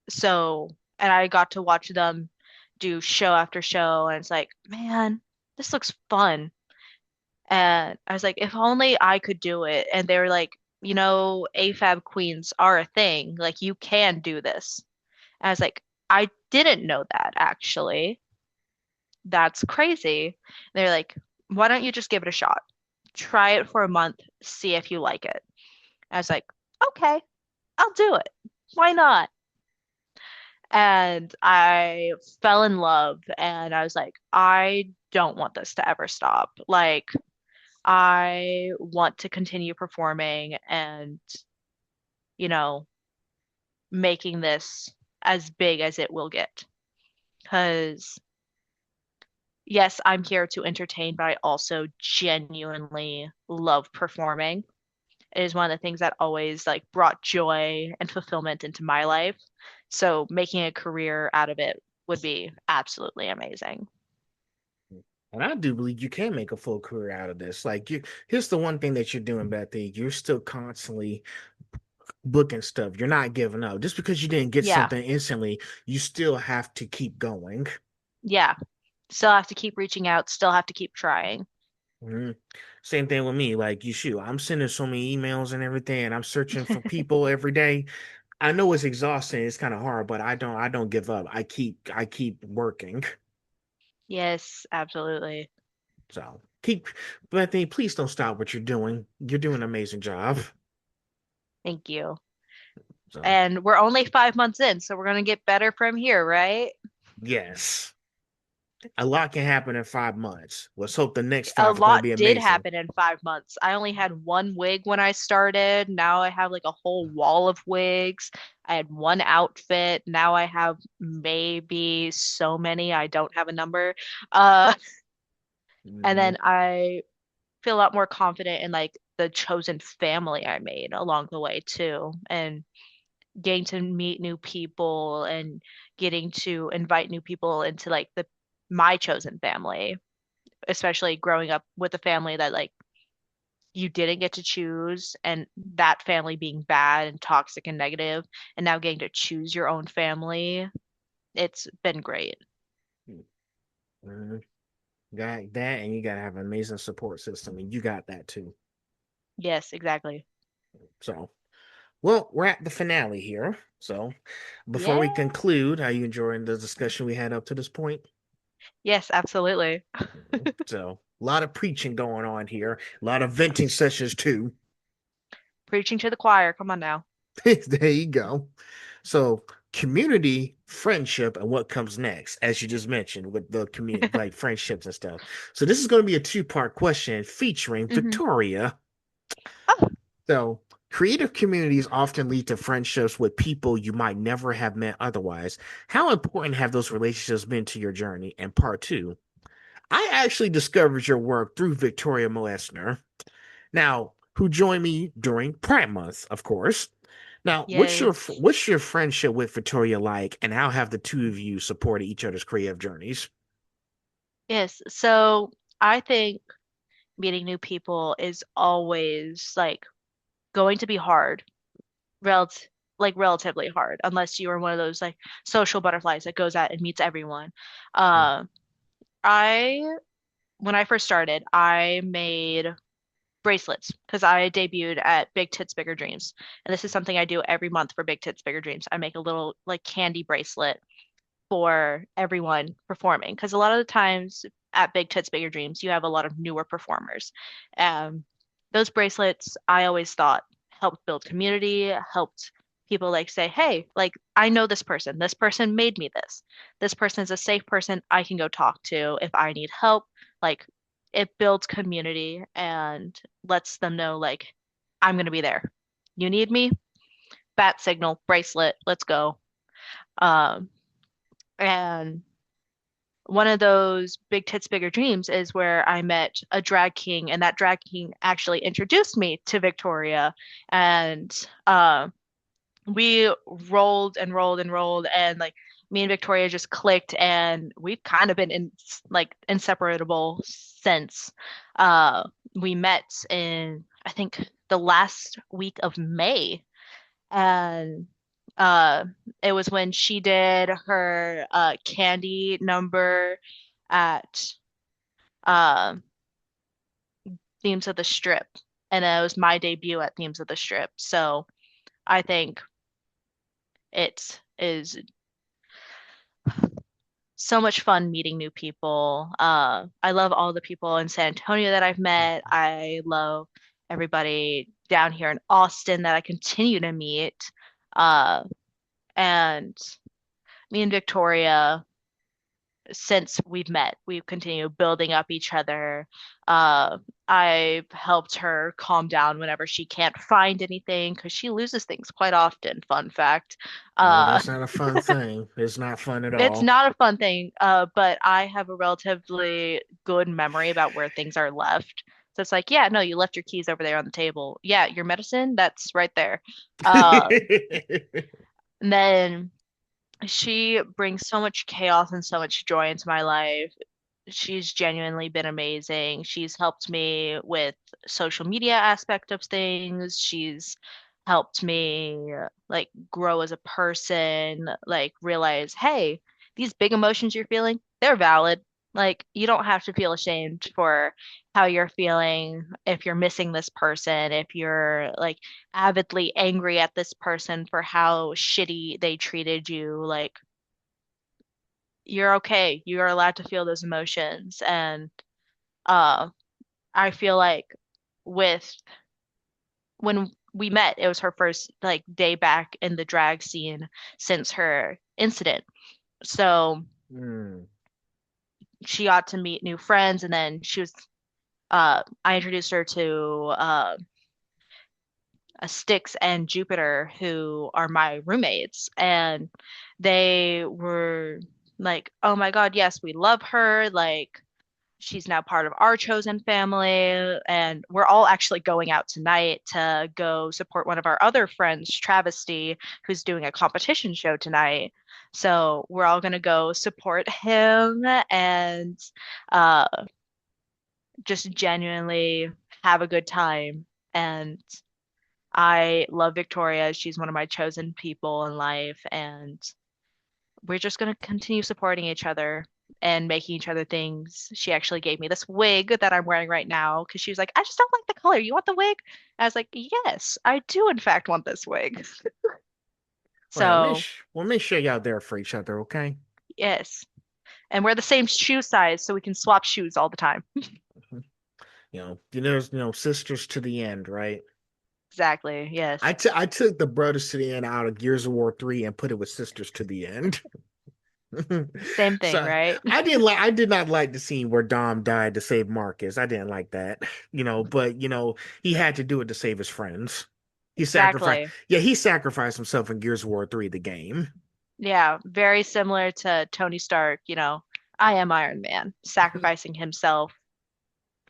So, and I got to watch them do show after show, and it's like, man, this looks fun. And I was like, if only I could do it. And they were like, AFAB queens are a thing. Like, you can do this. And I was like, I didn't know that actually. That's crazy. They're like, why don't you just give it a shot? Try it for a month, see if you like it. I was like, okay, I'll do it. Why not? And I fell in love, and I was like, I don't want this to ever stop. Like, I want to continue performing and, you know, making this as big as it will get. Because, yes, I'm here to entertain, but I also genuinely love performing. It is one of the things that always like brought joy and fulfillment into my life. So making a career out of it would be absolutely amazing. And I do believe you can make a full career out of this. Like here's the one thing that you're doing, Bethy. You're still constantly booking stuff. You're not giving up. Just because you didn't get Yeah. something instantly, you still have to keep going. Yeah. Still have to keep reaching out, still have to keep trying. Mhm. Same thing with me. Like you shoot, I'm sending so many emails and everything, and I'm searching for people every day. I know it's exhausting, it's kind of hard, but I don't give up. I keep working. Yes, absolutely. So keep, but then please don't stop what you're doing. You're doing an amazing job. Thank you. So And we're only 5 months in, so we're gonna get better from here, right? yes. A lot can happen in 5 months. Let's hope the next A five are going to lot be did amazing. happen in 5 months. I only had one wig when I started. Now I have like a whole wall of wigs. I had one outfit. Now I have maybe so many. I don't have a number. Uh, and Hmm. then I feel a lot more confident in like the chosen family I made along the way too, and getting to meet new people and getting to invite new people into like the my chosen family, especially growing up with a family that like you didn't get to choose and that family being bad and toxic and negative and now getting to choose your own family. It's been great. Hmm. Got that, and you got to have an amazing support system, and you got that too. Yes, exactly. So, well, we're at the finale here. So, before we Yeah. conclude, are you enjoying the discussion we had up to this point? Yes, absolutely. So, a lot of preaching going on here, a lot of venting sessions too. Preaching to the choir. Come on now. There you go. So, community, friendship, and what comes next, as you just mentioned with the community, like friendships and stuff. So, this is going to be a two-part question featuring Hmm. Victoria. Oh, So, creative communities often lead to friendships with people you might never have met otherwise. How important have those relationships been to your journey? And part two, I actually discovered your work through Victoria Moessner, now who joined me during Pride Month, of course. Now, yes. what's your friendship with Victoria like, and how have the two of you supported each other's creative journeys? Yes. So I think meeting new people is always like going to be hard, relatively hard, unless you are one of those like social butterflies that goes out and meets everyone. Mm, Uh, I when I first started, I made bracelets because I debuted at Big Tits Bigger Dreams. And this is something I do every month for Big Tits Bigger Dreams. I make a little like candy bracelet for everyone performing because a lot of the times at Big Tits Bigger Dreams, you have a lot of newer performers. Um, those bracelets I always thought helped build community, helped people like say, hey, like I know this person. This person made me this. This person is a safe person I can go talk to if I need help. Like it builds community and lets them know like I'm gonna be there. You need me? Bat signal, bracelet, let's go. Um, and one of those Big Tits Bigger Dreams is where I met a drag king, and that drag king actually introduced me to Victoria. And we rolled and rolled and rolled, and like me and Victoria just clicked, and we've kind of been in like inseparable since. Uh, we met in I think the last week of May, and uh it was when she did her candy number at uh Themes of the Strip, and it was my debut at Themes of the Strip. So I think it is so much fun meeting new people. I love all the people in San Antonio that I've met. I love everybody down here in Austin that I continue to meet. uh and me and Victoria, since we've met, we've continued building up each other. I've helped her calm down whenever she can't find anything because she loses things quite often. Fun fact. oh, Uh, that's not a fun thing. It's not fun at it's all. not a fun thing, but I have a relatively good memory about where things are left. So it's like, yeah, no, you left your keys over there on the table. Yeah, your medicine, that's right there. And then she brings so much chaos and so much joy into my life. She's genuinely been amazing. She's helped me with social media aspect of things. She's helped me like grow as a person, like realize, hey, these big emotions you're feeling, they're valid. Like you don't have to feel ashamed for how you're feeling if you're missing this person, if you're like avidly angry at this person for how shitty they treated you. Like you're okay. You're allowed to feel those emotions. And uh, I feel like with when we met, it was her first like day back in the drag scene since her incident. So Hmm. she got to meet new friends, and then I introduced her to Styx and Jupiter, who are my roommates, and they were like, "Oh my God, yes, we love her. Like, she's now part of our chosen family." And we're all actually going out tonight to go support one of our other friends, Travesty, who's doing a competition show tonight. So we're all gonna go support him and uh, just genuinely have a good time. And I love Victoria. She's one of my chosen people in life, and we're just going to continue supporting each other and making each other things. She actually gave me this wig that I'm wearing right now because she was like, "I just don't like the color. You want the wig?" I was like, "Yes, I do, in fact, want this wig." Well, So, make sure y'all there for each other, okay? yes. And we're the same shoe size, so we can swap shoes all the time. There's sisters to the end, right? Exactly. Yes. I took the brothers to the end out of Gears of War 3 and put it with sisters to the end. Same thing, So right? I did not like the scene where Dom died to save Marcus. I didn't like that. But he had to do it to save his friends. Exactly. He sacrificed himself in Gears of War 3, the game. Yeah, very similar to Tony Stark, I am Iron Man, sacrificing himself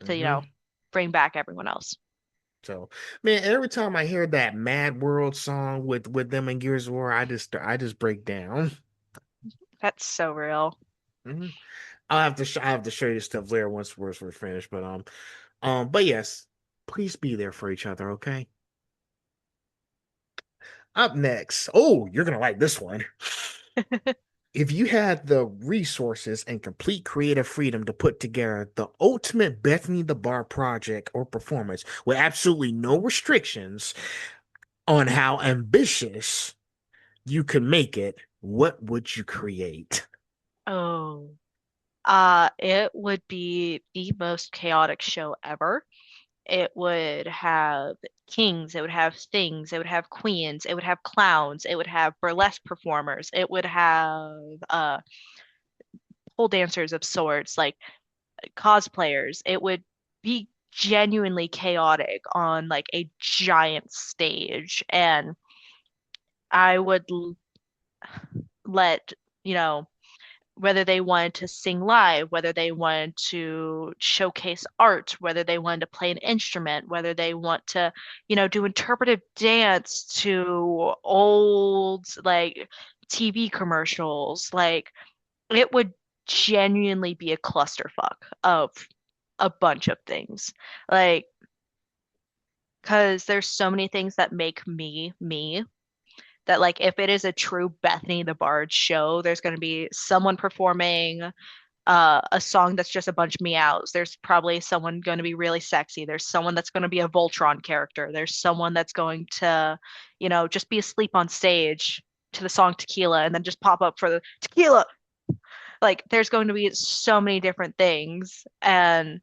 to, Hmm. bring back everyone else. So, man, every time I hear that Mad World song with them in Gears of War, I just break down. That's so real. Hmm. I have to show you the stuff later once we're finished. But yes, please be there for each other, okay? Up next, oh, you're gonna like this one. If you had the resources and complete creative freedom to put together the ultimate Bethany the Bard project or performance with absolutely no restrictions on how ambitious you could make it, what would you create? Oh, it would be the most chaotic show ever. It would have kings, it would have things, it would have queens, it would have clowns, it would have burlesque performers, it would have pole dancers of sorts, like cosplayers. It would be genuinely chaotic on like a giant stage, and I would let, you know, whether they wanted to sing live, whether they wanted to showcase art, whether they wanted to play an instrument, whether they want to, do interpretive dance to old like TV commercials. Like it would genuinely be a clusterfuck of a bunch of things. Like, because there's so many things that make me me that like if it is a true Bethany the Bard show, there's going to be someone performing a song that's just a bunch of meows. There's probably someone going to be really sexy. There's someone that's going to be a Voltron character. There's someone that's going to, just be asleep on stage to the song Tequila and then just pop up for the Tequila. Like there's going to be so many different things, and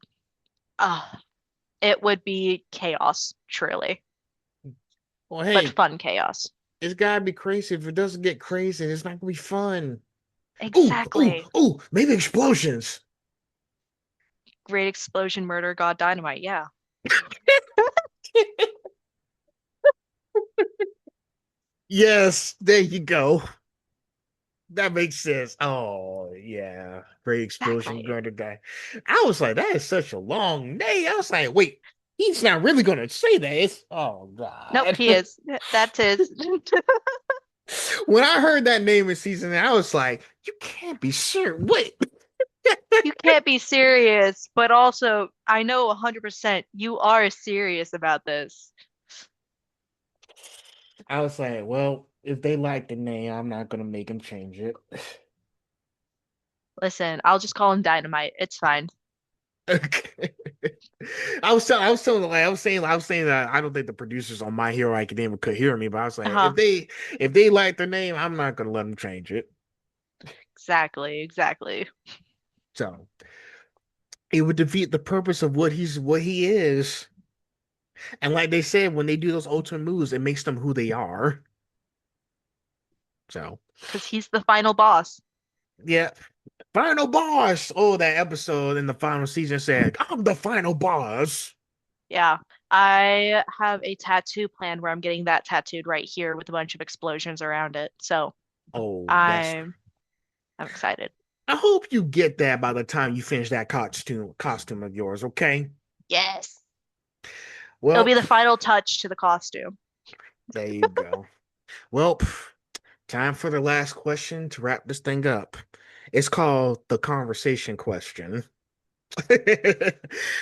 uh, it would be chaos, truly, Well, but hey, fun chaos. it's gotta be crazy. If it doesn't get crazy, it's not gonna be fun. Exactly. Maybe explosions. Great explosion, murder, God, dynamite. Yeah. Yes, there you go. That makes sense. Oh, yeah. Great explosion Exactly. going to die. I was like, that is such a long day. I was like, wait, he's not really going to say that. Oh, Nope, God. he is. That's his. When I heard that name in season, I was like, you can't be sure. Wait. You can't be serious, but also I know 100% you are serious about this. I was like, well, if they like the name, I'm not going to make them change it. Listen, I'll just call him Dynamite. It's fine. Okay. I was saying that I don't think the producers on My Hero Academia could hear me, but I was like, Uh-huh. if they like their name, I'm not gonna let them change it. Exactly, exactly. So it would defeat the purpose of what he is. And like they said, when they do those ultimate moves, it makes them who they are. So Because he's the final boss. yeah. Final boss. Oh, that episode in the final season said, "I'm the final boss." Yeah. I have a tattoo plan where I'm getting that tattooed right here with a bunch of explosions around it. So Oh, that's. I'm I'm excited. I hope you get that by the time you finish that costume of yours. Okay. Yes. It'll Well, be the final touch to the costume. there you go. Well, time for the last question to wrap this thing up. It's called the conversation question.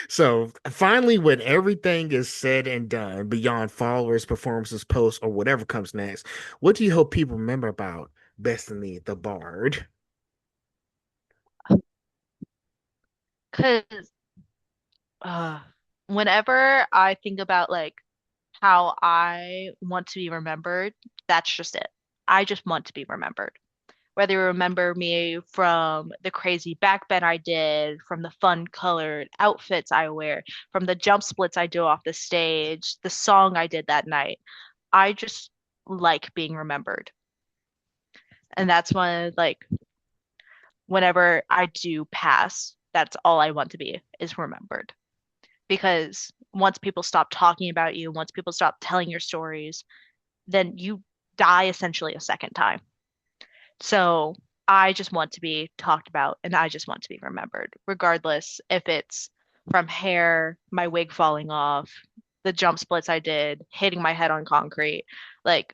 So finally, when everything is said and done, beyond followers, performances, posts, or whatever comes next, what do you hope people remember about Bethany the Bard? Because uh, whenever I think about like how I want to be remembered, that's just it. I just want to be remembered. Whether you remember me from the crazy backbend I did, from the fun colored outfits I wear, from the jump splits I do off the stage, the song I did that night. I just like being remembered. And that's when, like, whenever I do pass, that's all I want to be is remembered. Because once people stop talking about you, once people stop telling your stories, then you die essentially a second time. So I just want to be talked about and I just want to be remembered, regardless if it's from hair, my wig falling off, the jump splits I did, hitting my head on concrete, like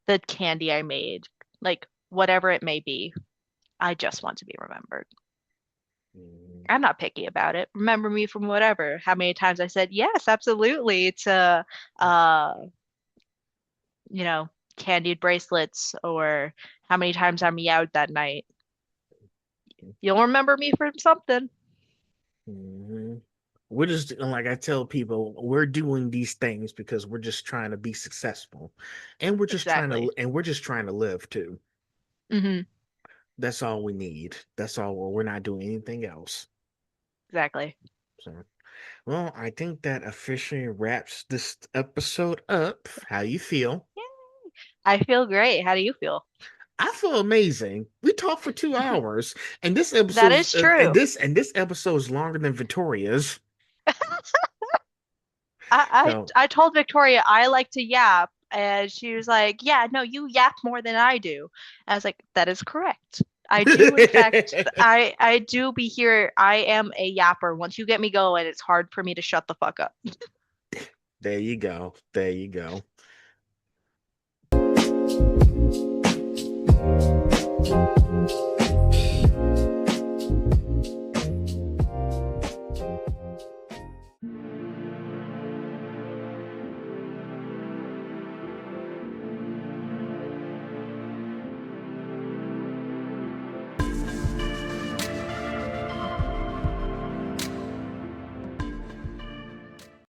the candy I made, like whatever it may be. I just want to be remembered. Mm, I'm not picky about it. Remember me from whatever. How many times I said yes, absolutely to uh, you know, candied bracelets or how many times I meowed that night. You'll remember me from something. mhm. We're just like I tell people, we're doing these things because we're just trying to be successful, and Exactly. we're just trying to live too. Hmm. That's all we need. That's all. We're not doing anything else. Exactly. So, well, I think that officially wraps this episode up. How you feel? Yeah. I feel great. How do you feel? I feel amazing. We talked for 2 hours, and That is true. this episode is longer than Victoria's. So, I told Victoria I like to yap, and she was like, "Yeah, no, you yap more than I do." I was like, "That is correct. I do, in fact, I do be here. I am a yapper. Once you get me going, it's hard for me to shut the fuck up." there you go. There you go.